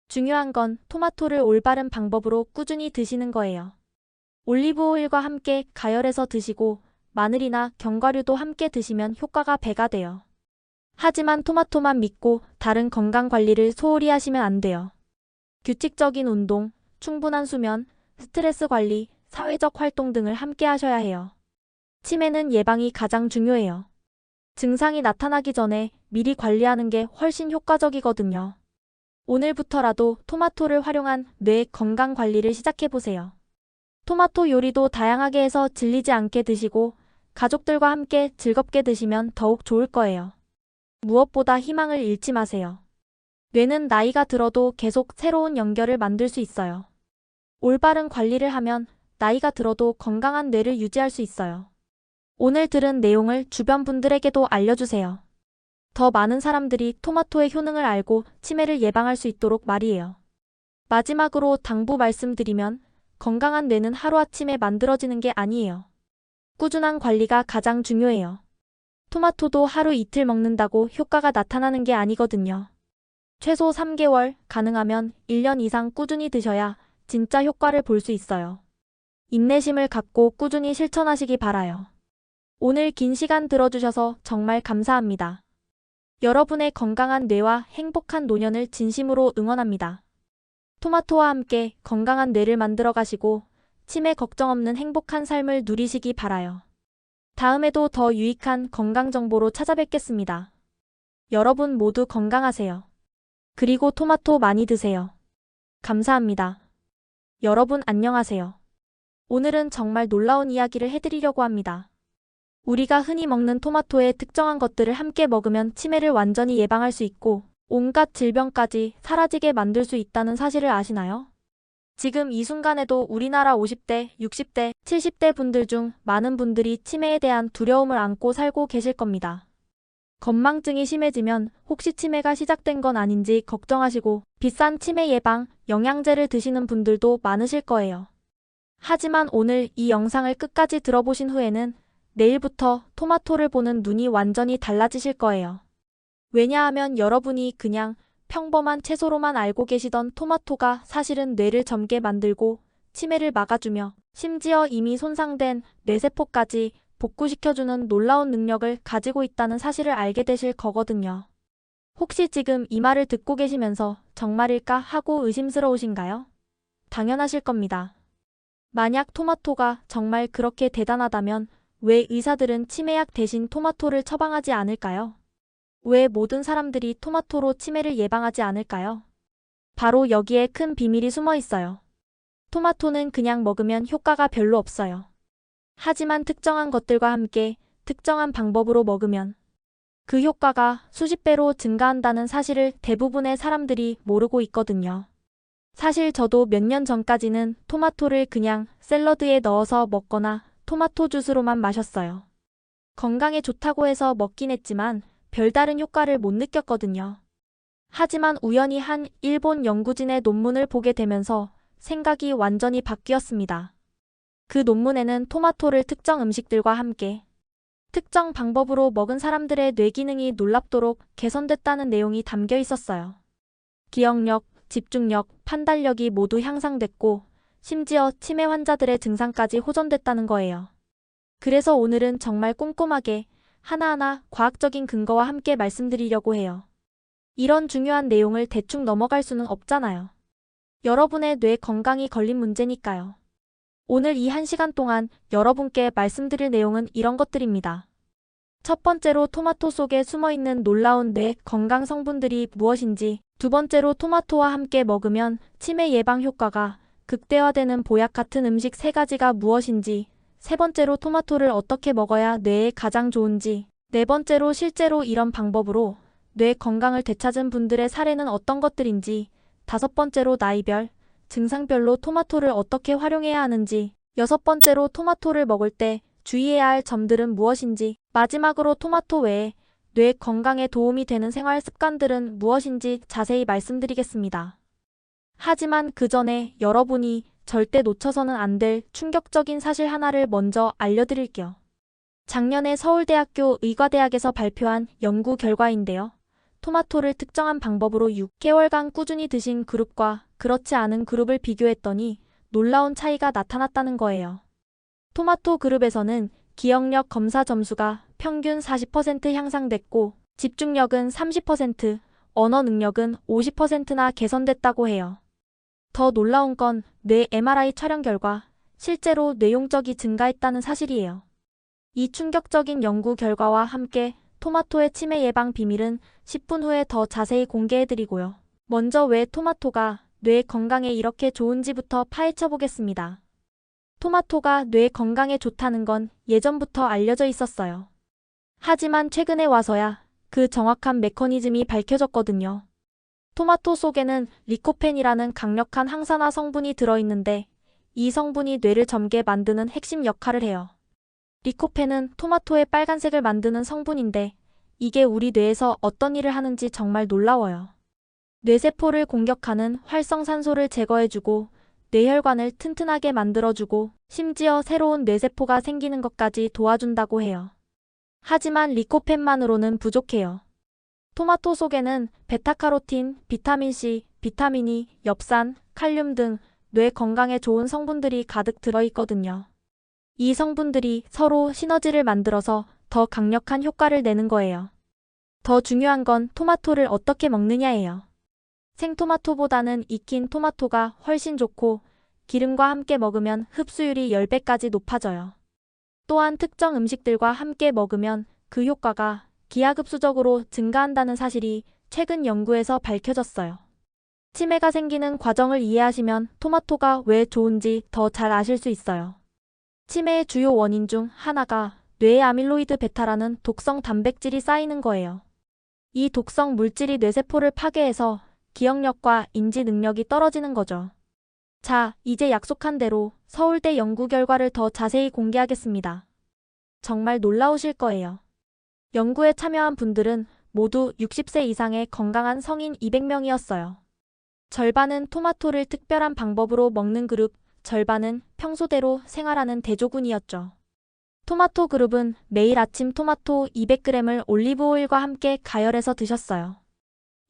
S1: 중요한 건 토마토를 올바른 방법으로 꾸준히 드시는 거예요. 올리브 오일과 함께 가열해서 드시고 마늘이나 견과류도 함께 드시면 효과가 배가 돼요. 하지만 토마토만 믿고 다른 건강 관리를 소홀히 하시면 안 돼요. 규칙적인 운동, 충분한 수면, 스트레스 관리, 사회적 활동 등을 함께 하셔야 해요. 치매는 예방이 가장 중요해요. 증상이 나타나기 전에 미리 관리하는 게 훨씬 효과적이거든요. 오늘부터라도 토마토를 활용한 뇌 건강 관리를 시작해보세요. 토마토 요리도 다양하게 해서 질리지 않게 드시고 가족들과 함께 즐겁게 드시면 더욱 좋을 거예요. 무엇보다 희망을 잃지 마세요. 뇌는 나이가 들어도 계속 새로운 연결을 만들 수 있어요. 올바른 관리를 하면 나이가 들어도 건강한 뇌를 유지할 수 있어요. 오늘 들은 내용을 주변 분들에게도 알려주세요. 더 많은 사람들이 토마토의 효능을 알고 치매를 예방할 수 있도록 말이에요. 마지막으로 당부 말씀드리면 건강한 뇌는 하루아침에 만들어지는 게 아니에요. 꾸준한 관리가 가장 중요해요. 토마토도 하루 이틀 먹는다고 효과가 나타나는 게 아니거든요. 최소 3개월, 가능하면 1년 이상 꾸준히 드셔야 진짜 효과를 볼 수 있어요. 인내심을 갖고 꾸준히 실천하시기 바라요. 오늘 긴 시간 들어주셔서 정말 감사합니다. 여러분의 건강한 뇌와 행복한 노년을 진심으로 응원합니다. 토마토와 함께 건강한 뇌를 만들어 가시고 치매 걱정 없는 행복한 삶을 누리시기 바라요. 다음에도 더 유익한 건강 정보로 찾아뵙겠습니다. 여러분 모두 건강하세요. 그리고 토마토 많이 드세요. 감사합니다. 여러분 안녕하세요. 오늘은 정말 놀라운 이야기를 해드리려고 합니다. 우리가 흔히 먹는 토마토의 특정한 것들을 함께 먹으면 치매를 완전히 예방할 수 있고 온갖 질병까지 사라지게 만들 수 있다는 사실을 아시나요? 지금 이 순간에도 우리나라 50대, 60대, 70대 분들 중 많은 분들이 치매에 대한 두려움을 안고 살고 계실 겁니다. 건망증이 심해지면 혹시 치매가 시작된 건 아닌지 걱정하시고 비싼 치매 예방, 영양제를 드시는 분들도 많으실 거예요. 하지만 오늘 이 영상을 끝까지 들어보신 후에는 내일부터 토마토를 보는 눈이 완전히 달라지실 거예요. 왜냐하면 여러분이 그냥 평범한 채소로만 알고 계시던 토마토가 사실은 뇌를 젊게 만들고 치매를 막아주며 심지어 이미 손상된 뇌세포까지 복구시켜주는 놀라운 능력을 가지고 있다는 사실을 알게 되실 거거든요. 혹시 지금 이 말을 듣고 계시면서 정말일까 하고 의심스러우신가요? 당연하실 겁니다. 만약 토마토가 정말 그렇게 대단하다면 왜 의사들은 치매약 대신 토마토를 처방하지 않을까요? 왜 모든 사람들이 토마토로 치매를 예방하지 않을까요? 바로 여기에 큰 비밀이 숨어 있어요. 토마토는 그냥 먹으면 효과가 별로 없어요. 하지만 특정한 것들과 함께 특정한 방법으로 먹으면 그 효과가 수십 배로 증가한다는 사실을 대부분의 사람들이 모르고 있거든요. 사실 저도 몇 년 전까지는 토마토를 그냥 샐러드에 넣어서 먹거나 토마토 주스로만 마셨어요. 건강에 좋다고 해서 먹긴 했지만 별다른 효과를 못 느꼈거든요. 하지만 우연히 한 일본 연구진의 논문을 보게 되면서 생각이 완전히 바뀌었습니다. 그 논문에는 토마토를 특정 음식들과 함께 특정 방법으로 먹은 사람들의 뇌 기능이 놀랍도록 개선됐다는 내용이 담겨 있었어요. 기억력, 집중력, 판단력이 모두 향상됐고 심지어 치매 환자들의 증상까지 호전됐다는 거예요. 그래서 오늘은 정말 꼼꼼하게 하나하나 과학적인 근거와 함께 말씀드리려고 해요. 이런 중요한 내용을 대충 넘어갈 수는 없잖아요. 여러분의 뇌 건강이 걸린 문제니까요. 오늘 이 1시간 동안 여러분께 말씀드릴 내용은 이런 것들입니다. 첫 번째로 토마토 속에 숨어있는 놀라운 뇌 건강 성분들이 무엇인지, 두 번째로 토마토와 함께 먹으면 치매 예방 효과가 극대화되는 보약 같은 음식 3가지가 무엇인지, 세 번째로 토마토를 어떻게 먹어야 뇌에 가장 좋은지, 네 번째로 실제로 이런 방법으로 뇌 건강을 되찾은 분들의 사례는 어떤 것들인지, 다섯 번째로 나이별, 증상별로 토마토를 어떻게 활용해야 하는지, 여섯 번째로 토마토를 먹을 때 주의해야 할 점들은 무엇인지, 마지막으로 토마토 외에 뇌 건강에 도움이 되는 생활 습관들은 무엇인지 자세히 말씀드리겠습니다. 하지만 그 전에 여러분이 절대 놓쳐서는 안 될 충격적인 사실 하나를 먼저 알려드릴게요. 작년에 서울대학교 의과대학에서 발표한 연구 결과인데요. 토마토를 특정한 방법으로 6개월간 꾸준히 드신 그룹과 그렇지 않은 그룹을 비교했더니 놀라운 차이가 나타났다는 거예요. 토마토 그룹에서는 기억력 검사 점수가 평균 40% 향상됐고 집중력은 30%, 언어 능력은 50%나 개선됐다고 해요. 더 놀라운 건 뇌 MRI 촬영 결과 실제로 뇌용적이 증가했다는 사실이에요. 이 충격적인 연구 결과와 함께 토마토의 치매 예방 비밀은 10분 후에 더 자세히 공개해드리고요. 먼저 왜 토마토가 뇌 건강에 이렇게 좋은지부터 파헤쳐 보겠습니다. 토마토가 뇌 건강에 좋다는 건 예전부터 알려져 있었어요. 하지만 최근에 와서야 그 정확한 메커니즘이 밝혀졌거든요. 토마토 속에는 리코펜이라는 강력한 항산화 성분이 들어있는데 이 성분이 뇌를 젊게 만드는 핵심 역할을 해요. 리코펜은 토마토의 빨간색을 만드는 성분인데 이게 우리 뇌에서 어떤 일을 하는지 정말 놀라워요. 뇌세포를 공격하는 활성산소를 제거해주고 뇌혈관을 튼튼하게 만들어주고 심지어 새로운 뇌세포가 생기는 것까지 도와준다고 해요. 하지만 리코펜만으로는 부족해요. 토마토 속에는 베타카로틴, 비타민C, 비타민 E, 엽산, 칼륨 등 뇌 건강에 좋은 성분들이 가득 들어있거든요. 이 성분들이 서로 시너지를 만들어서 더 강력한 효과를 내는 거예요. 더 중요한 건 토마토를 어떻게 먹느냐예요. 생토마토보다는 익힌 토마토가 훨씬 좋고 기름과 함께 먹으면 흡수율이 10배까지 높아져요. 또한 특정 음식들과 함께 먹으면 그 효과가 기하급수적으로 증가한다는 사실이 최근 연구에서 밝혀졌어요. 치매가 생기는 과정을 이해하시면 토마토가 왜 좋은지 더 잘 아실 수 있어요. 치매의 주요 원인 중 하나가 뇌에 아밀로이드 베타라는 독성 단백질이 쌓이는 거예요. 이 독성 물질이 뇌세포를 파괴해서 기억력과 인지 능력이 떨어지는 거죠. 자, 이제 약속한 대로 서울대 연구 결과를 더 자세히 공개하겠습니다. 정말 놀라우실 거예요. 연구에 참여한 분들은 모두 60세 이상의 건강한 성인 200명이었어요. 절반은 토마토를 특별한 방법으로 먹는 그룹, 절반은 평소대로 생활하는 대조군이었죠. 토마토 그룹은 매일 아침 토마토 200g을 올리브오일과 함께 가열해서 드셨어요.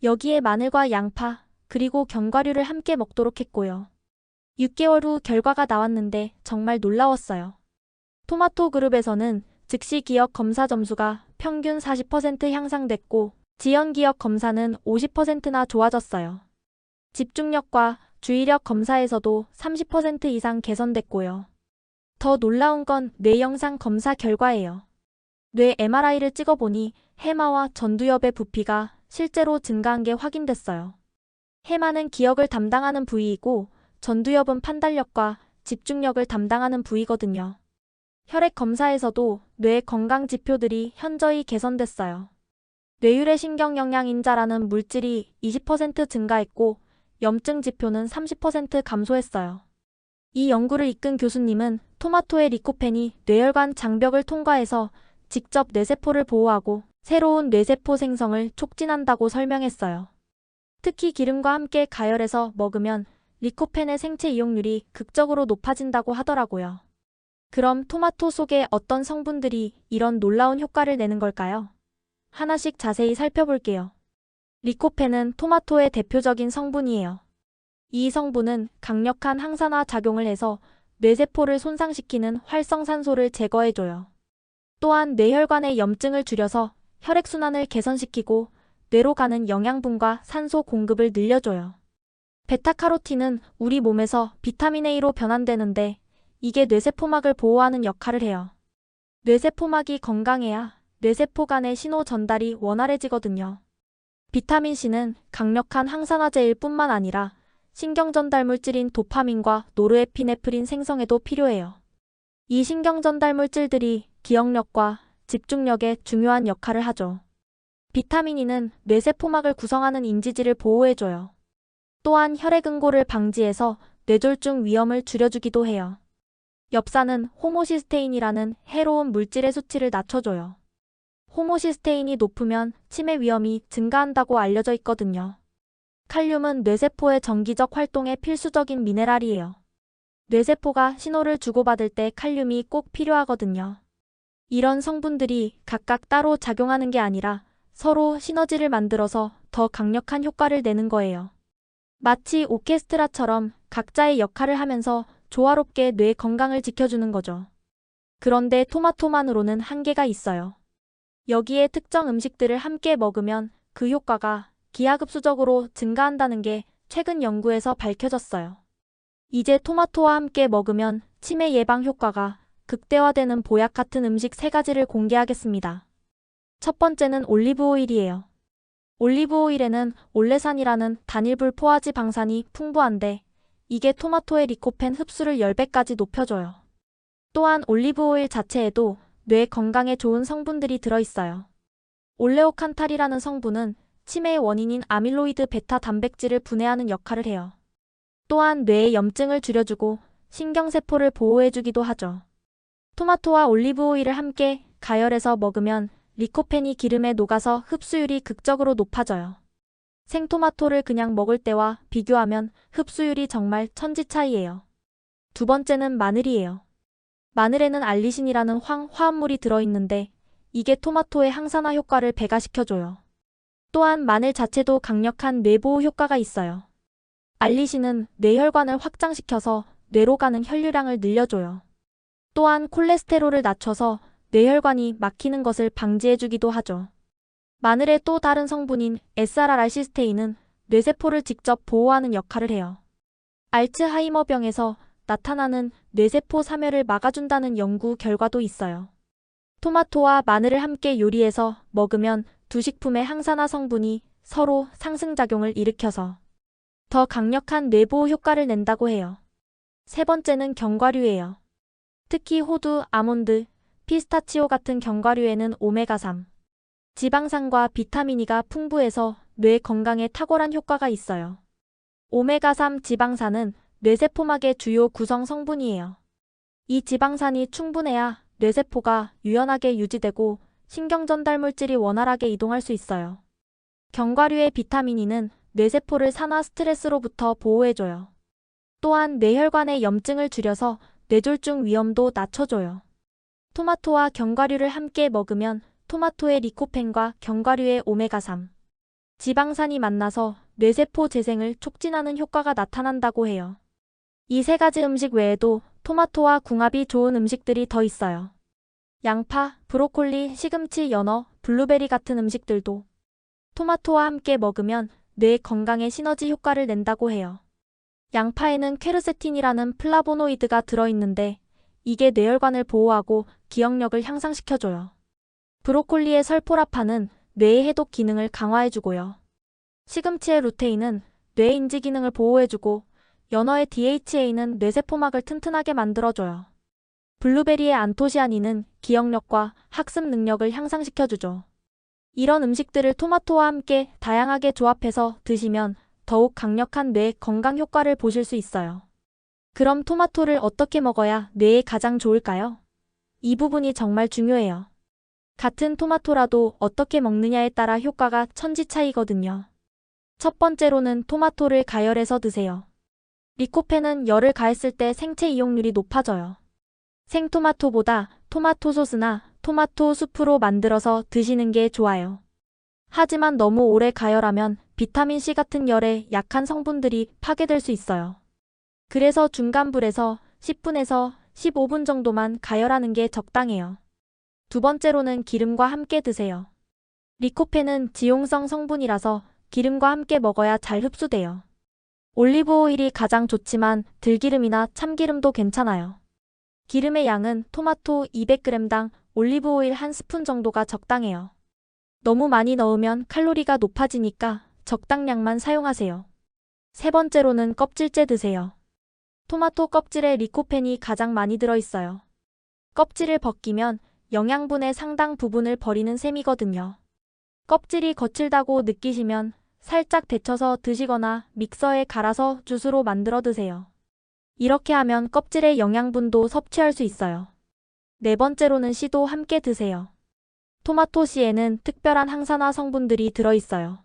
S1: 여기에 마늘과 양파, 그리고 견과류를 함께 먹도록 했고요. 6개월 후 결과가 나왔는데 정말 놀라웠어요. 토마토 그룹에서는 즉시 기억 검사 점수가 평균 40% 향상됐고 지연 기억 검사는 50%나 좋아졌어요. 집중력과 주의력 검사에서도 30% 이상 개선됐고요. 더 놀라운 건 뇌 영상 검사 결과예요. 뇌 MRI를 찍어보니 해마와 전두엽의 부피가 실제로 증가한 게 확인됐어요. 해마는 기억을 담당하는 부위이고 전두엽은 판단력과 집중력을 담당하는 부위거든요. 혈액 검사에서도 뇌 건강 지표들이 현저히 개선됐어요. 뇌유래 신경영양인자라는 물질이 20% 증가했고 염증 지표는 30% 감소했어요. 이 연구를 이끈 교수님은 토마토의 리코펜이 뇌혈관 장벽을 통과해서 직접 뇌세포를 보호하고 새로운 뇌세포 생성을 촉진한다고 설명했어요. 특히 기름과 함께 가열해서 먹으면 리코펜의 생체 이용률이 극적으로 높아진다고 하더라고요. 그럼 토마토 속에 어떤 성분들이 이런 놀라운 효과를 내는 걸까요? 하나씩 자세히 살펴볼게요. 리코펜은 토마토의 대표적인 성분이에요. 이 성분은 강력한 항산화 작용을 해서 뇌세포를 손상시키는 활성산소를 제거해줘요. 또한 뇌혈관의 염증을 줄여서 혈액순환을 개선시키고 뇌로 가는 영양분과 산소 공급을 늘려줘요. 베타카로틴은 우리 몸에서 비타민 A로 변환되는데 이게 뇌세포막을 보호하는 역할을 해요. 뇌세포막이 건강해야 뇌세포 간의 신호 전달이 원활해지거든요. 비타민 C는 강력한 항산화제일 뿐만 아니라 신경전달물질인 도파민과 노르에피네프린 생성에도 필요해요. 이 신경전달물질들이 기억력과 집중력에 중요한 역할을 하죠. 비타민 E는 뇌세포막을 구성하는 인지질을 보호해줘요. 또한 혈액응고를 방지해서 뇌졸중 위험을 줄여주기도 해요. 엽산은 호모시스테인이라는 해로운 물질의 수치를 낮춰줘요. 호모시스테인이 높으면 치매 위험이 증가한다고 알려져 있거든요. 칼륨은 뇌세포의 정기적 활동에 필수적인 미네랄이에요. 뇌세포가 신호를 주고받을 때 칼륨이 꼭 필요하거든요. 이런 성분들이 각각 따로 작용하는 게 아니라 서로 시너지를 만들어서 더 강력한 효과를 내는 거예요. 마치 오케스트라처럼 각자의 역할을 하면서 조화롭게 뇌 건강을 지켜주는 거죠. 그런데 토마토만으로는 한계가 있어요. 여기에 특정 음식들을 함께 먹으면 그 효과가 기하급수적으로 증가한다는 게 최근 연구에서 밝혀졌어요. 이제 토마토와 함께 먹으면 치매 예방 효과가 극대화되는 보약 같은 음식 3가지를 공개하겠습니다. 첫 번째는 올리브 오일이에요. 올리브 오일에는 올레산이라는 단일불 포화지 방산이 풍부한데 이게 토마토의 리코펜 흡수를 10배까지 높여줘요. 또한 올리브 오일 자체에도 뇌 건강에 좋은 성분들이 들어있어요. 올레오칸탈이라는 성분은 치매의 원인인 아밀로이드 베타 단백질을 분해하는 역할을 해요. 또한 뇌의 염증을 줄여주고 신경세포를 보호해주기도 하죠. 토마토와 올리브 오일을 함께 가열해서 먹으면 리코펜이 기름에 녹아서 흡수율이 극적으로 높아져요. 생토마토를 그냥 먹을 때와 비교하면 흡수율이 정말 천지 차이예요. 두 번째는 마늘이에요. 마늘에는 알리신이라는 화합물이 들어있는데 이게 토마토의 항산화 효과를 배가시켜줘요. 또한 마늘 자체도 강력한 뇌보호 효과가 있어요. 알리신은 뇌혈관을 확장시켜서 뇌로 가는 혈류량을 늘려줘요. 또한 콜레스테롤을 낮춰서 뇌혈관이 막히는 것을 방지해주기도 하죠. 마늘의 또 다른 성분인 SRR시스테인은 뇌세포를 직접 보호하는 역할을 해요. 알츠하이머병에서 나타나는 뇌세포 사멸을 막아준다는 연구 결과도 있어요. 토마토와 마늘을 함께 요리해서 먹으면 두 식품의 항산화 성분이 서로 상승작용을 일으켜서 더 강력한 뇌보호 효과를 낸다고 해요. 세 번째는 견과류예요. 특히 호두, 아몬드, 피스타치오 같은 견과류에는 오메가3, 지방산과 비타민 E가 풍부해서 뇌 건강에 탁월한 효과가 있어요. 오메가3 지방산은 뇌세포막의 주요 구성 성분이에요. 이 지방산이 충분해야 뇌세포가 유연하게 유지되고 신경전달물질이 원활하게 이동할 수 있어요. 견과류의 비타민 E는 뇌세포를 산화 스트레스로부터 보호해줘요. 또한 뇌혈관의 염증을 줄여서 뇌졸중 위험도 낮춰줘요. 토마토와 견과류를 함께 먹으면 토마토의 리코펜과 견과류의 오메가3, 지방산이 만나서 뇌세포 재생을 촉진하는 효과가 나타난다고 해요. 이 3가지 음식 외에도 토마토와 궁합이 좋은 음식들이 더 있어요. 양파, 브로콜리, 시금치, 연어, 블루베리 같은 음식들도 토마토와 함께 먹으면 뇌 건강에 시너지 효과를 낸다고 해요. 양파에는 퀘르세틴이라는 플라보노이드가 들어있는데 이게 뇌혈관을 보호하고 기억력을 향상시켜줘요. 브로콜리의 설포라판은 뇌의 해독 기능을 강화해주고요. 시금치의 루테인은 뇌 인지 기능을 보호해주고 연어의 DHA는 뇌세포막을 튼튼하게 만들어줘요. 블루베리의 안토시아닌은 기억력과 학습 능력을 향상시켜주죠. 이런 음식들을 토마토와 함께 다양하게 조합해서 드시면 더욱 강력한 뇌 건강 효과를 보실 수 있어요. 그럼 토마토를 어떻게 먹어야 뇌에 가장 좋을까요? 이 부분이 정말 중요해요. 같은 토마토라도 어떻게 먹느냐에 따라 효과가 천지 차이거든요. 첫 번째로는 토마토를 가열해서 드세요. 리코펜은 열을 가했을 때 생체 이용률이 높아져요. 생토마토보다 토마토 소스나 토마토 수프로 만들어서 드시는 게 좋아요. 하지만 너무 오래 가열하면 비타민C 같은 열에 약한 성분들이 파괴될 수 있어요. 그래서 중간불에서 10분에서 15분 정도만 가열하는 게 적당해요. 두 번째로는 기름과 함께 드세요. 리코펜은 지용성 성분이라서 기름과 함께 먹어야 잘 흡수돼요. 올리브 오일이 가장 좋지만 들기름이나 참기름도 괜찮아요. 기름의 양은 토마토 200g당 올리브 오일 1스푼 정도가 적당해요. 너무 많이 넣으면 칼로리가 높아지니까 적당량만 사용하세요. 세 번째로는 껍질째 드세요. 토마토 껍질에 리코펜이 가장 많이 들어있어요. 껍질을 벗기면 영양분의 상당 부분을 버리는 셈이거든요. 껍질이 거칠다고 느끼시면 살짝 데쳐서 드시거나 믹서에 갈아서 주스로 만들어 드세요. 이렇게 하면 껍질의 영양분도 섭취할 수 있어요. 네 번째로는 씨도 함께 드세요. 토마토 씨에는 특별한 항산화 성분들이 들어있어요.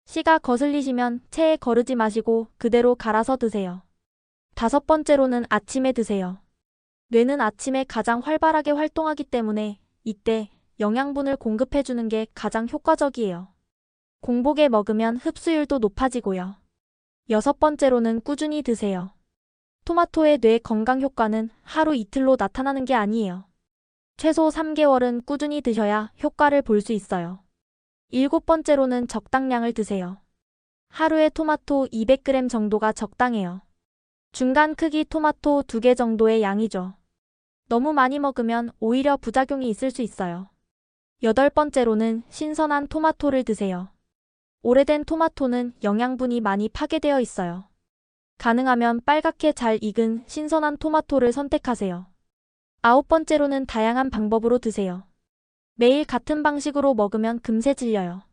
S1: 씨가 거슬리시면 체에 거르지 마시고 그대로 갈아서 드세요. 다섯 번째로는 아침에 드세요. 뇌는 아침에 가장 활발하게 활동하기 때문에 이때 영양분을 공급해주는 게 가장 효과적이에요. 공복에 먹으면 흡수율도 높아지고요. 여섯 번째로는 꾸준히 드세요. 토마토의 뇌 건강 효과는 하루 이틀로 나타나는 게 아니에요. 최소 3개월은 꾸준히 드셔야 효과를 볼 수 있어요. 일곱 번째로는 적당량을 드세요. 하루에 토마토 200g 정도가 적당해요. 중간 크기 토마토 2개 정도의 양이죠. 너무 많이 먹으면 오히려 부작용이 있을 수 있어요. 여덟 번째로는 신선한 토마토를 드세요. 오래된 토마토는 영양분이 많이 파괴되어 있어요. 가능하면 빨갛게 잘 익은 신선한 토마토를 선택하세요. 아홉 번째로는 다양한 방법으로 드세요. 매일 같은 방식으로 먹으면 금세 질려요.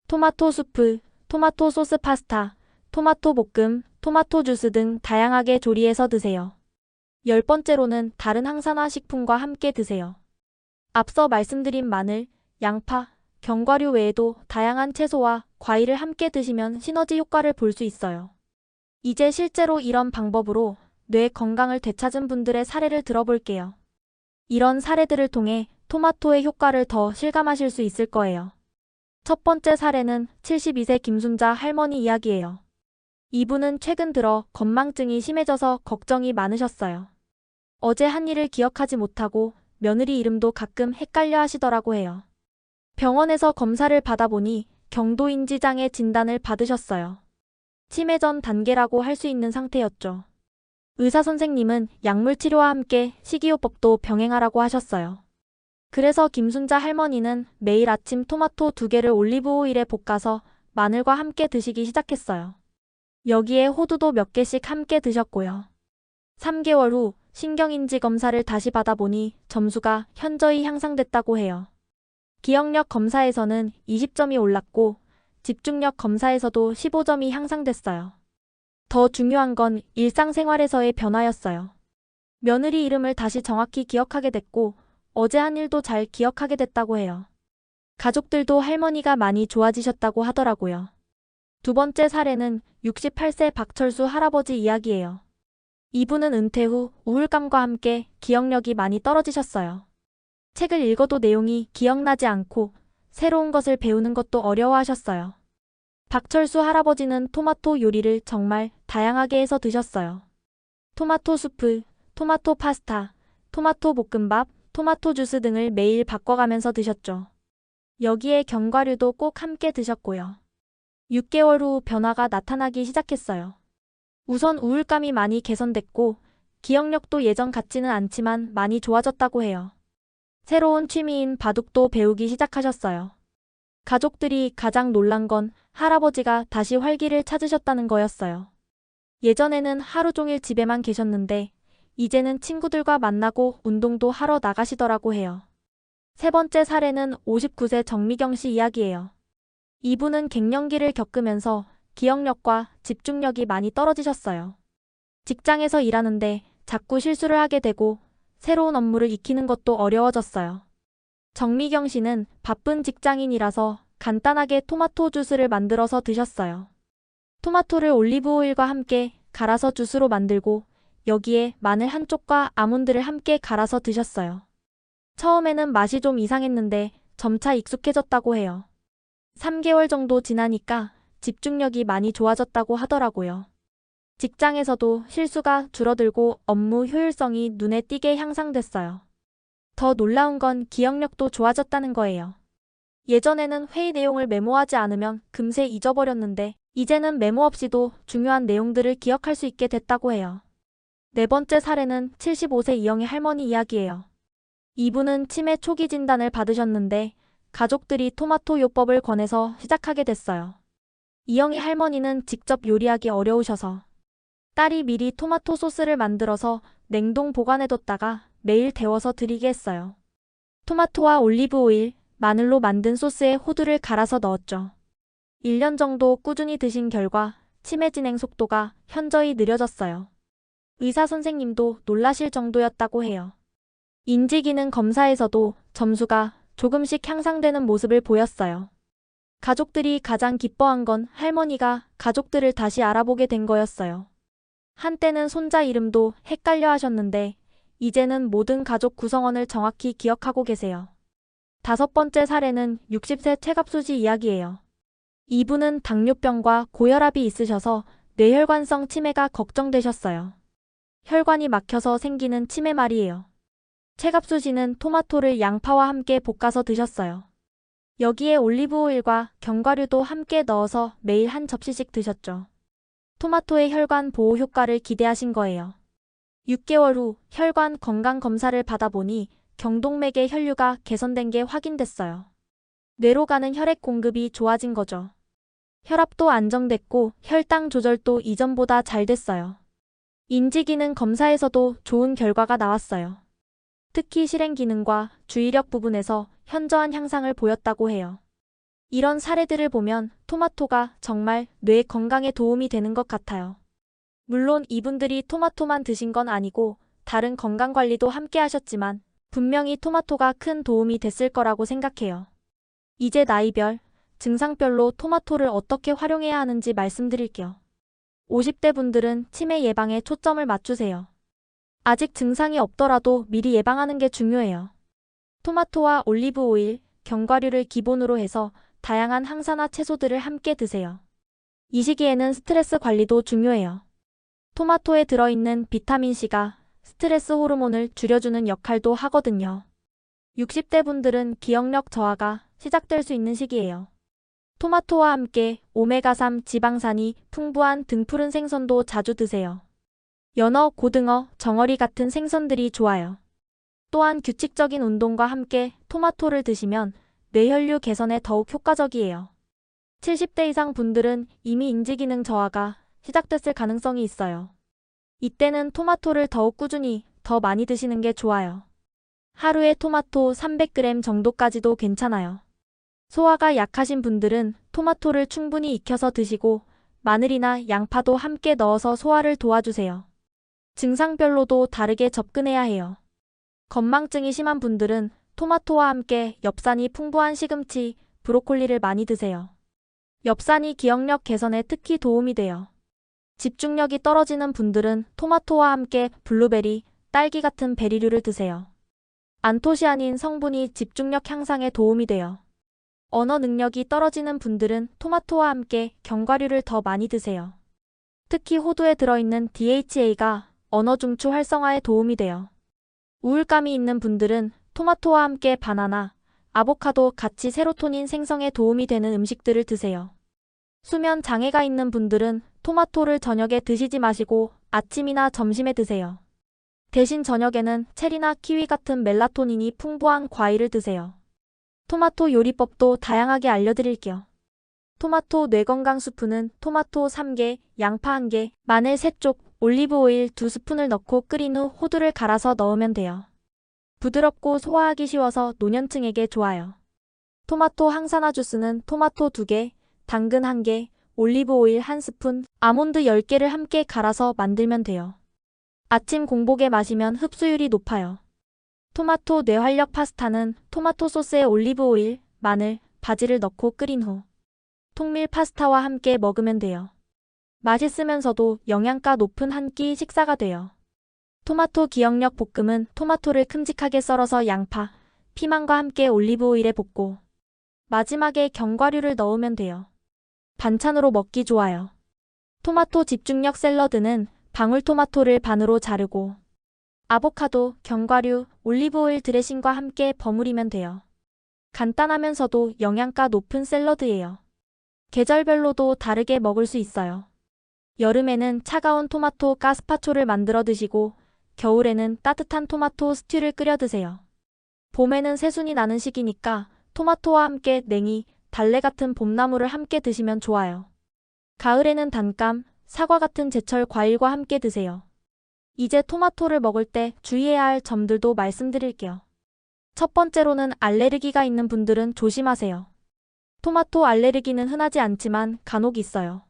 S1: 토마토 수프, 토마토 소스 파스타, 토마토 볶음, 토마토 주스 등 다양하게 조리해서 드세요. 열 번째로는 다른 항산화 식품과 함께 드세요. 앞서 말씀드린 마늘, 양파, 견과류 외에도 다양한 채소와 과일을 함께 드시면 시너지 효과를 볼 수 있어요. 이제 실제로 이런 방법으로 뇌 건강을 되찾은 분들의 사례를 들어볼게요. 이런 사례들을 통해 토마토의 효과를 더 실감하실 수 있을 거예요. 첫 번째 사례는 72세 김순자 할머니 이야기예요. 이분은 최근 들어 건망증이 심해져서 걱정이 많으셨어요. 어제 한 일을 기억하지 못하고 며느리 이름도 가끔 헷갈려 하시더라고 해요. 병원에서 검사를 받아보니 경도인지장애 진단을 받으셨어요. 치매 전 단계라고 할 수 있는 상태였죠. 의사 선생님은 약물 치료와 함께 식이요법도 병행하라고 하셨어요. 그래서 김순자 할머니는 매일 아침 토마토 2개를 올리브 오일에 볶아서 마늘과 함께 드시기 시작했어요. 여기에 호두도 몇 개씩 함께 드셨고요. 3개월 후 신경인지 검사를 다시 받아보니 점수가 현저히 향상됐다고 해요. 기억력 검사에서는 20점이 올랐고 집중력 검사에서도 15점이 향상됐어요. 더 중요한 건 일상생활에서의 변화였어요. 며느리 이름을 다시 정확히 기억하게 됐고 어제 한 일도 잘 기억하게 됐다고 해요. 가족들도 할머니가 많이 좋아지셨다고 하더라고요. 두 번째 사례는 68세 박철수 할아버지 이야기예요. 이분은 은퇴 후 우울감과 함께 기억력이 많이 떨어지셨어요. 책을 읽어도 내용이 기억나지 않고 새로운 것을 배우는 것도 어려워하셨어요. 박철수 할아버지는 토마토 요리를 정말 다양하게 해서 드셨어요. 토마토 수프, 토마토 파스타, 토마토 볶음밥, 토마토 주스 등을 매일 바꿔가면서 드셨죠. 여기에 견과류도 꼭 함께 드셨고요. 6개월 후 변화가 나타나기 시작했어요. 우선 우울감이 많이 개선됐고 기억력도 예전 같지는 않지만 많이 좋아졌다고 해요. 새로운 취미인 바둑도 배우기 시작하셨어요. 가족들이 가장 놀란 건 할아버지가 다시 활기를 찾으셨다는 거였어요. 예전에는 하루 종일 집에만 계셨는데 이제는 친구들과 만나고 운동도 하러 나가시더라고 해요. 세 번째 사례는 59세 정미경 씨 이야기예요. 이분은 갱년기를 겪으면서 기억력과 집중력이 많이 떨어지셨어요. 직장에서 일하는데 자꾸 실수를 하게 되고 새로운 업무를 익히는 것도 어려워졌어요. 정미경 씨는 바쁜 직장인이라서 간단하게 토마토 주스를 만들어서 드셨어요. 토마토를 올리브 오일과 함께 갈아서 주스로 만들고 여기에 마늘 한 쪽과 아몬드를 함께 갈아서 드셨어요. 처음에는 맛이 좀 이상했는데 점차 익숙해졌다고 해요. 3개월 정도 지나니까 집중력이 많이 좋아졌다고 하더라고요. 직장에서도 실수가 줄어들고 업무 효율성이 눈에 띄게 향상됐어요. 더 놀라운 건 기억력도 좋아졌다는 거예요. 예전에는 회의 내용을 메모하지 않으면 금세 잊어버렸는데 이제는 메모 없이도 중요한 내용들을 기억할 수 있게 됐다고 해요. 네 번째 사례는 75세 이영희 할머니 이야기예요. 이분은 치매 초기 진단을 받으셨는데 가족들이 토마토 요법을 권해서 시작하게 됐어요. 이영희 할머니는 직접 요리하기 어려우셔서 딸이 미리 토마토 소스를 만들어서 냉동 보관해뒀다가 매일 데워서 드리게 했어요. 토마토와 올리브 오일, 마늘로 만든 소스에 호두를 갈아서 넣었죠. 1년 정도 꾸준히 드신 결과 치매 진행 속도가 현저히 느려졌어요. 의사 선생님도 놀라실 정도였다고 해요. 인지기능 검사에서도 점수가 조금씩 향상되는 모습을 보였어요. 가족들이 가장 기뻐한 건 할머니가 가족들을 다시 알아보게 된 거였어요. 한때는 손자 이름도 헷갈려 하셨는데 이제는 모든 가족 구성원을 정확히 기억하고 계세요. 다섯 번째 사례는 60세 최갑수 씨 이야기예요. 이분은 당뇨병과 고혈압이 있으셔서 뇌혈관성 치매가 걱정되셨어요. 혈관이 막혀서 생기는 치매 말이에요. 최갑수 씨는 토마토를 양파와 함께 볶아서 드셨어요. 여기에 올리브 오일과 견과류도 함께 넣어서 매일 한 접시씩 드셨죠. 토마토의 혈관 보호 효과를 기대하신 거예요. 6개월 후 혈관 건강 검사를 받아보니 경동맥의 혈류가 개선된 게 확인됐어요. 뇌로 가는 혈액 공급이 좋아진 거죠. 혈압도 안정됐고 혈당 조절도 이전보다 잘 됐어요. 인지기능 검사에서도 좋은 결과가 나왔어요. 특히 실행 기능과 주의력 부분에서 현저한 향상을 보였다고 해요. 이런 사례들을 보면 토마토가 정말 뇌 건강에 도움이 되는 것 같아요. 물론 이분들이 토마토만 드신 건 아니고 다른 건강관리도 함께 하셨지만 분명히 토마토가 큰 도움이 됐을 거라고 생각해요. 이제 나이별, 증상별로 토마토를 어떻게 활용해야 하는지 말씀드릴게요. 50대 분들은 치매 예방에 초점을 맞추세요. 아직 증상이 없더라도 미리 예방하는 게 중요해요. 토마토와 올리브 오일, 견과류를 기본으로 해서 다양한 항산화 채소들을 함께 드세요. 이 시기에는 스트레스 관리도 중요해요. 토마토에 들어있는 비타민C가 스트레스 호르몬을 줄여주는 역할도 하거든요. 60대 분들은 기억력 저하가 시작될 수 있는 시기예요. 토마토와 함께 오메가3 지방산이 풍부한 등푸른 생선도 자주 드세요. 연어, 고등어, 정어리 같은 생선들이 좋아요. 또한 규칙적인 운동과 함께 토마토를 드시면 뇌혈류 개선에 더욱 효과적이에요. 70대 이상 분들은 이미 인지기능 저하가 시작됐을 가능성이 있어요. 이때는 토마토를 더욱 꾸준히 더 많이 드시는 게 좋아요. 하루에 토마토 300g 정도까지도 괜찮아요. 소화가 약하신 분들은 토마토를 충분히 익혀서 드시고 마늘이나 양파도 함께 넣어서 소화를 도와주세요. 증상별로도 다르게 접근해야 해요. 건망증이 심한 분들은 토마토와 함께 엽산이 풍부한 시금치, 브로콜리를 많이 드세요. 엽산이 기억력 개선에 특히 도움이 돼요. 집중력이 떨어지는 분들은 토마토와 함께 블루베리, 딸기 같은 베리류를 드세요. 안토시아닌 성분이 집중력 향상에 도움이 돼요. 언어 능력이 떨어지는 분들은 토마토와 함께 견과류를 더 많이 드세요. 특히 호두에 들어있는 DHA가 언어 중추 활성화에 도움이 돼요. 우울감이 있는 분들은 토마토와 함께 바나나, 아보카도 같이 세로토닌 생성에 도움이 되는 음식들을 드세요. 수면 장애가 있는 분들은 토마토를 저녁에 드시지 마시고 아침이나 점심에 드세요. 대신 저녁에는 체리나 키위 같은 멜라토닌이 풍부한 과일을 드세요. 토마토 요리법도 다양하게 알려드릴게요. 토마토 뇌건강 수프는 토마토 3개, 양파 1개, 마늘 3쪽, 올리브 오일 2스푼을 넣고 끓인 후 호두를 갈아서 넣으면 돼요. 부드럽고 소화하기 쉬워서 노년층에게 좋아요. 토마토 항산화 주스는 토마토 2개, 당근 1개, 올리브 오일 1스푼, 아몬드 10개를 함께 갈아서 만들면 돼요. 아침 공복에 마시면 흡수율이 높아요. 토마토 뇌활력 파스타는 토마토 소스에 올리브 오일, 마늘, 바지를 넣고 끓인 후 통밀 파스타와 함께 먹으면 돼요. 맛있으면서도 영양가 높은 한 끼 식사가 돼요. 토마토 기억력 볶음은 토마토를 큼직하게 썰어서 양파, 피망과 함께 올리브 오일에 볶고 마지막에 견과류를 넣으면 돼요. 반찬으로 먹기 좋아요. 토마토 집중력 샐러드는 방울토마토를 반으로 자르고 아보카도, 견과류, 올리브오일 드레싱과 함께 버무리면 돼요. 간단하면서도 영양가 높은 샐러드예요. 계절별로도 다르게 먹을 수 있어요. 여름에는 차가운 토마토 가스파초를 만들어 드시고 겨울에는 따뜻한 토마토 스튜를 끓여 드세요. 봄에는 새순이 나는 시기니까 토마토와 함께 냉이, 달래 같은 봄나물을 함께 드시면 좋아요. 가을에는 단감, 사과 같은 제철 과일과 함께 드세요. 이제 토마토를 먹을 때 주의해야 할 점들도 말씀드릴게요. 첫 번째로는 알레르기가 있는 분들은 조심하세요. 토마토 알레르기는 흔하지 않지만 간혹 있어요.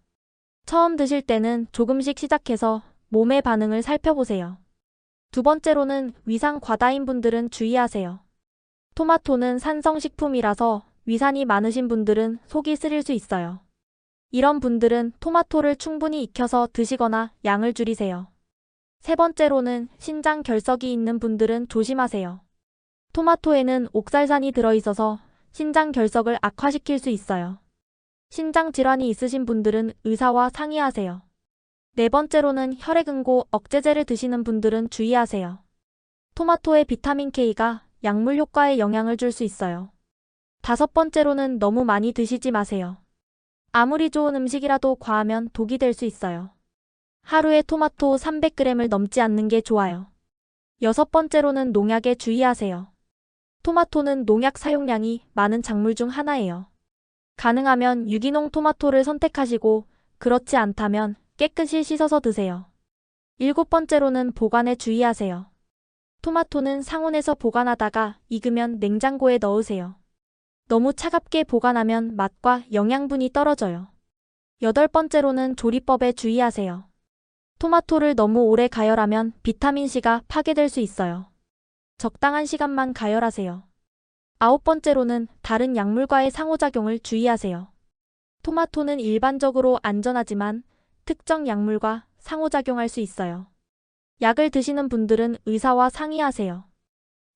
S1: 처음 드실 때는 조금씩 시작해서 몸의 반응을 살펴보세요. 두 번째로는 위산 과다인 분들은 주의하세요. 토마토는 산성식품이라서 위산이 많으신 분들은 속이 쓰릴 수 있어요. 이런 분들은 토마토를 충분히 익혀서 드시거나 양을 줄이세요. 세 번째로는 신장 결석이 있는 분들은 조심하세요. 토마토에는 옥살산이 들어있어서 신장 결석을 악화시킬 수 있어요. 신장 질환이 있으신 분들은 의사와 상의하세요. 네 번째로는 혈액응고 억제제를 드시는 분들은 주의하세요. 토마토의 비타민 K가 약물 효과에 영향을 줄 수 있어요. 다섯 번째로는 너무 많이 드시지 마세요. 아무리 좋은 음식이라도 과하면 독이 될 수 있어요. 하루에 토마토 300g을 넘지 않는 게 좋아요. 여섯 번째로는 농약에 주의하세요. 토마토는 농약 사용량이 많은 작물 중 하나예요. 가능하면 유기농 토마토를 선택하시고 그렇지 않다면 깨끗이 씻어서 드세요. 일곱 번째로는 보관에 주의하세요. 토마토는 상온에서 보관하다가 익으면 냉장고에 넣으세요. 너무 차갑게 보관하면 맛과 영양분이 떨어져요. 여덟 번째로는 조리법에 주의하세요. 토마토를 너무 오래 가열하면 비타민C가 파괴될 수 있어요. 적당한 시간만 가열하세요. 아홉 번째로는 다른 약물과의 상호작용을 주의하세요. 토마토는 일반적으로 안전하지만 특정 약물과 상호작용할 수 있어요. 약을 드시는 분들은 의사와 상의하세요.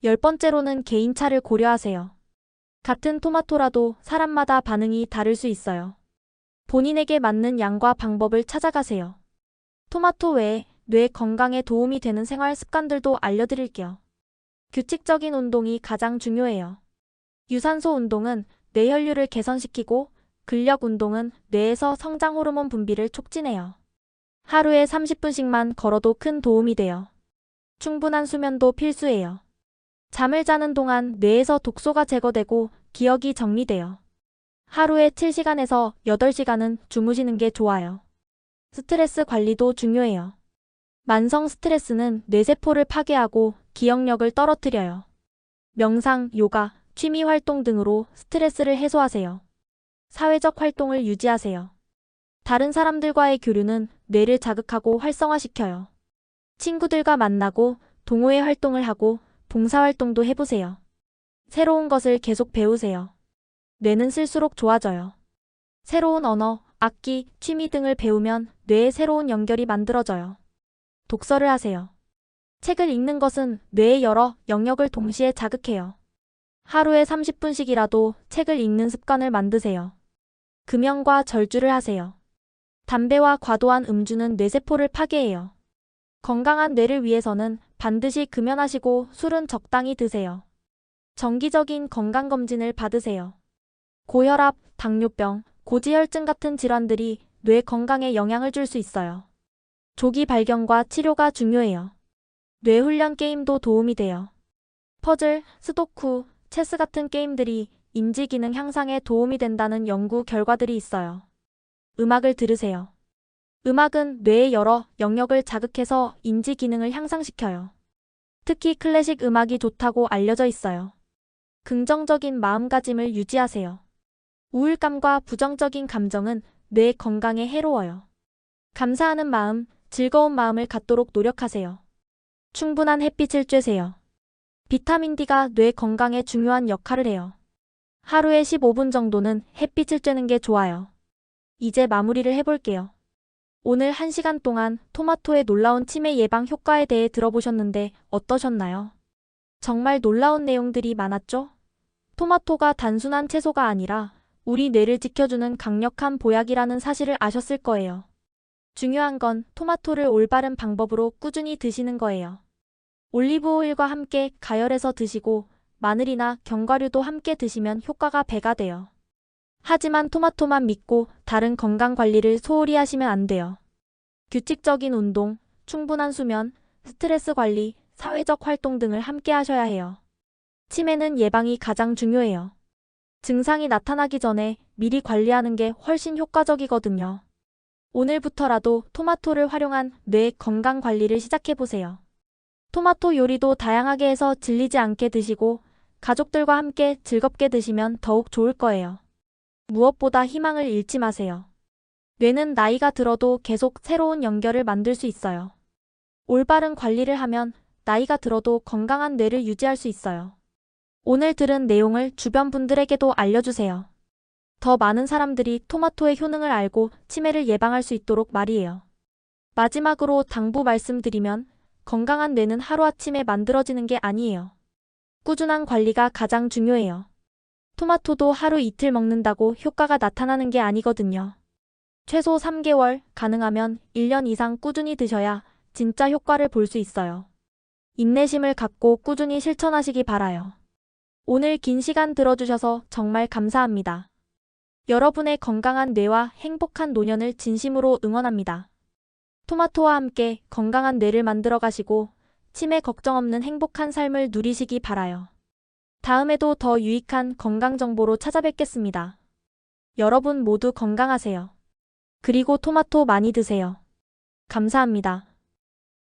S1: 열 번째로는 개인차를 고려하세요. 같은 토마토라도 사람마다 반응이 다를 수 있어요. 본인에게 맞는 양과 방법을 찾아가세요. 토마토 외에 뇌 건강에 도움이 되는 생활 습관들도 알려드릴게요. 규칙적인 운동이 가장 중요해요. 유산소 운동은 뇌혈류를 개선시키고 근력 운동은 뇌에서 성장 호르몬 분비를 촉진해요. 하루에 30분씩만 걸어도 큰 도움이 돼요. 충분한 수면도 필수예요. 잠을 자는 동안 뇌에서 독소가 제거되고 기억이 정리돼요. 하루에 7시간에서 8시간은 주무시는 게 좋아요. 스트레스 관리도 중요해요. 만성 스트레스는 뇌세포를 파괴하고 기억력을 떨어뜨려요. 명상, 요가, 취미 활동 등으로 스트레스를 해소하세요. 사회적 활동을 유지하세요. 다른 사람들과의 교류는 뇌를 자극하고 활성화시켜요. 친구들과 만나고 동호회 활동을 하고 봉사활동도 해보세요. 새로운 것을 계속 배우세요. 뇌는 쓸수록 좋아져요. 새로운 언어, 악기, 취미 등을 배우면 뇌에 새로운 연결이 만들어져요. 독서를 하세요. 책을 읽는 것은 뇌의 여러 영역을 동시에 자극해요. 하루에 30분씩이라도 책을 읽는 습관을 만드세요. 금연과 절주를 하세요. 담배와 과도한 음주는 뇌세포를 파괴해요. 건강한 뇌를 위해서는 반드시 금연하시고 술은 적당히 드세요. 정기적인 건강검진을 받으세요. 고혈압, 당뇨병, 고지혈증 같은 질환들이 뇌 건강에 영향을 줄 수 있어요. 조기 발견과 치료가 중요해요. 뇌훈련 게임도 도움이 돼요. 퍼즐, 스도쿠, 체스 같은 게임들이 인지 기능 향상에 도움이 된다는 연구 결과들이 있어요. 음악을 들으세요. 음악은 뇌의 여러 영역을 자극해서 인지 기능을 향상시켜요. 특히 클래식 음악이 좋다고 알려져 있어요. 긍정적인 마음가짐을 유지하세요. 우울감과 부정적인 감정은 뇌 건강에 해로워요. 감사하는 마음, 즐거운 마음을 갖도록 노력하세요. 충분한 햇빛을 쬐세요. 비타민 D가 뇌 건강에 중요한 역할을 해요. 하루에 15분 정도는 햇빛을 쬐는 게 좋아요. 이제 마무리를 해볼게요. 오늘 1시간 동안 토마토의 놀라운 치매 예방 효과에 대해 들어보셨는데 어떠셨나요? 정말 놀라운 내용들이 많았죠? 토마토가 단순한 채소가 아니라 우리 뇌를 지켜주는 강력한 보약이라는 사실을 아셨을 거예요. 중요한 건 토마토를 올바른 방법으로 꾸준히 드시는 거예요. 올리브 오일과 함께 가열해서 드시고 마늘이나 견과류도 함께 드시면 효과가 배가 돼요. 하지만 토마토만 믿고 다른 건강 관리를 소홀히 하시면 안 돼요. 규칙적인 운동, 충분한 수면, 스트레스 관리, 사회적 활동 등을 함께 하셔야 해요. 치매는 예방이 가장 중요해요. 증상이 나타나기 전에 미리 관리하는 게 훨씬 효과적이거든요. 오늘부터라도 토마토를 활용한 뇌 건강 관리를 시작해보세요. 토마토 요리도 다양하게 해서 질리지 않게 드시고 가족들과 함께 즐겁게 드시면 더욱 좋을 거예요. 무엇보다 희망을 잃지 마세요. 뇌는 나이가 들어도 계속 새로운 연결을 만들 수 있어요. 올바른 관리를 하면 나이가 들어도 건강한 뇌를 유지할 수 있어요. 오늘 들은 내용을 주변 분들에게도 알려주세요. 더 많은 사람들이 토마토의 효능을 알고 치매를 예방할 수 있도록 말이에요. 마지막으로 당부 말씀드리면 건강한 뇌는 하루아침에 만들어지는 게 아니에요. 꾸준한 관리가 가장 중요해요. 토마토도 하루 이틀 먹는다고 효과가 나타나는 게 아니거든요. 최소 3개월, 가능하면 1년 이상 꾸준히 드셔야 진짜 효과를 볼 수 있어요. 인내심을 갖고 꾸준히 실천하시기 바라요. 오늘 긴 시간 들어주셔서 정말 감사합니다. 여러분의 건강한 뇌와 행복한 노년을 진심으로 응원합니다. 토마토와 함께 건강한 뇌를 만들어 가시고 치매 걱정 없는 행복한 삶을 누리시기 바라요. 다음에도 더 유익한 건강 정보로 찾아뵙겠습니다. 여러분 모두 건강하세요. 그리고 토마토 많이 드세요. 감사합니다.